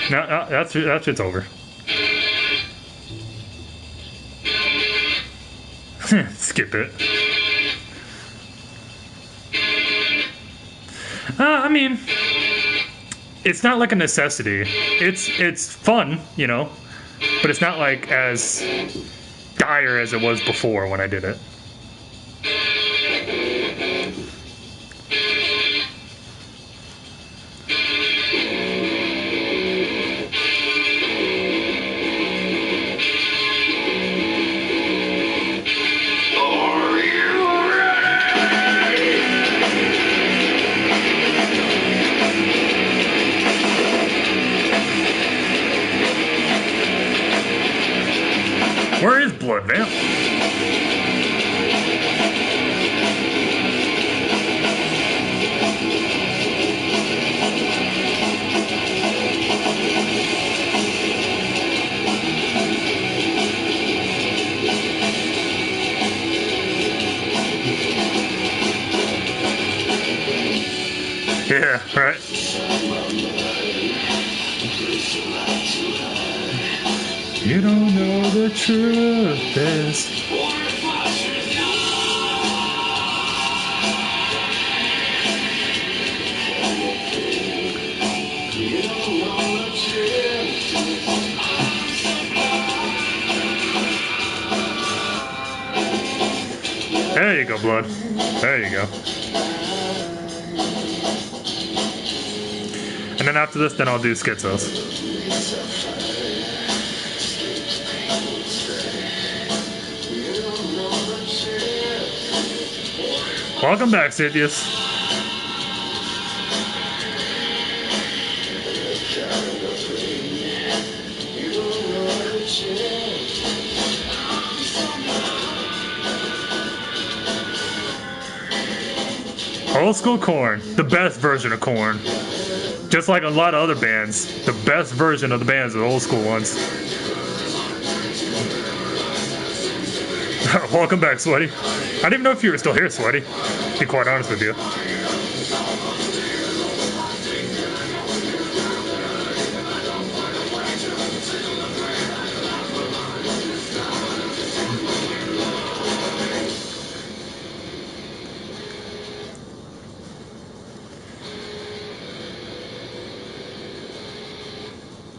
No, that shit's over. Skip it. I mean, it's not like a necessity. It's fun, you know, but it's not like as dire as it was before when I did it. Where is Blood, man? Yeah, right. You don't know the truth is. There you go, Blood. There you go. And then after this, then I'll do Schizos. Welcome back, Cynthius. Old school Korn, the best version of Korn. Just like a lot of other bands, the best version of the bands are the old school ones. Welcome back, Sweaty. I didn't even know if you were still here, Sweaty. To be quite honest with you.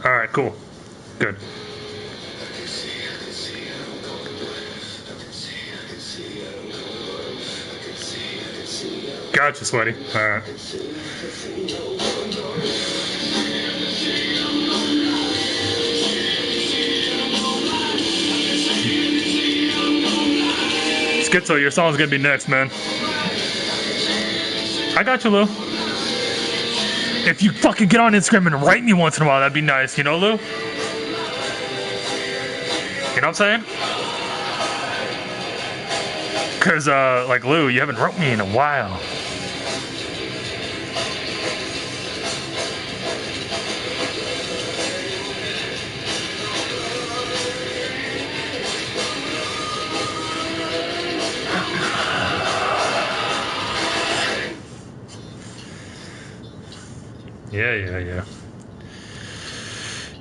Alright, cool. Good. Gotcha, Sweaty. Alright. Schizo, your song's gonna be next, man. I got you, Lou. If you fucking get on Instagram and write me once in a while, that'd be nice, you know, Lou? You know what I'm saying? Cause, like, Lou, you haven't wrote me in a while.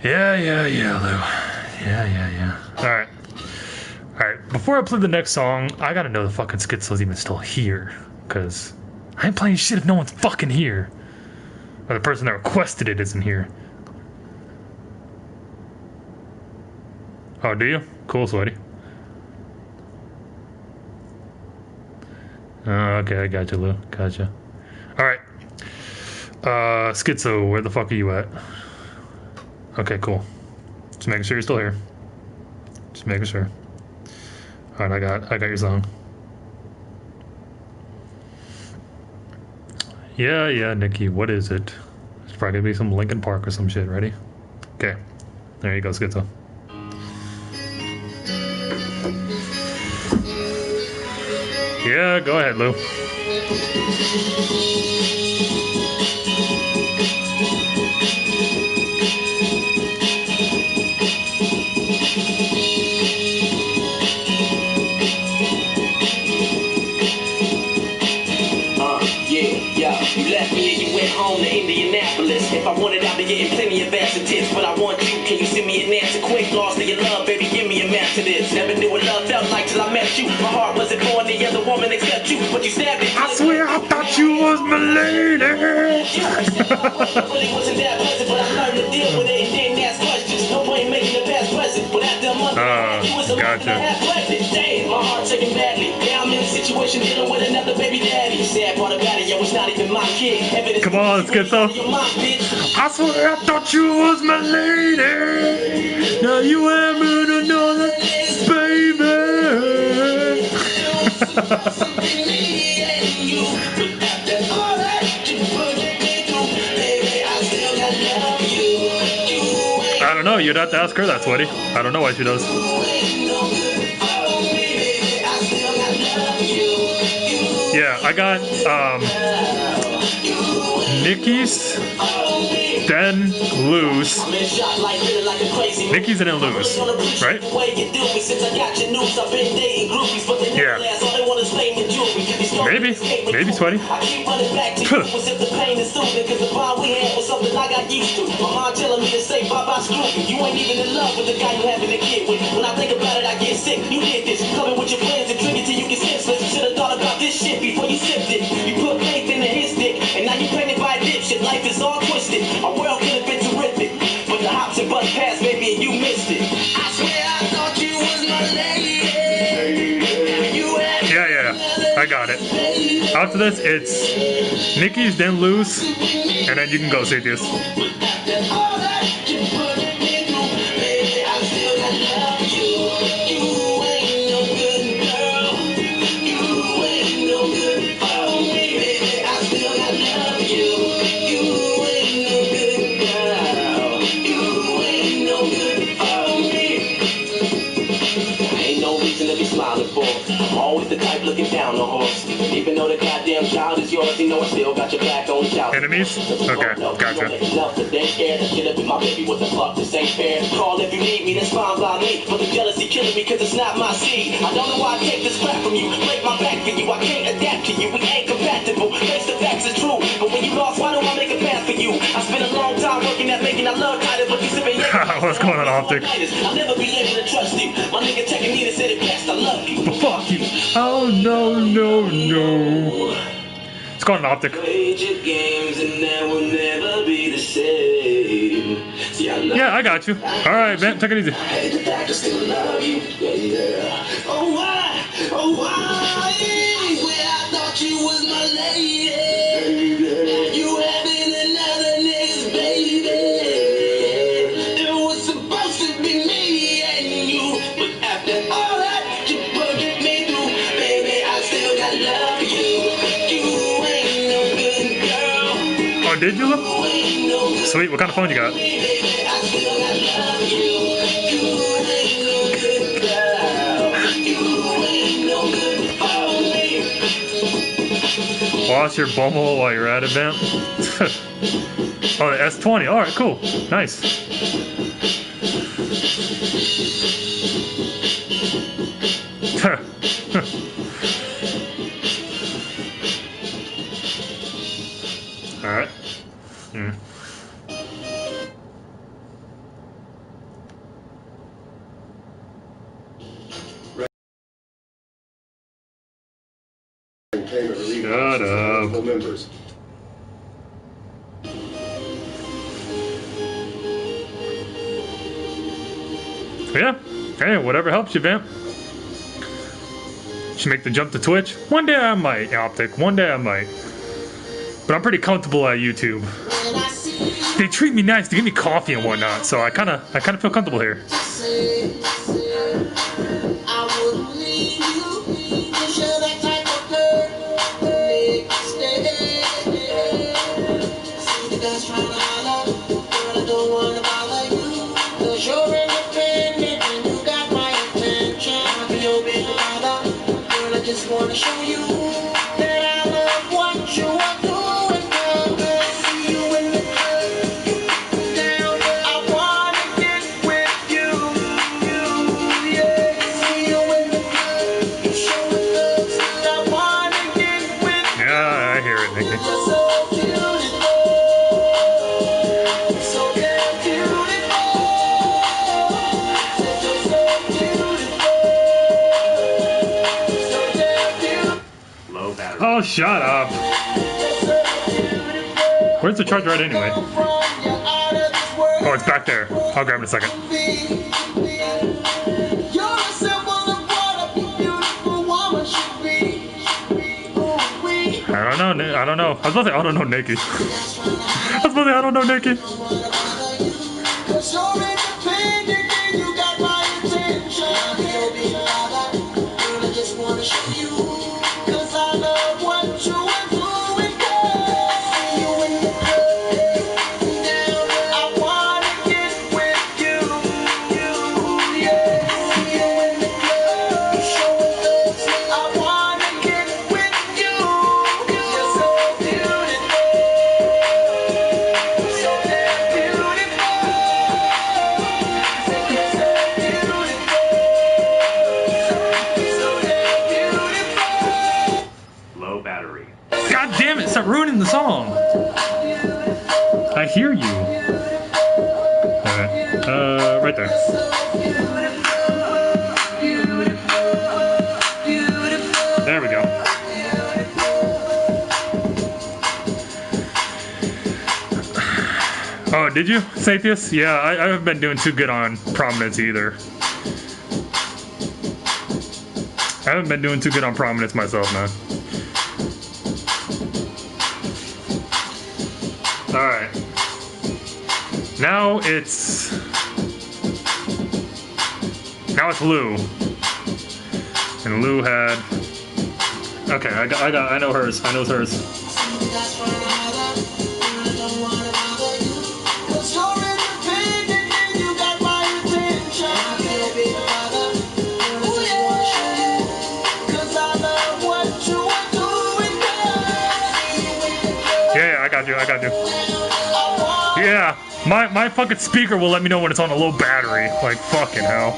Yeah. Yeah, Lou. Yeah. Alright, before I play the next song, I gotta know the fucking Schizo's even still here. Cause I ain't playing shit if no one's fucking here. Or the person that requested it isn't here. Oh, do you? Cool, Sweaty. Okay, I got you, Lou. Gotcha. Alright. Schizo, where the fuck are you at? Okay, cool. Just making sure you're still here. Just making sure. Alright, I got your song. Yeah, Nikki, what is it? It's probably gonna be some Linkin Park or some shit, ready? Okay. There you go, Schizo. Yeah, go ahead, Lou. You left me and you went home to Indianapolis. If I wanted, I'd be getting plenty of ass and tits, but I want you. Can you send me an answer quick? Lost to your love, baby, give me a match to this. Never knew what love felt like till I met you. My heart wasn't for any other woman except you, but you stabbed it. I swear I thought you was my lady. Really wasn't that pleasant, but I learned to deal with it and didn't ask questions. No point in making the past present, but after a month, you was a month and a half pregnant. Damn, my heart taking badly. Now I'm in a situation dealing with another baby daddy. Sad part about it, yo, it's not even my kid. Come on, let's get some. I swear I thought you was my lady. Now you am with another baby. I don't know. You'd have to ask her that, Sweaty. I don't know why she does. Yeah, I got Nikki's, then Lou's. Nikki's and then Lou's, right? Yeah. Maybe Sweaty. You ain't even in love with the guy you having a kid with. When I think about it, I get sick. You did this, coming with your plans and drink it till you get senseless. You should have thought about this shit before you sipped it. You put faith into his dick, and now you pregnant by a dipshit. Life is all twisted. Our world could have been terrific, but the hops and butts passed, baby, and you missed it. I swear I thought you was my lady. Yeah, I got it. After this, it's Nikki's, then Lou's, and then you can go, Cynthius. I'm always the type looking down on horse. Even though the goddamn child is yours, you know I still got your back on child. Enemies? Okay, gotcha. Love the daycare, get up with my baby, what the fuck, this ain't fair. Call if you need me, that's fine by me. But the jealousy killing me, cause it's not my seed. I don't know why I take this crap from you, break my back for you, I can't adapt to you, we ain't compatible. Face the facts is true, but when you lost, why do I make a path for you? I spent a long time working at making our love tighter, but you sipping what's going on, Optic? I'll never be able to trust you. My nigga taking me to say the best, I love you. But fuck you. Oh no, no, no. It's going on, Optic. Yeah, I got you. Alright, man, take it easy. Oh why? Oh why? Where I thought you was my lady. You having another nigga's baby. It was supposed to be me and you, but after all that you put me through, baby, I still got love for you. You ain't no good girl. Oh, did you? Sweet, what kind of phone you got? Wash your bumhole while you're at it, man. Oh, the S20. All right, cool. Nice. All right. Shut up. Members. Yeah. Hey, whatever helps you, vamp. Should make the jump to Twitch. One day I might, Optic. One day I might. But I'm pretty comfortable at YouTube. They treat me nice. They give me coffee and whatnot, so I kind of feel comfortable here. Just wanna show you that I love what you are doing, girl. See you in the club, down. I wanna get with you, yeah. See you in the club, showing love. I wanna get with you. Yeah, I hear it, Nikki. You're so beautiful, so damn beautiful. You're so beautiful. Oh, shut up. Where's the charger at anyway? Oh, it's back there. I'll grab it in a second. I don't know. I don't know. I was about to say, I don't know, Nikki. I was about to say, I don't know, Nikki. God damn it, stop ruining the song. I hear you. Alright, right there. There we go. Oh, did you, Sathius? Yeah, I haven't been doing too good on prominence either. I haven't been doing too good on prominence myself, man. Alright. Now it's Lou. And Lou had... Okay, I know hers. I know hers. got you. Yeah, my fucking speaker will let me know when it's on a low battery. Like, fucking hell.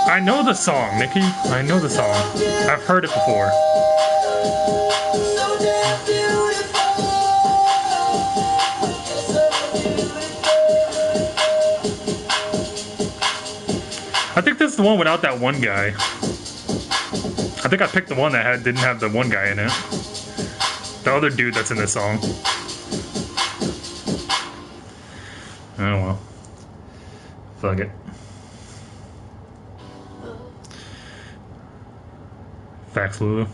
I know the song, Nikki. I know the song. I've heard it before. I think this is the one without that one guy. I think I picked the one that didn't have the one guy in it. The other dude that's in this song. Oh well. Fuck it. Facts, Lulu.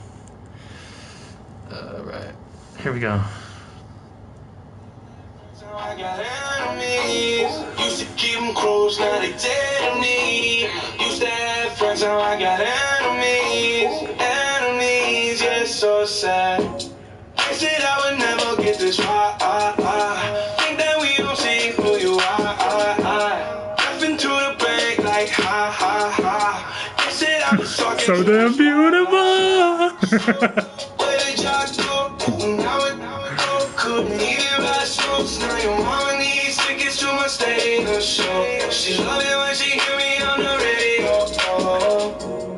Right. Here we go. I got enemies. Used to keep them close, now they dead to me. Used to have friends, now I got enemies. Enemies, yeah, so sad. I said I would never get this far. Think that we don't see who you are. Laughing to the bank like ha ha ha. I said I was talking so damn beautiful. where did y'all go? Now it couldn't even buy smokes. Now your mama needs tickets to my stadium show. She love it when she hear me on the radio.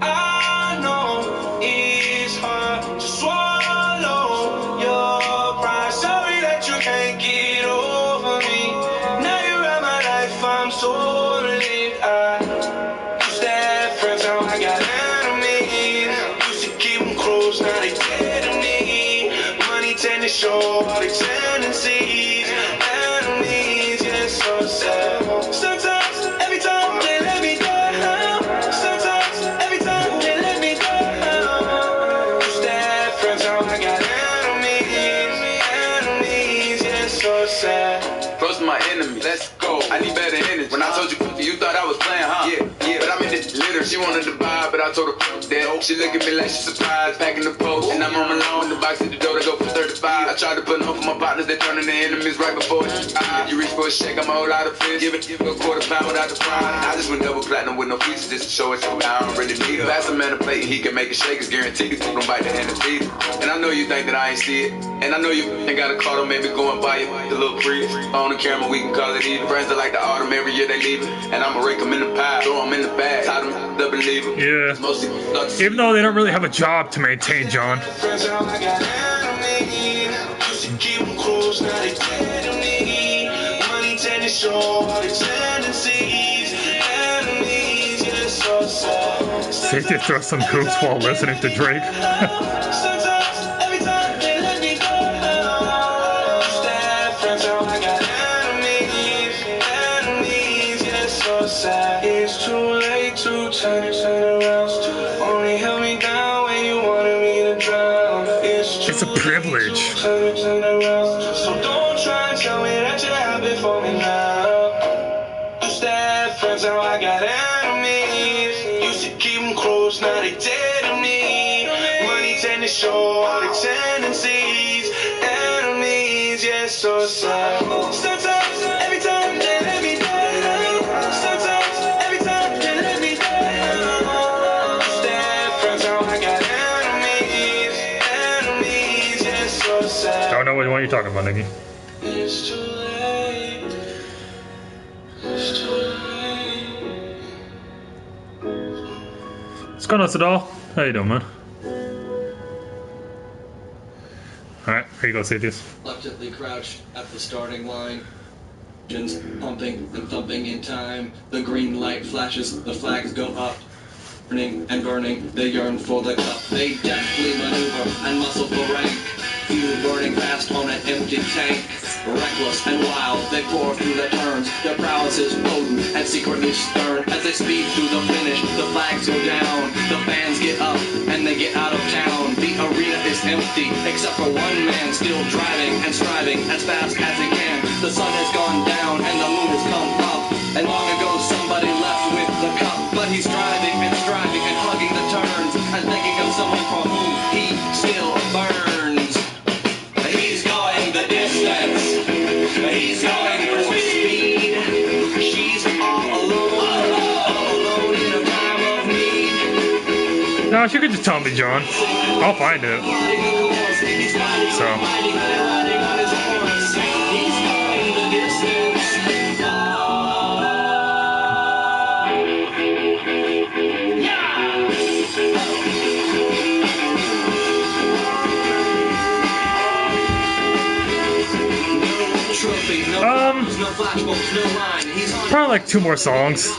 I know it's hard to swallow your pride. Sorry that you can't get over me. Now you're out my life, I'm so relieved. I used to have friends, now I got enemies. Used to keep them close, now they dead to me. Money tend to show all the tendencies. Enemies, yeah, so sad. Sometimes, every time they let me down. Sometimes, every time they let me down. Used to have friends, now I got enemies. Enemies, yeah, so sad. Close to my enemy, let's go. I need better energy. When I told you, you thought I was playing, huh? Yeah. But I'm in this litter. She wanted to buy, but I told her that. She look at me like she's surprised, packing the post. And I'm on my lawn, the box at the door to go for 35. I tried to put on for my partners, they turning to enemies right before you reach for a shake, I'm a whole lot of fish. Give it a quarter pound without the prime. I just went double platinum with no features just to show it. I don't really need it. Pass a man a plate and he can make it shake. It's guaranteed. Don't bite the hand and feed it. And I know you think that I ain't see it. And I know you ain't got a car, don't maybe go and buy it. The little free on the camera, we can call it even. Friends are like the autumn, every year they leave it. And I'ma rake them in the pile, throw them in the bag. Tie them to believe it. Yeah. Even though they don't really have a job to maintain, John. They did throw some hoops while listening to Drake. It's too late to turn around. Only held me down when you wanted me to drown. It's a privilege. So don't try and tell me that you're happy for me now. Used to have friends, now I got enemies. Used to keep them close, now they dead to me. Money tend to show all the tendencies. Enemies, yeah, so sad. Sometimes, every time they let me down. Sometimes, every time they let me down. Used to have friends, now I got enemies. Enemies, yeah, so sad. I don't know what you're talking about, Nikki. It's too late. It's too late. What's going on, Sadal? How you doing, man? Alright, here you go, Sadius. Reluctantly crouched at the starting line. Engines pumping and thumping in time. The green light flashes, the flags go up. Burning and burning, they yearn for the cup. They deftly maneuver and muscle for rank. Fuel burning fast on an empty tank. Reckless and wild, they pour through the turns. Their prowess is potent and secretly stern. As they speed through the finish, the flags go down. The fans get up and they get out of town. The arena is empty, except for one man still driving and striving as fast as he can. The sun has gone down and the moon has come up. And long ago somebody left with the cup. But he's driving and striving and hugging the turns and thinking of someone for whom he still burns. He's going the distance. He's going for speed. She's all alone. No, she could just tell me, John. I'll find it. So. Probably like 2 more songs.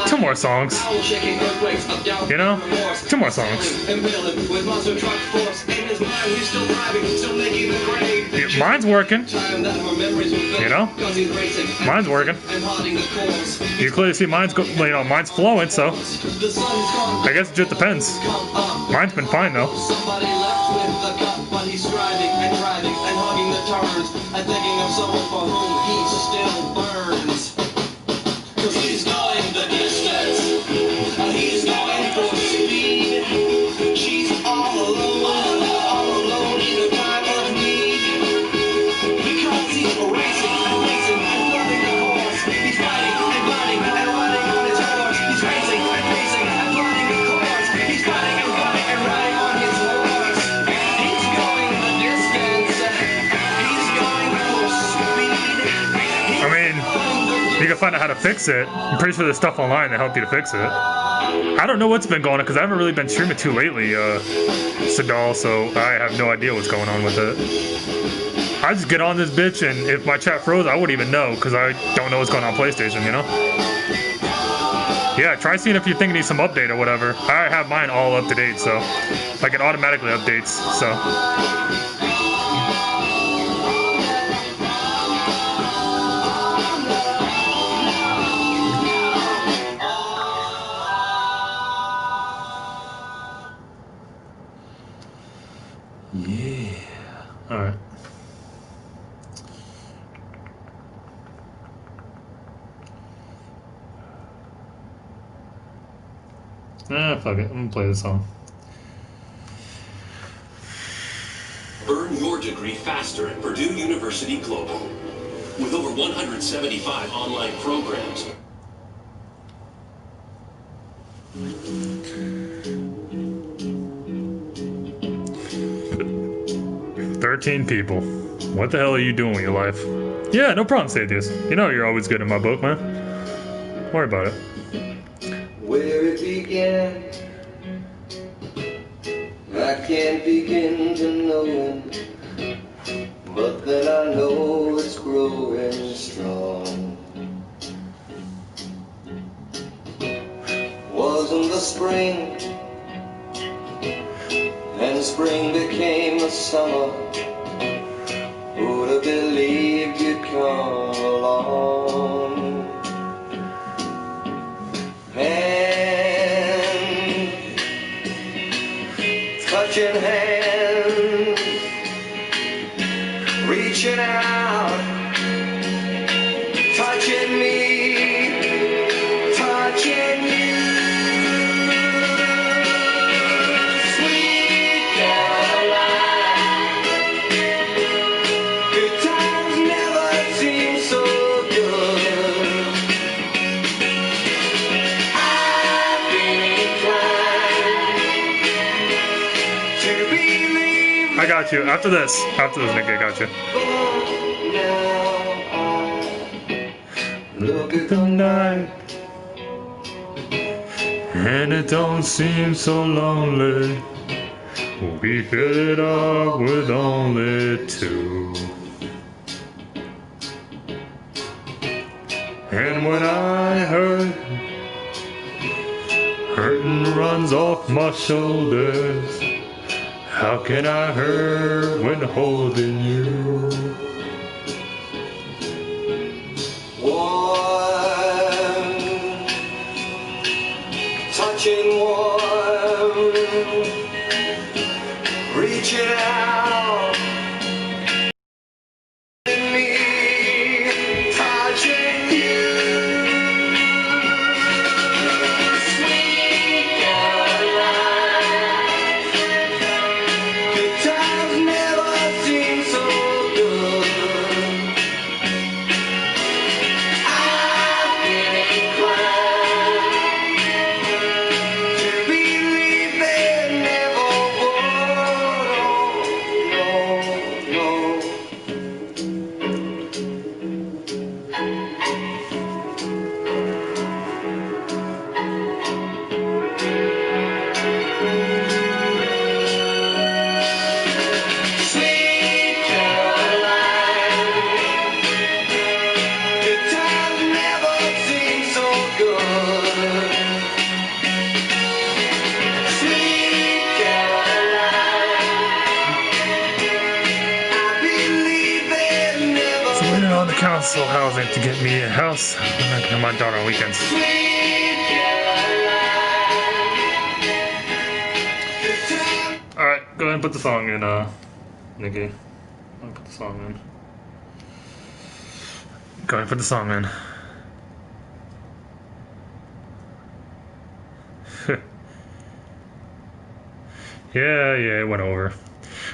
2 more songs. You know? 2 more songs. Yeah, mine's working. You know? Mine's working. You clearly see mine's mine's flowing, so I guess it just depends. Mine's been fine though. Somebody left with the cup, but he's striving and driving and hugging the turns and thinking of someone for whom he still burns. 'Cause he's going the distance, he's going for speed. She's all alone in a time of need. Because he's racing and loving the course. He's fighting and fighting and riding on his horse. He's racing and pacing and loving the course. He's fighting and fighting and riding on his horse. He's going the distance, he's going for speed. I mean, you can find out how to fix it. I'm pretty sure there's stuff online that help you to fix it. I don't know what's been going on because I haven't really been streaming too lately, Sadal, so I have no idea what's going on with it. I just get on this bitch, and if my chat froze, I wouldn't even know because I don't know what's going on PlayStation, you know? Yeah, try seeing if you think it needs some update or whatever. I have mine all up to date, so like it automatically updates, so. Yeah. All right. Fuck it. I'm gonna play this song. Earn your degree faster at Purdue University Global. With over 175 online programs. 13 people. What the hell are you doing with your life? Yeah, no problem, Sadius. You know you're always good in my book, man. Don't worry about it. Where it began, I can't begin to know it, but then I know it's growing strong. Wasn't the spring, and spring became the summer. Who'd have believed you'd come along? Hand, touching hands, reaching out, touching me, touching you. Sweet Caroline, good times never seem so good. I've been inclined to believe. I got you. After this, Nicky, I got you. Look at the night, And it don't seem so lonely. We fill it up with only 2. And when I hurting runs off my shoulders. How can I hurt when holding you? warm, touching warm, reaching out, me, touching you. Sweet Caroline, good times never seem so good. on the council housing to get me a house. I'm not gonna have my daughter on weekends. Alright, go ahead and put the song in, Nikki. I'll put the song in. Go ahead and put the song in. Yeah, it went over.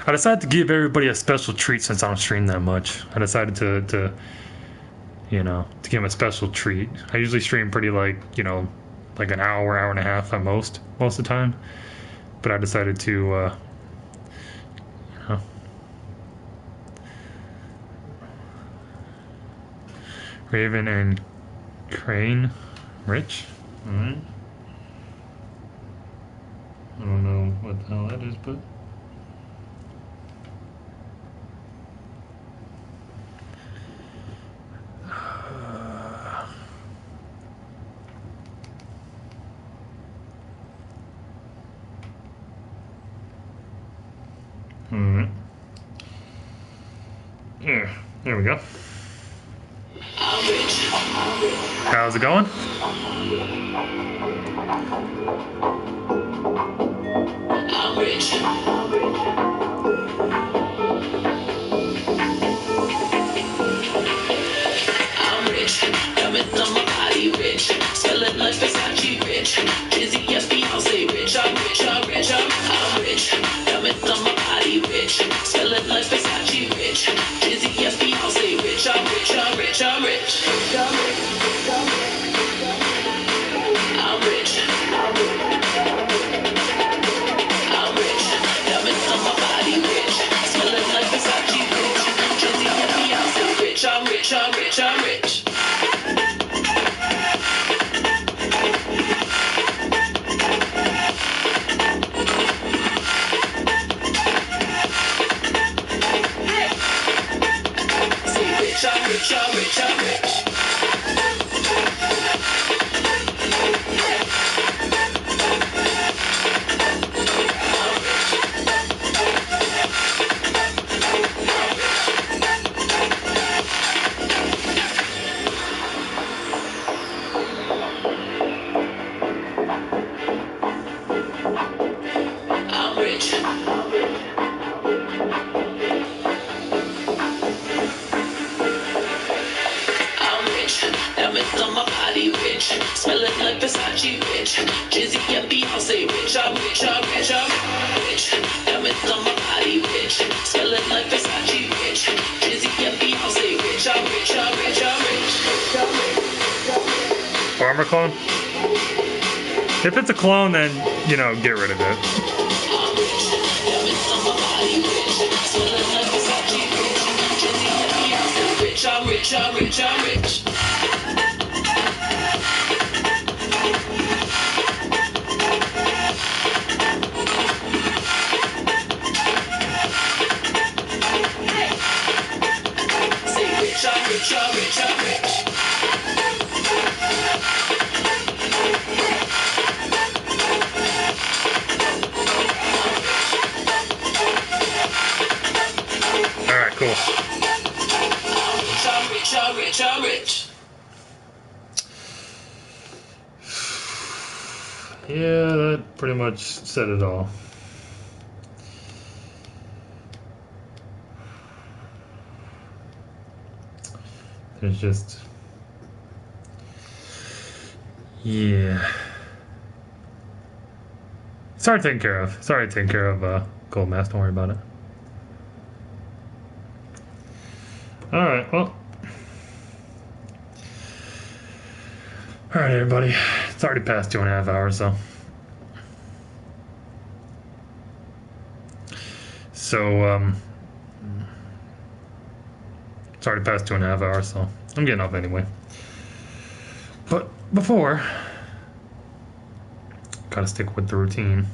I decided to give everybody a special treat since I don't stream that much. I decided to you know, to give them a special treat. I usually stream pretty like an hour, hour and a half at most of the time. But I decided to, you know. Raven and Crane, Rich. Alright. I don't know what the hell that is, but. Alright. There we go. How's it going? I'm rich. Diamonds on my body rich. Smelling like Versace rich. Dizzy, yes, Beyonce rich. I'm rich, I'm rich, I'm rich. Diamonds on my body rich. Smelling like Versace rich. Dizzy, yes, Beyonce rich. I'm rich, I'm rich, I'm rich. I'm rich. I'm rich. Diamonds on my body rich. Smelling like Versace rich. Dizzy, yes, Beyonce rich. I'm rich, I'm rich, I'm rich. I'm rich, I'm rich, I'm rich. I'm rich. Diamonds on my body rich. Smelling like Versace rich. Jizzy and Beyonce rich. I'm rich, I'm rich, I'm rich. Diamonds on my body rich. Smelling like Versace rich. Jizzy and Beyonce rich. I'm rich, I'm rich, I'm rich. Armor clone? If it's a clone, then, get rid of it. I'm rich. Diamonds on my body rich. Smelling like Versace rich. Jizzy and Beyonce rich. I'm rich, I'm rich, I'm rich. I'm rich, I'm rich, I'm rich. Alright, cool. I'm rich, I'm rich, I'm rich. Yeah, that pretty much said it all. There's just... yeah. Sorry taking care of. Gold Mask, don't worry about it. Alright, well. Alright, everybody. It's already past 2.5 hours, so. It's already past 2.5 hours, so I'm getting up anyway. But before, gotta stick with the routine.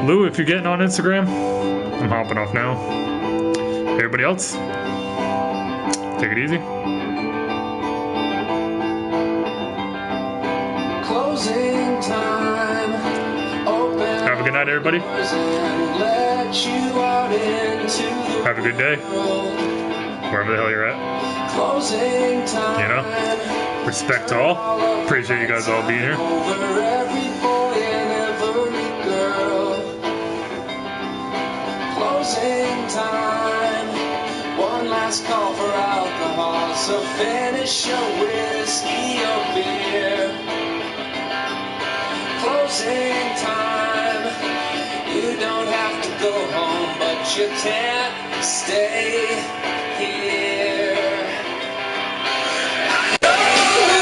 Lou, if you're getting on Instagram, I'm hopping off now. Everybody else, take it easy. Closing time. Open. Have a good night. night, everybody. Have a good day. Wherever the hell you're at. You know? Respect to all. Appreciate you guys all being here. Closing time. One last call for alcohol. So finish your whiskey or beer. Closing time. You don't have to go home, but you can't stay.